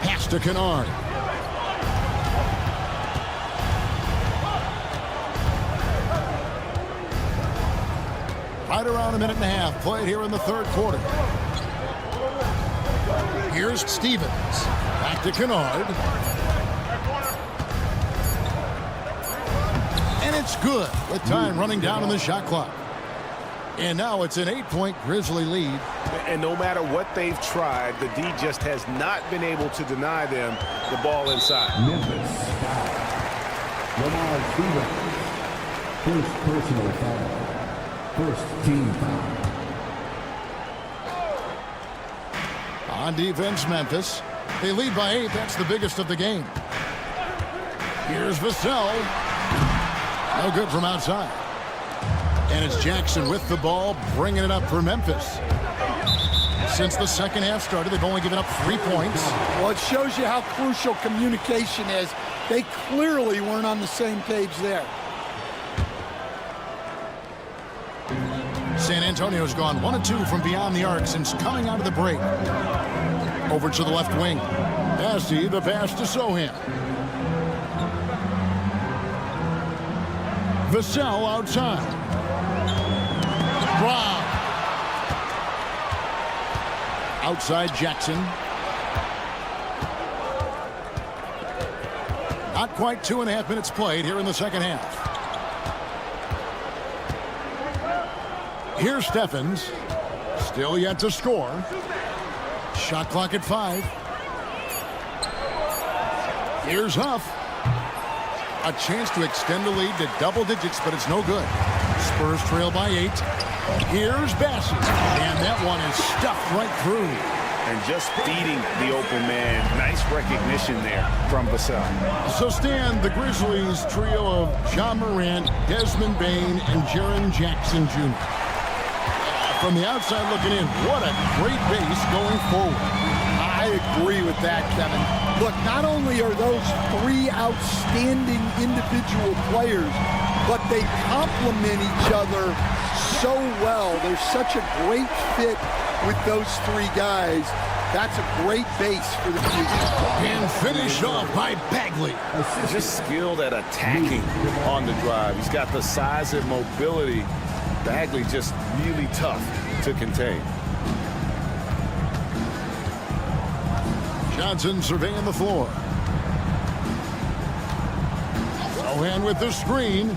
Pass to Kennard. Right around a minute and a half played here in the 3rd quarter. Here's Stevens. Back to Kennard. And it's good with time running down on the shot clock. And now it's an 8-point Grizzly lead. And no matter what they've tried, the D just has not been able to deny them the ball inside. Memphis. Lamar Stevens. First personal foul. First team foul. On defense, Memphis. They lead by 8. That's the biggest of the game. Here's Vassell. No good from outside. And it's Jackson with the ball, bringing it up for Memphis. Since the second half started, they've only given up 3 points. Well, it shows you how crucial communication is. They clearly weren't on the same page there. San Antonio's gone 1 of 2 from beyond the arc since coming out of the break. Over to the left wing. Bassey, the pass to Sohan. Vassell outside. Brown. Outside Jackson. Not quite 2.5 minutes played here in the second half. Here's Stephens. Still yet to score. Shot clock at 5. Here's Huff. A chance to extend the lead to double digits, but it's no good. Spurs trail by 8. Here's Bassey. And that one is stuffed right through. And just beating the open man. Nice recognition there from Vassell. So, Stan, the Grizzlies trio of John Morant, Desmond Bane, and Jaren Jackson Jr. From the outside looking in, what a great base going forward. I agree with that, Kevin. Look, not only are those 3 outstanding individual players, but they complement each other so well. There's such a great fit with those 3 guys. That's a great base for the future. And finished off by Bagley. Just skilled at attacking on the drive. He's got the size and mobility. Bagley just really tough to contain. Johnson surveying the floor. Sohan with the screen.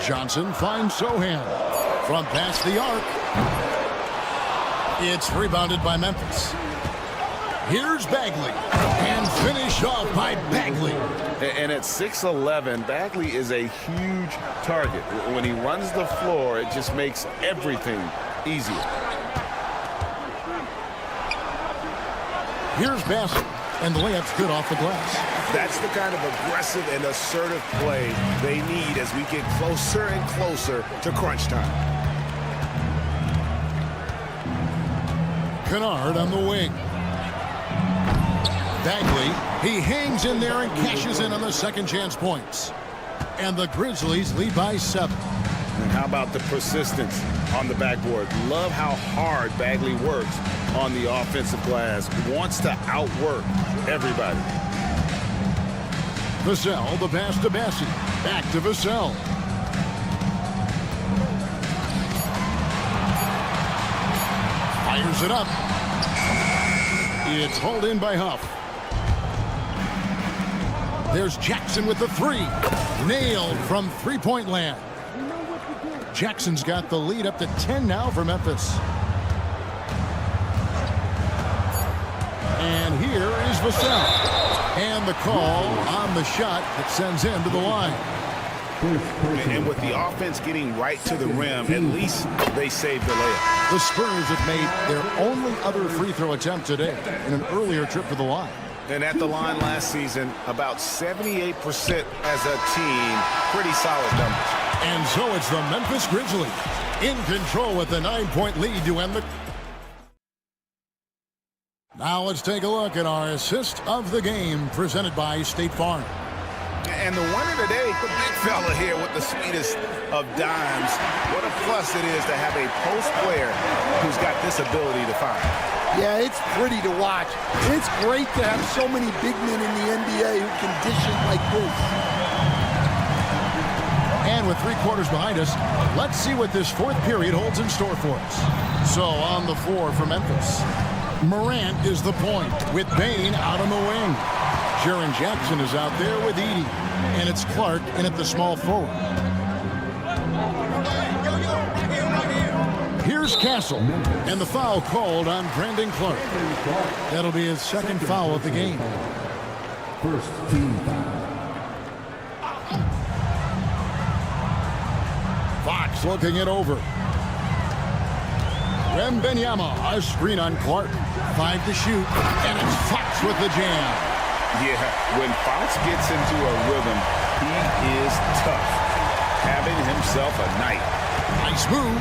Johnson finds Sohan from past the arc. It's rebounded by Memphis. Here's Bagley. And finished off by Bagley. And at 6'11", Bagley is a huge target. When he runs the floor, it just makes everything easier. Here's Bassey, and the layup's good off the glass. That's the kind of aggressive and assertive play they need as we get closer and closer to crunch time. Kennard on the wing. Bagley, he hangs in there and cashes in on the second chance points. And the Grizzlies lead by 7. And how about the persistence on the backboard? Love how hard Bagley works on the offensive glass. Wants to outwork everybody. Vassell, the pass to Bassey. Back to Vassell. Fires it up. It's hauled in by Huff. There's Jackson with the three. Nailed from three-point land. Jackson's got the lead up to 10 now for Memphis. And here is Vassell. And the call on the shot that sends him to the line. And with the offense getting right to the rim, at least they saved the layup. The Spurs have made their only other free throw attempt today in an earlier trip to the line. And at the line last season, about 78% as a team. Pretty solid numbers. And so it's the Memphis Grizzlies in control with the 9-point lead to end the... Now let's take a look at our assist of the game presented by State Farm. And the winner today, the big fella here with the sweetest of dimes. What a plus it is to have a post player who's got this ability to find. Yeah, it's pretty to watch. It's great to have so many big men in the NBA who can dish it like this. And with 3 quarters behind us, let's see what this fourth period holds in store for us. So on the floor for Memphis, Morant is the point with Bane out on the wing. Jaren Jackson is out there with Edey. And it's Clark in at the small forward. Here's Castle. And the foul called on Brandon Clark. That'll be his second foul of the game. First team foul. Fox looking it over. Wembanyama, a screen on Clark. 5 to shoot. And it's Fox with the jam. Yeah, when Fox gets into a rhythm, he is tough. Having himself a night. Nice move.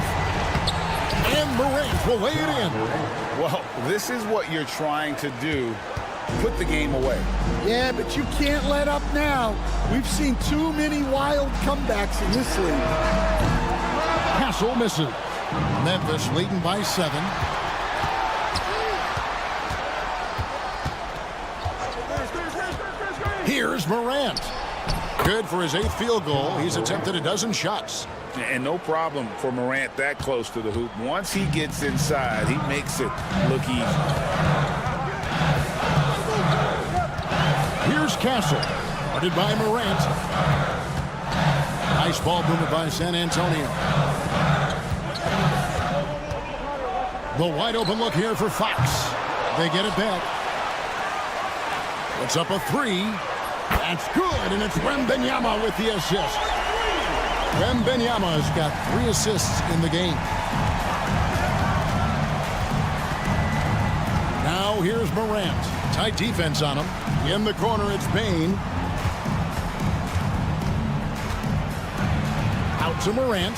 And Morant will lay it in. Well, this is what you're trying to do. Put the game away. Yeah, but you can't let up now. We've seen too many wild comebacks in this league. Castle misses. Memphis leading by 7. Here's Morant. Good for his 8th field goal. He's attempted a dozen shots. And no problem for Morant that close to the hoop. Once he gets inside, he makes it look easy. Here's Castle. Guarded by Morant. Nice ball movement by San Antonio. The wide open look here for Fox. They get it back. It's up a 3. That's good, and it's Wembanyama with the assist. Wembanyama's got 3 assists in the game. Now here's Morant. Tight defense on him. In the corner, it's Bane. Out to Morant.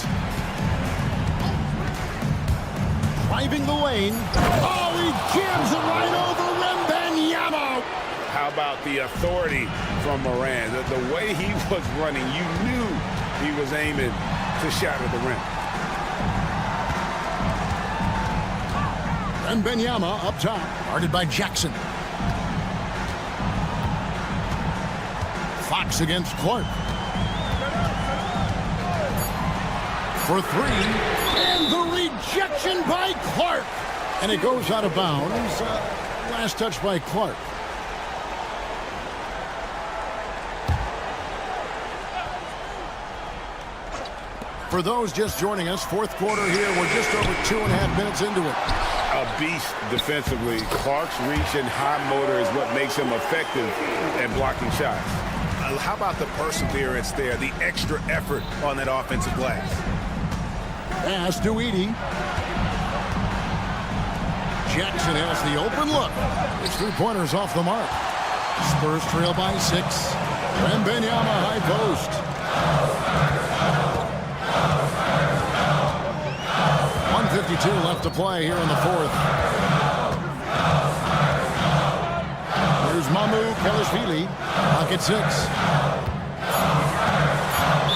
Driving the lane. Oh, he jams it right over Wembanyama. How about the authority from Morant? The way he was running, you knew he was aiming to shatter the rim. Wembanyama up top, guarded by Jackson. Fox against Clark. For 3. And the rejection by Clark. And it goes out of bounds. Last touch by Clark. For those just joining us, fourth quarter here. We're just over 2.5 minutes into it. A beast defensively. Clark's reach and high motor is what makes him effective at blocking shots. How about the perseverance there, the extra effort on that offensive glass? Pass to Edey. Jackson has the open look. His 3-pointer's off the mark. Spurs trail by 6. Wembanyama high post. 1:52 left to play here in the fourth. Here's Mamu Kelishvili. Pocket 6.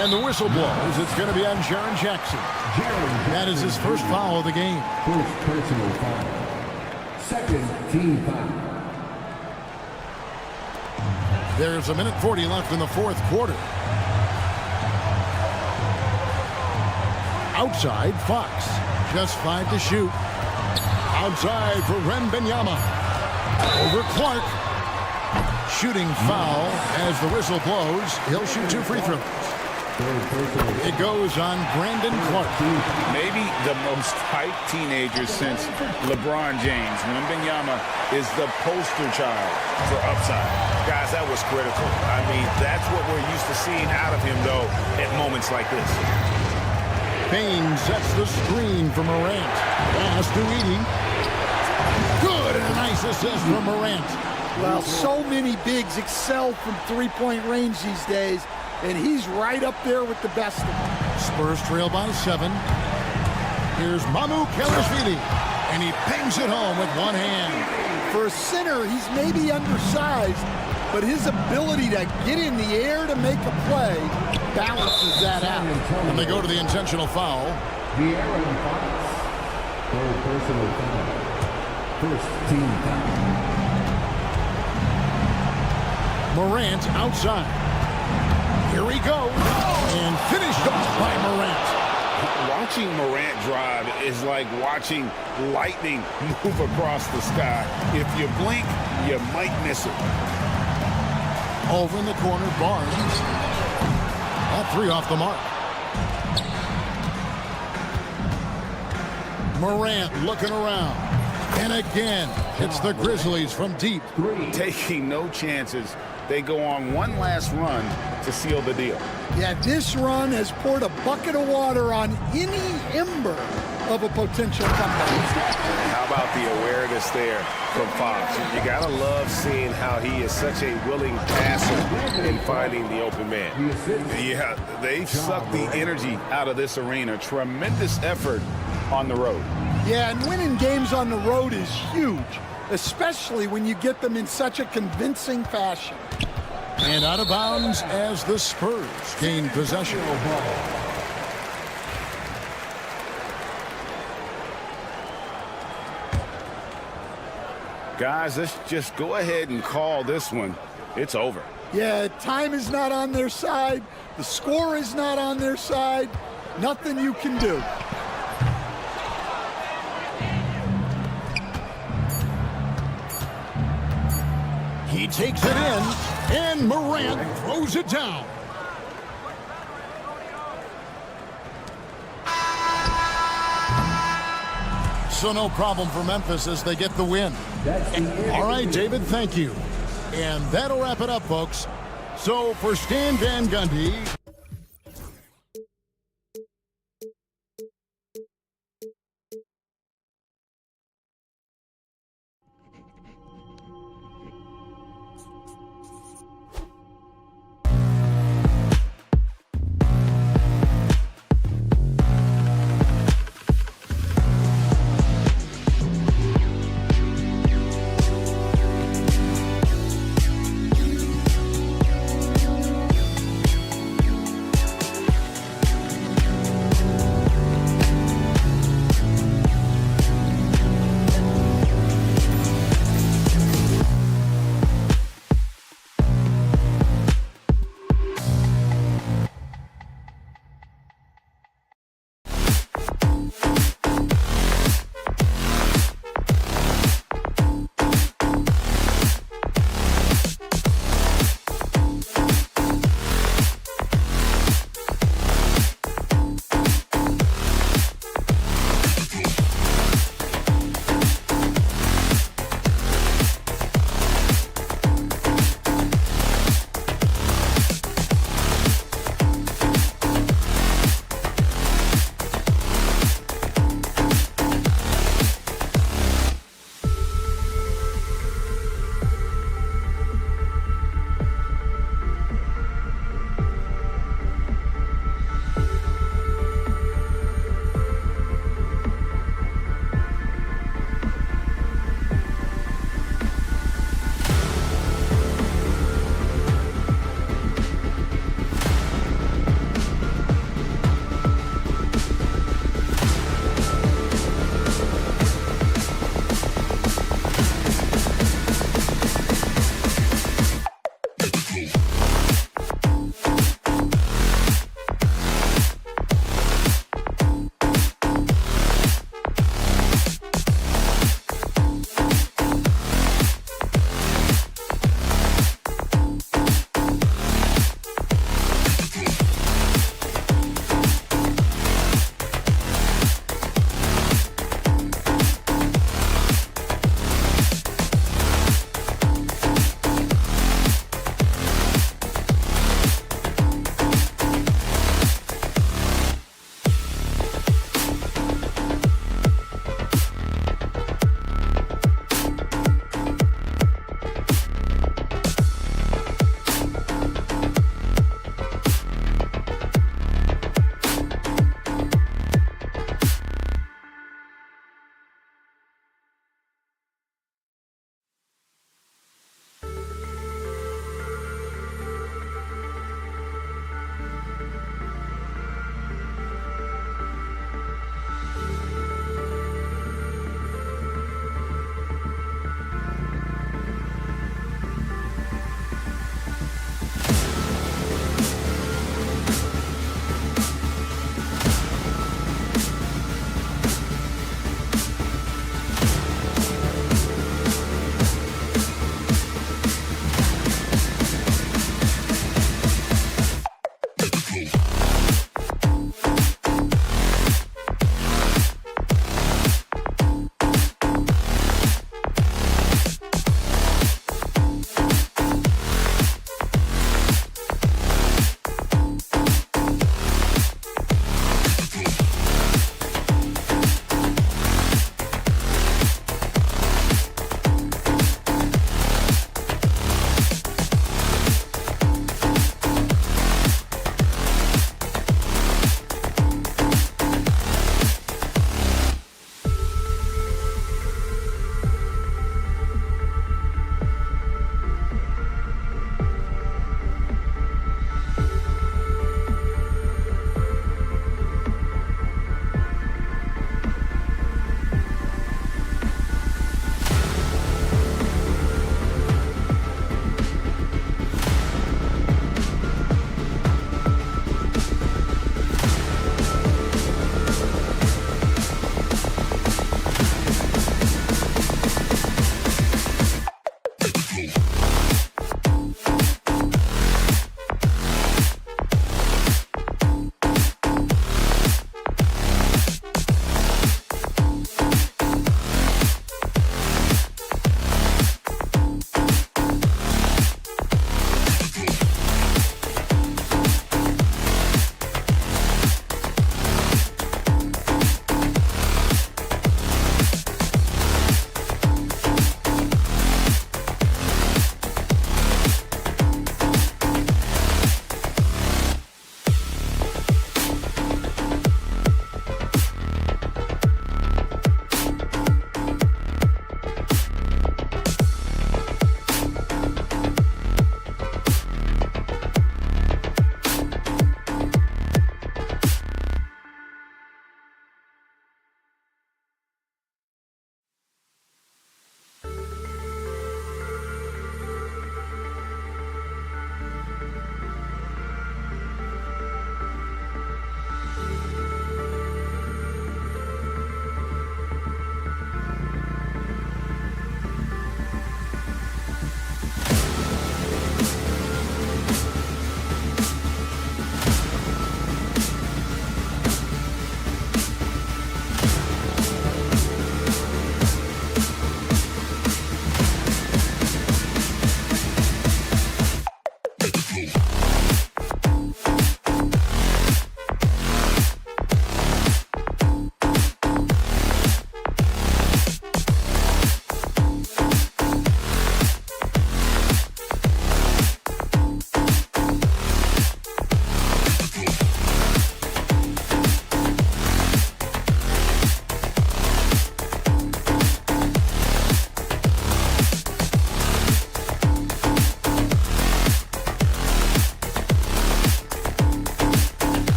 And the whistle blows. It's going to be on Jaren Jackson. That is his first foul of the game. First personal foul. Second team foul. There's 1:40 left in the fourth quarter. Outside, Fox. Just 5 to shoot. Outside for Wembanyama. Over Clark. Shooting foul as the whistle blows. He'll shoot 2 free throws. It goes on Brandon Clark. Maybe the most hyped teenager since LeBron James. Wembanyama is the poster child for upside. Guys, that was critical. I mean, that's what we're used to seeing out of him, though, at moments like this. Payne sets the screen for Morant. Pass to Edey. Good, and a nice assist from Morant. Well, so many bigs excel from three-point range these days, and he's right up there with the best of them. Spurs trail by 7. Here's Mamu Kelishvili, and he pings it home with one hand. For a center, he's maybe undersized, but his ability to get in the air to make a play balances that out. And they go to the intentional foul. De'Aaron Fox. Personal foul. First team foul. Morant outside. Here he goes. And finished off by Morant. Watching Morant drive is like watching lightning move across the sky. If you blink, you might miss it. Over in the corner, Barnes. That 3 off the mark. Morant looking around. And again, hits the Grizzlies from deep. Taking no chances. They go on one last run to seal the deal. Yeah, this run has poured a bucket of water on any ember of a potential comeback. How about the awareness there from Fox? You got to love seeing how he is such a willing passer in finding the open man. Yeah, they've sucked the energy out of this arena. Tremendous effort on the road. Yeah, and winning games on the road is huge, especially when you get them in such a convincing fashion. And out of bounds as the Spurs gain possession. Guys, let's just go ahead and call this one. It's over. Yeah, time is not on their side. The score is not on their side. Nothing you can do. He takes it in, and Morant throws it down. So no problem for Memphis as they get the win. All right, David, thank you. And that'll wrap it up, folks. So for Stan Van Gundy,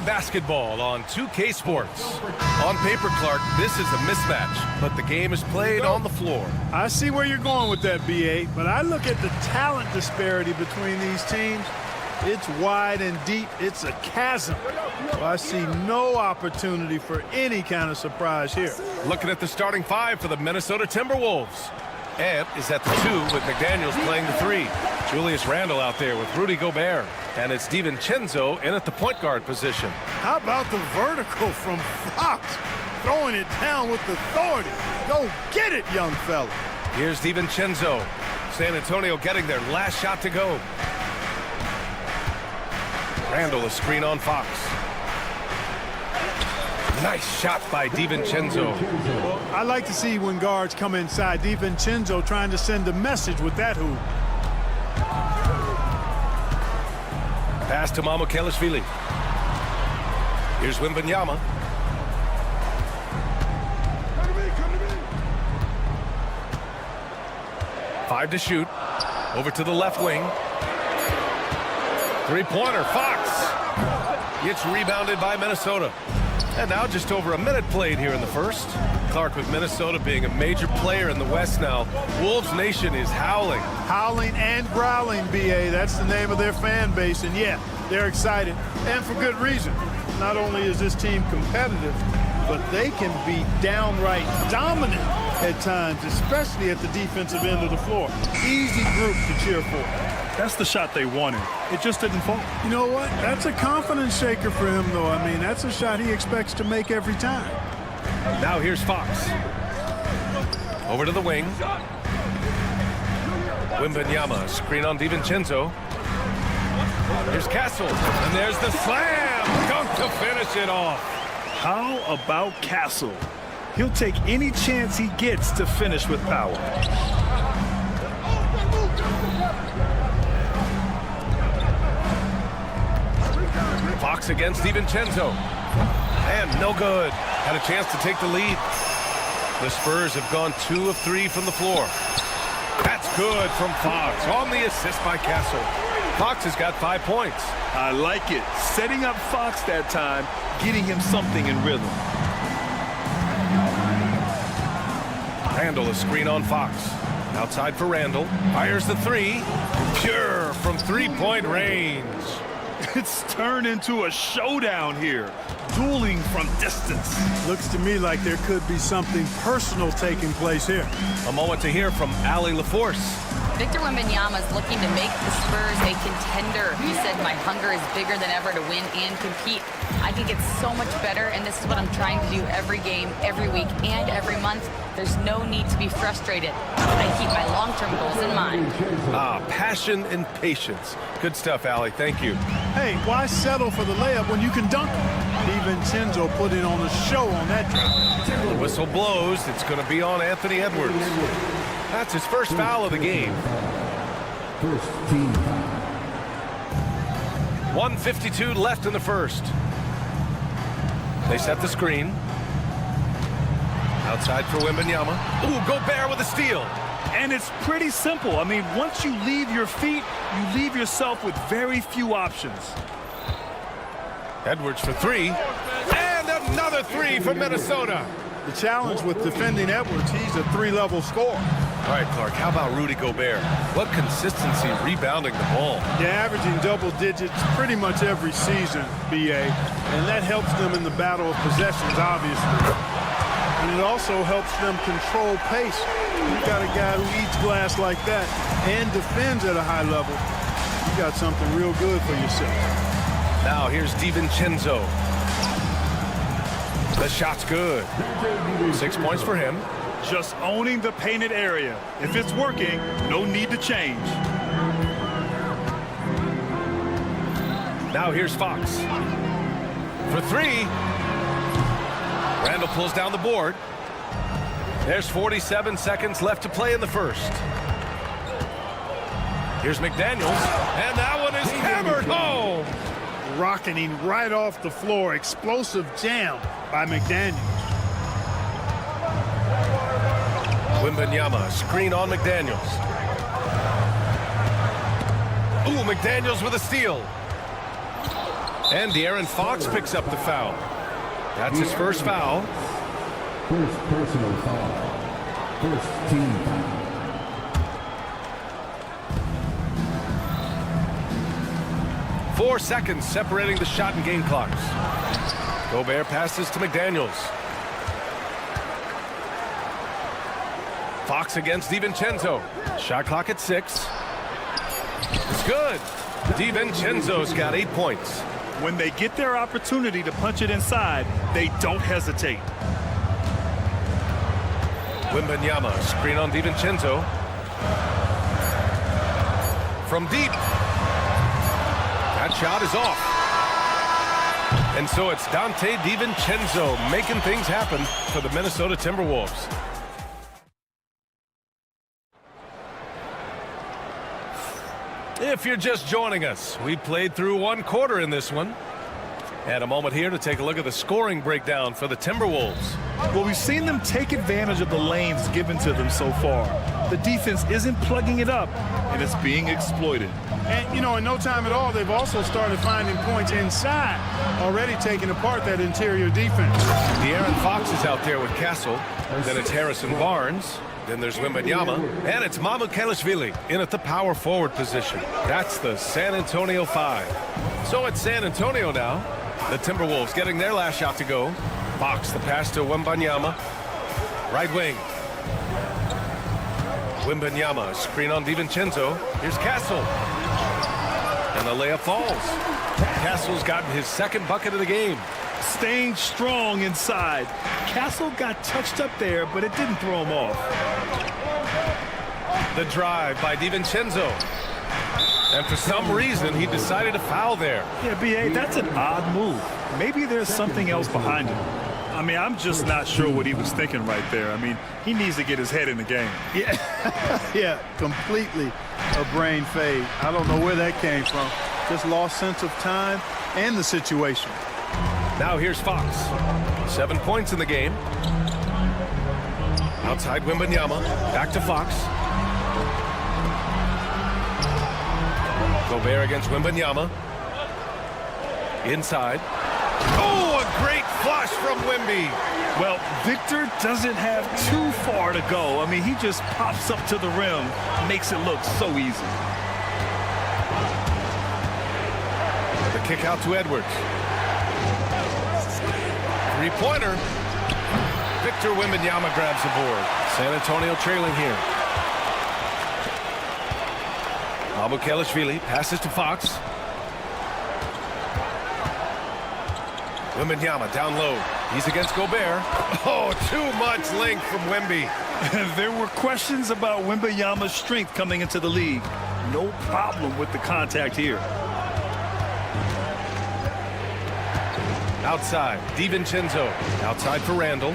basketball on 2K Sports. On paper, Clark, this is a mismatch, but the game is played on the floor. I see where you're going with that, BA, but I look at the talent disparity between these teams. It's wide and deep. It's a chasm. So I see no opportunity for any kind of surprise here. Looking at the starting five for the Minnesota Timberwolves. Ant is at the 2 with McDaniels playing the 3. Julius Randle out there with Rudy Gobert. And it's DiVincenzo in at the point guard position. How about the vertical from Fox? Throwing it down with authority. Go get it, young fella. Here's DiVincenzo. San Antonio getting their last shot to go. Randle, a screen on Fox. Nice shot by DiVincenzo. Well, I like to see when guards come inside. DiVincenzo trying to send a message with that hoop. Pass to Mamukelashvili. Here's Wembanyama. Five to shoot. Over to the left wing. Three-pointer, Fox. It's rebounded by Minnesota. And now just over a minute played here in the first. Clark, with Minnesota being a major player in the West now, Wolves Nation is howling. Howling and growling, BA. That's the name of their fan base. And yeah, they're excited. And for good reason. Not only is this team competitive, but they can be downright dominant at times, especially at the defensive end of the floor. Easy group to cheer for. That's the shot they wanted. It just didn't fall. You know what? That's a confidence shaker for him, though. I mean, that's a shot he expects to make every time. Now here's Fox. Over to the wing. Wembanyama, screen on DiVincenzo. Here's Castle, and there's the slam! Dunk to finish it off. How about Castle? He'll take any chance he gets to finish with power. Fox against DiVincenzo. And no good. Had a chance to take the lead. The Spurs have gone 2 of 3 from the floor. That's good from Fox on the assist by Castle. Fox has got 5 points. I like it. Setting up Fox that time, getting him something in rhythm. Randle, a screen on Fox. Outside for Randle. Fires the 3. Pure from three-point range. It's turned into a showdown here. Dueling from distance. Looks to me like there could be something personal taking place here. A moment to hear from Allie LaForce. Victor Wembanyama is looking to make the Spurs a contender. He said, my hunger is bigger than ever to win and compete. I can get so much better, and this is what I'm trying to do every game, every week, and every month. There's no need to be frustrated. I keep my long-term goals in mind. Passion and patience. Good stuff, Allie. Thank you. Hey, why settle for the layup when you can dunk it? DiVincenzo put in on a show on that drive. The whistle blows. It's going to be on Anthony Edwards. That's his first foul of the game. First team foul. 1:52 left in the first. They set the screen. Outside for Wembanyama. Ooh, Gobert with a steal. And it's pretty simple. I mean, once you leave your feet, you leave yourself with very few options. Edwards for 3. And another 3 for Minnesota. The challenge with defending Edwards, he's a 3-level scorer. All right, Clark, how about Rudy Gobert? What consistency rebounding the ball. They're averaging double digits pretty much every season, BA, and that helps them in the battle of possessions, obviously. And it also helps them control pace. You got a guy who eats glass like that and defends at a high level. You got something real good for yourself. Now here's DiVincenzo. The shot's good. 6 points for him. Just owning the painted area. If it's working, no need to change. Now here's Fox. For 3. Randle pulls down the board. There's 47 seconds left to play in the first. Here's McDaniels, and that one is hammered home. Rocketing right off the floor. Explosive jam by McDaniels. Wembanyama, screen on McDaniels. Ooh, McDaniels with a steal. And De'Aaron Fox picks up the foul. That's his first foul. First personal foul. First team foul. 4 seconds separating the shot and game clocks. Gobert passes to McDaniels. Fox against DiVincenzo. Shot clock at 6. It's good. DiVincenzo's got 8 points. When they get their opportunity to punch it inside, they don't hesitate. Wembanyama, screen on DiVincenzo. From deep. That shot is off. And so it's Dante DiVincenzo making things happen for the Minnesota Timberwolves. If you're just joining us, we played through 1 quarter in this one. And a moment here to take a look at the scoring breakdown for the Timberwolves. Well, we've seen them take advantage of the lanes given to them so far. The defense isn't plugging it up, and it's being exploited. And, in no time at all, they've also started finding points inside, already taking apart that interior defense. De'Aaron Fox is out there with Castle. Then it's Harrison Barnes. Then there's Wembanyama. And it's Mamukelashvili in at the power forward position. That's the San Antonio 5. So it's San Antonio now. The Timberwolves getting their last shot to go. Fox, the pass to Wembanyama. Right wing. Wembanyama, screen on DiVincenzo. Here's Castle. And the layup falls. Castle's gotten his 2nd bucket of the game. Staying strong inside. Castle got touched up there, but it didn't throw him off. The drive by DiVincenzo. And for some reason, he decided to foul there. Yeah, B.A., that's an odd move. Maybe there's something else behind it. I mean, I'm just not sure what he was thinking right there. I mean, he needs to get his head in the game. Yeah, yeah, completely a brain fade. I don't know where that came from. Just lost sense of time and the situation. Now here's Fox. 7 points in the game. Outside Wembanyama. Back to Fox. Gobert against Wembanyama. Inside. Oh, a great flush from Wemby. Well, Victor doesn't have too far to go. I mean, he just pops up to the rim, makes it look so easy. The kick out to Edwards. 3-pointer. Victor Wembanyama grabs the board. San Antonio trailing here. Mamukelashvili passes to Fox. Wembanyama down low. He's against Gobert. Oh, too much length from Wemby. There were questions about Wembanyama's strength coming into the league. No problem with the contact here. Outside, DiVincenzo. Outside for Randall.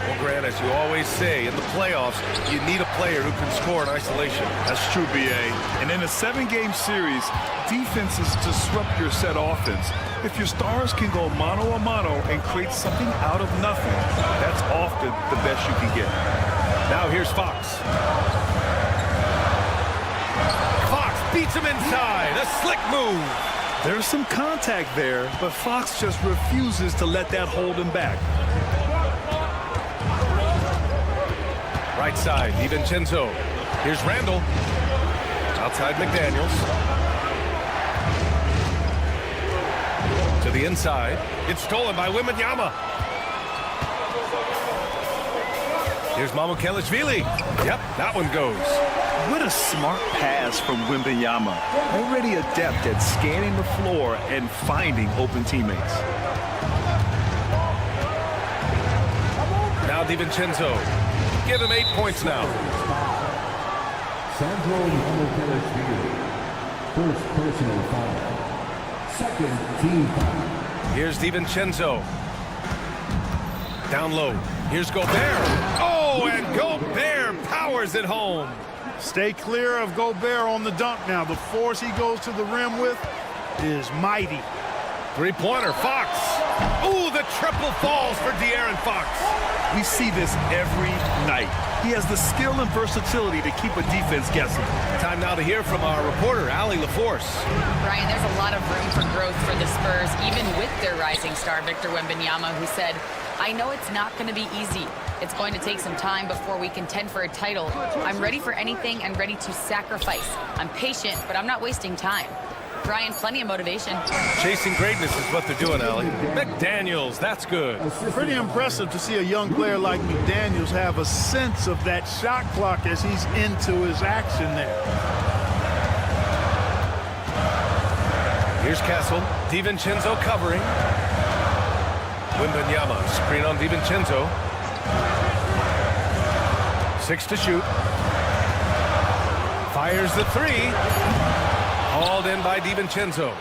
Well, Grant, as you always say, in the playoffs, you need a player who can score in isolation. That's true, B.A. And in a 7-game series, defenses disrupt your set offense. If your stars can go mano-a-mano and create something out of nothing, that's often the best you can get. Now here's Fox. Fox beats him inside. A slick move. There's some contact there, but Fox just refuses to let that hold him back. Right side, DiVincenzo. Here's Randall. Outside McDaniels. To the inside. It's stolen by Wembanyama. Here's Mamukelashvili. Yep, that one goes. What a smart pass from Wembanyama. Already adept at scanning the floor and finding open teammates. Now DiVincenzo. Give him 8 points now. First personal foul. 2nd team foul. Here's DiVincenzo. Down low. Here's Gobert. Oh, and Gobert powers it home. Stay clear of Gobert on the dunk now. The force he goes to the rim with is mighty. 3-pointer, Fox. Ooh, the triple falls for De'Aaron Fox. We see this every night. He has the skill and versatility to keep a defense guessing. Time now to hear from our reporter, Allie LaForce. Brian, there's a lot of room for growth for the Spurs, even with their rising star, Victor Wembanyama, who said, I know it's not going to be easy. It's going to take some time before we contend for a title. I'm ready for anything and ready to sacrifice. I'm patient, but I'm not wasting time. Brian, plenty of motivation. Chasing greatness is what they're doing, Allie. McDaniels, that's good. Pretty impressive to see a young player like McDaniels have a sense of that shot clock as he's into his action there. Here's Castle. DiVincenzo covering. Wembanyama, screen on DiVincenzo. 6 to shoot. Fires the 3. Hauled in by DiVincenzo.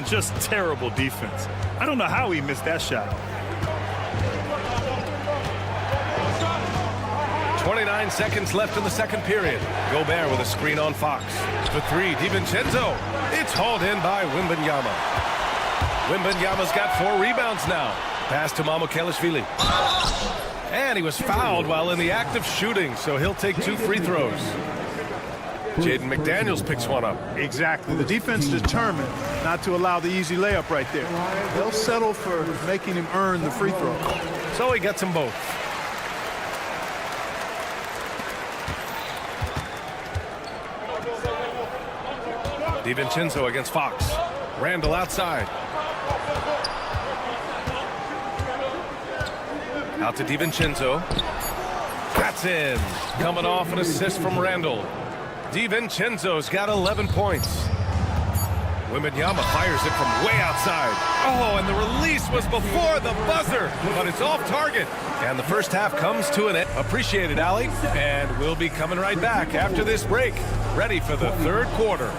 Just terrible defense. I don't know how he missed that shot. 29 seconds left in the second period. Gobert with a screen on Fox. The 3, DiVincenzo. It's hauled in by Wembanyama. Wembanyama's got 4 rebounds now. Pass to Mamukelashvili. And he was fouled while in the act of shooting, so he'll take 2 free throws. Jaden McDaniels picks one up. Exactly. The defense determined not to allow the easy layup right there. They'll settle for making him earn the free throw. So he gets them both. DiVincenzo against Fox. Randall outside. Out to DiVincenzo. That's in. Coming off an assist from Randall. DiVincenzo's got 11 points. Wembanyama fires it from way outside. Oh, and the release was before the buzzer, but it's off target. And the first half comes to an end. Appreciate it, Allie. And we'll be coming right back after this break, ready for the third quarter.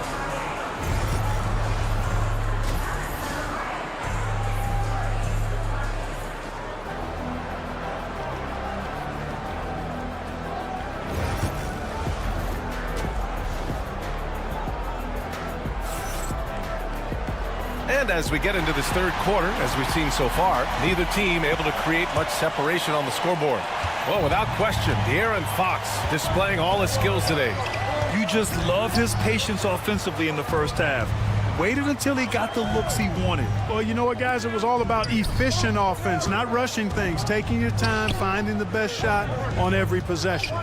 And as we get into this third quarter, as we've seen so far, neither team able to create much separation on the scoreboard. Well, without question, De'Aaron Fox displaying all his skills today. You just loved his patience offensively in the first half. Waited until he got the looks he wanted. Well, you know what, guys? It was all about efficient offense, not rushing things, taking your time, finding the best shot on every possession.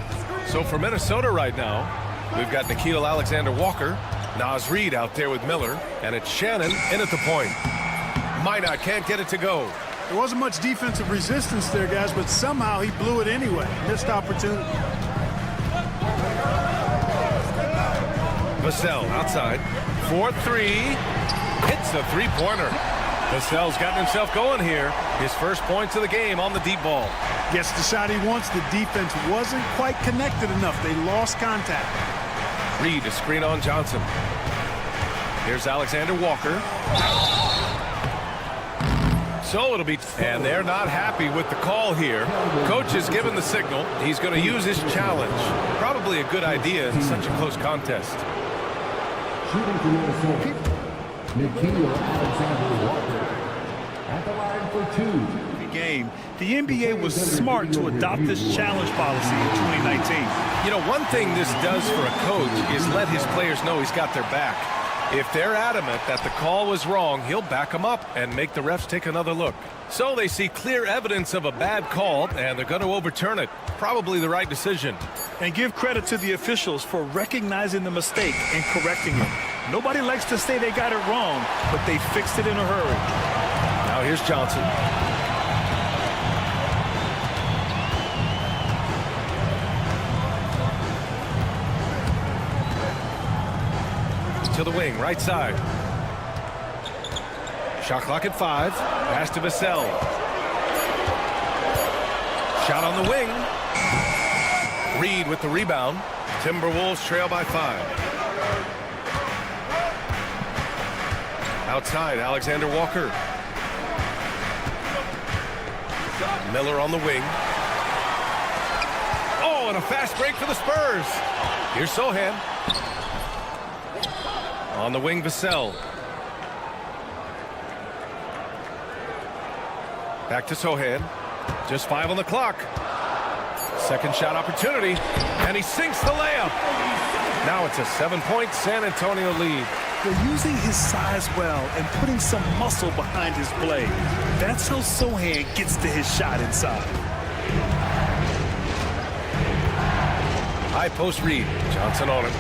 So for Minnesota right now, we've got Nickeil Alexander-Walker, Naz Reid out there with Miller, and it's Shannon in at the point. Minot can't get it to go. There wasn't much defensive resistance there, guys, but somehow he blew it anyway. Missed opportunity. Vassell outside. 4-3. Hits the three-pointer. Vassell's gotten himself going here. His first points of the game on the deep ball. Gets the shot he wants. The defense wasn't quite connected enough. They lost contact. Reed to screen on Johnson. Here's Alexander Walker. So it'll be, and they're not happy with the call here. Coach has given the signal. He's going to use his challenge. Probably a good idea in such a close contest. Shooting for Minnesota, Nickeil Alexander-Walker at the line for 2. Game. The NBA was smart to adopt this challenge policy in 2019. You know, one thing this does for a coach is let his players know he's got their back. If they're adamant that the call was wrong, he'll back them up and make the refs take another look. So they see clear evidence of a bad call, and they're going to overturn it. Probably the right decision. And give credit to the officials for recognizing the mistake and correcting it. Nobody likes to say they got it wrong, but they fixed it in a hurry. Now here's Johnson. To the wing, right side. Shot clock at 5. Pass to Vassell. Shot on the wing. Reed with the rebound. Timberwolves trail by 5. Outside, Alexander Walker. Miller on the wing. Oh, and a fast break for the Spurs. Here's Sohan. On the wing, Vassell. Back to Sohan. Just 5 on the clock. Second shot opportunity, and he sinks the layup. Now it's a 7-point San Antonio lead. They're using his size well and putting some muscle behind his blade. That's how Sohan gets to his shot inside. High post Reed. Johnson on him.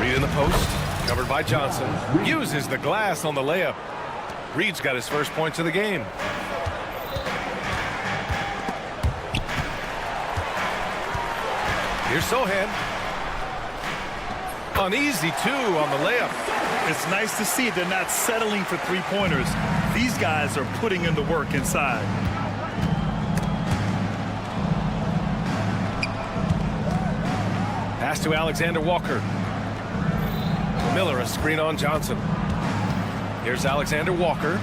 Reed in the post. Covered by Johnson. Uses the glass on the layup. Reed's got his first points of the game. Here's Sohan. An easy 2 on the layup. It's nice to see they're not settling for three-pointers. These guys are putting in the work inside. Pass to Alexander Walker. Miller, a screen on Johnson. Here's Alexander Walker.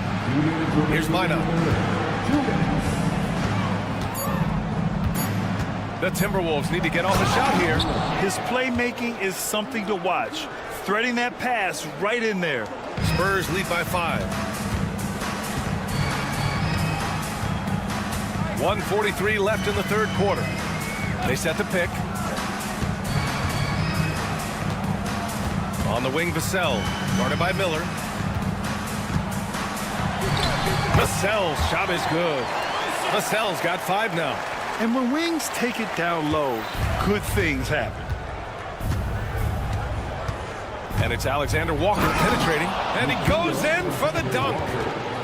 Here's Mina. The Timberwolves need to get off a shot here. His playmaking is something to watch. Threading that pass right in there. Spurs lead by 5. 1:43 left in the third quarter. They set the pick. On the wing, Vassell, guarded by Miller. Vassell's shot is good. Vassell's got 5 now. And when wings take it down low, good things happen. And it's Alexander Walker penetrating, and he goes in for the dunk.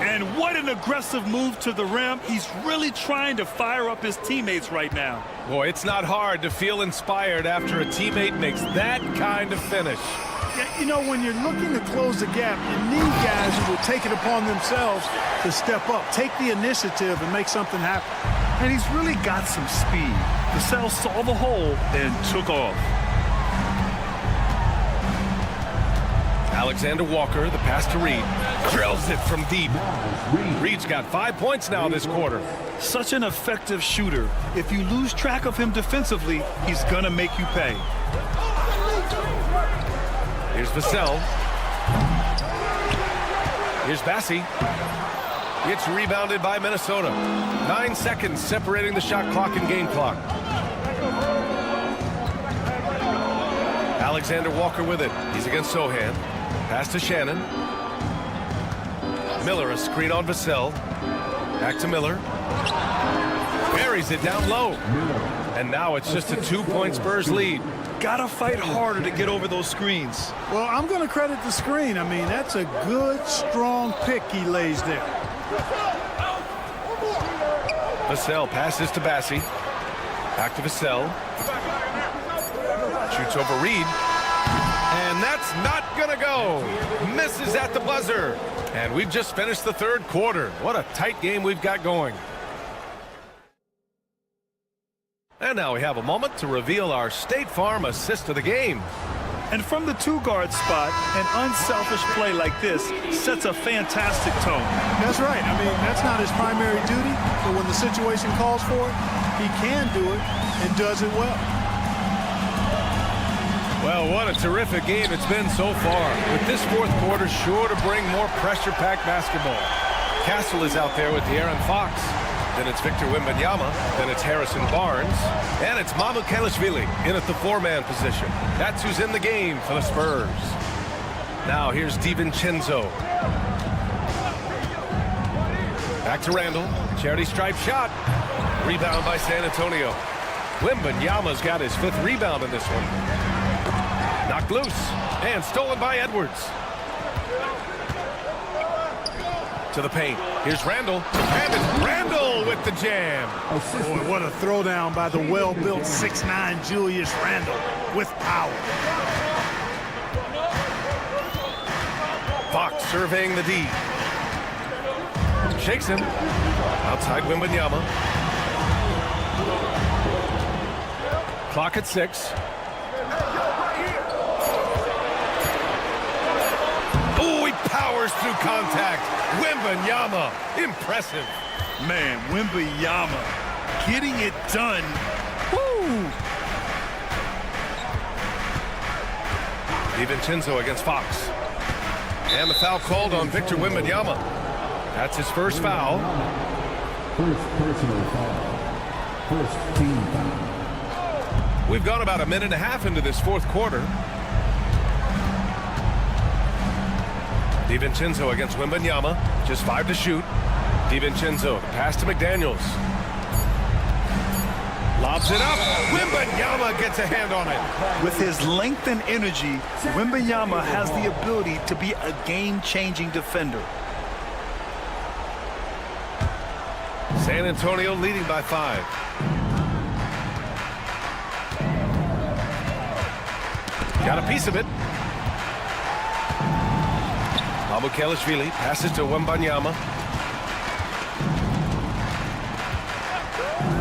And what an aggressive move to the rim. He's really trying to fire up his teammates right now. Boy, it's not hard to feel inspired after a teammate makes that kind of finish. You know, when you're looking to close the gap, you need guys who will take it upon themselves to step up, take the initiative, and make something happen. And he's really got some speed. Vassell saw the hole and took off. Alexander Walker, the pass to Reed. Drills it from deep. Reed's got 5 points now this quarter. Such an effective shooter. If you lose track of him defensively, he's going to make you pay. Here's Vassell. Here's Bassi. It's rebounded by Minnesota. 9 seconds separating the shot clock and game clock. Alexander Walker with it. He's against Sohan. Pass to Shannon. Miller, a screen on Vassell. Back to Miller. Buries it down low. And now it's just a 2-point Spurs lead. Gotta fight harder to get over those screens. Well, I'm going to credit the screen. I mean, that's a good, strong pick he lays there. Vassell passes to Bassi. Back to Vassell. Shoots over Reed. And that's not going to go. Misses at the buzzer. And we've just finished the third quarter. What a tight game we've got going. And now we have a moment to reveal our State Farm assist of the game. And from the 2-guard spot, an unselfish play like this sets a fantastic tone. That's right. I mean, that's not his primary duty, but when the situation calls for it, he can do it and does it well. Well, what a terrific game it's been so far. With this fourth quarter sure to bring more pressure-packed basketball. Castle is out there with De'Aaron Fox. Then it's Victor Wembanyama. Then it's Harrison Barnes. And it's Mamu Kelishvili in at the 4-man position. That's who's in the game for the Spurs. Now here's DiVincenzo. Back to Randall. Charity stripe shot. Rebound by San Antonio. Wembanyama's got his 5th rebound in this one. Knocked loose. And stolen by Edwards. To the paint. Here's Randall. And it's Randall with the jam. Boy, what a throwdown by the well-built 6'9" Julius Randle with power. Fox surveying the D. Shakes him. Outside Wembanyama. Clock at 6. Oh, he powers through contact. Wembanyama. Impressive. Man, Wembanyama getting it done. Woo! DiVincenzo against Fox. And the foul called on Victor Wembanyama. That's his first foul. First personal foul. First team foul. We've gone about a minute and a half into this fourth quarter. DiVincenzo against Wembanyama. Just 5 to shoot. DiVincenzo, pass to McDaniels. Lobs it up. Wembanyama gets a hand on it. With his length and energy, Wembanyama has the ability to be a game-changing defender. San Antonio leading by 5. Got a piece of it. Mamukelashvili passes to Wembanyama.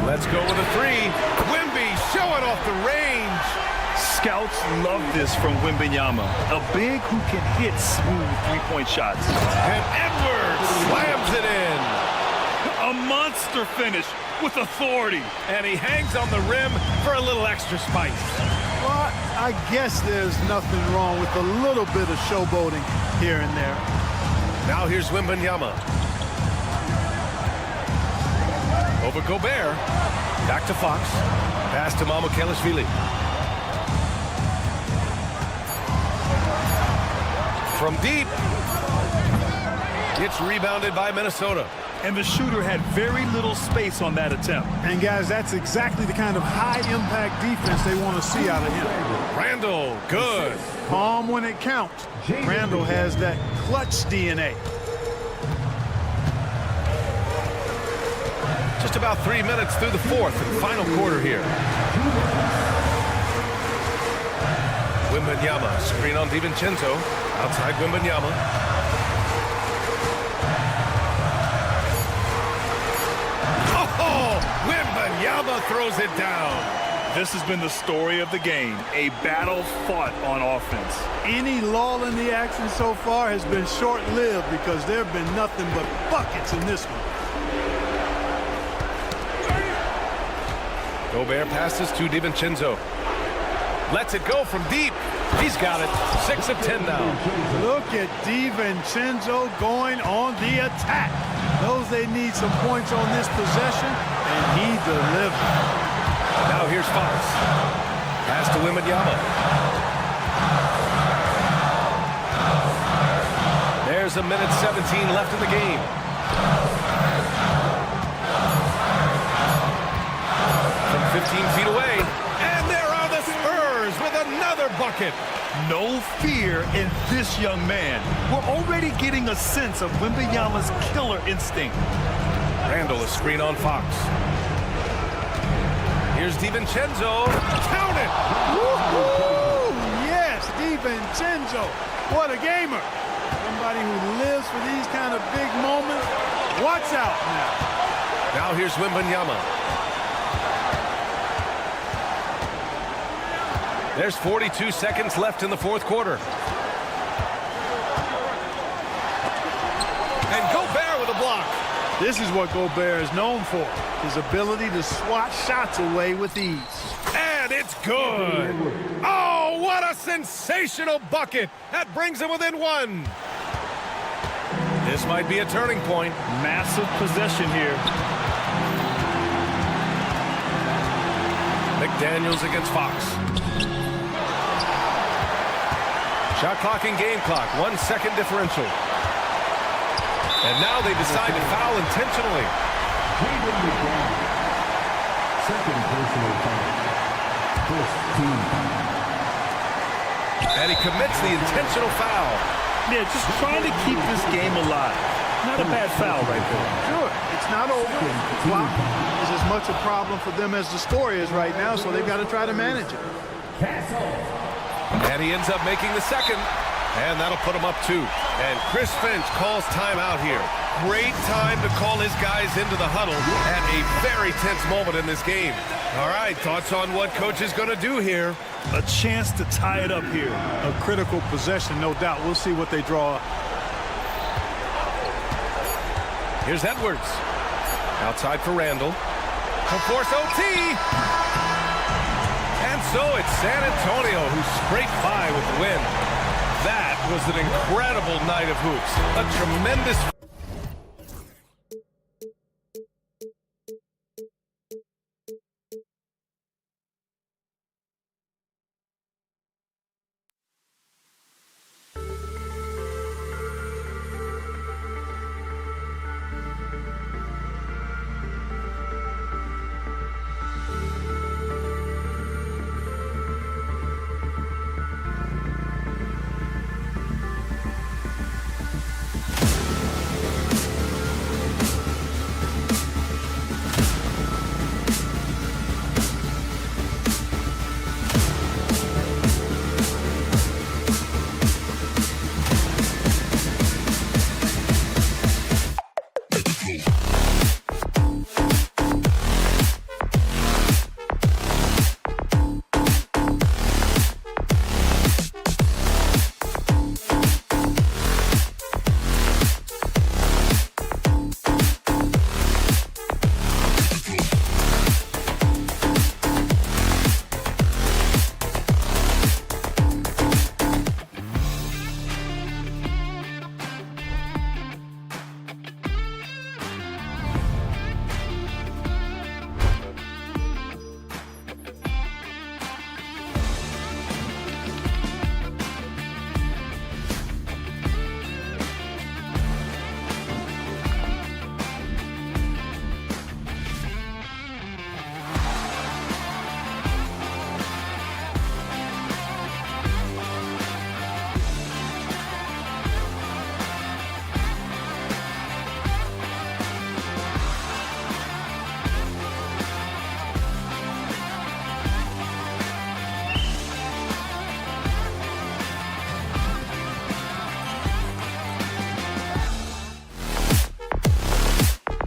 Let's go with a 3. Wemby showing off the range. Scouts love this from Wembanyama, a big who can hit smooth three-point shots. And Edwards slams it in. A monster finish with authority. And he hangs on the rim for a little extra spice. Well, I guess there's nothing wrong with a little bit of showboating here and there. Now here's Wembanyama. Over Gobert. Back to Fox. Pass to Mamukelashvili. From deep. It's rebounded by Minnesota. And the shooter had very little space on that attempt. And guys, that's exactly the kind of high-impact defense they want to see out of him. Randall, good. Calm when it counts. Randall has that clutch DNA. Just about 3 minutes through the fourth and final quarter here. Wembanyama, screen on DiVincenzo. Outside Wembanyama. Wembanyama throws it down. This has been the story of the game, a battle fought on offense. Any lull in the action so far has been short-lived because there have been nothing but buckets in this one. Gobert passes to DiVincenzo. Lets it go from deep. He's got it. 6 of 10 now. Look at DiVincenzo going on the attack. Knows they need some points on this possession, and he delivered. Now here's Fox. Pass to Wembanyama. There's a minute 17 left in the game. From 15 feet away. And there are the Spurs with another bucket. No fear in this young man. We're already getting a sense of Wembanyama's killer instinct. Randall, a screen on Fox. Here's DiVincenzo. Count it! Woo-hoo! Yes, DiVincenzo. What a gamer. Somebody who lives for these kind of big moments. Watch out now. Now here's Wembanyama. There's 42 seconds left in the fourth quarter. And Gobert with a block. This is what Gobert is known for. His ability to swat shots away with ease. And it's good. Oh, what a sensational bucket. That brings him within 1. This might be a turning point. Massive possession here. McDaniels against Fox. Shot clock and game clock, 1 second differential. And now they decide to foul intentionally. Second personal foul. First team foul. And he commits the intentional foul. Yeah, just trying to keep this game alive. Not a bad foul right there. Sure, it's not over. The clock is as much a problem for them as the score is right now, so they've got to try to manage it. And he ends up making the second. And that'll put him up 2. And Chris Finch calls timeout here. Great time to call his guys into the huddle at a very tense moment in this game. All right, thoughts on what coach is going to do here? A chance to tie it up here. A critical possession, no doubt. We'll see what they draw up. Here's Edwards. Outside for Randall. He'll force OT. And so it's San Antonio who scraped by with the win. That was an incredible night of hoops. A tremendous...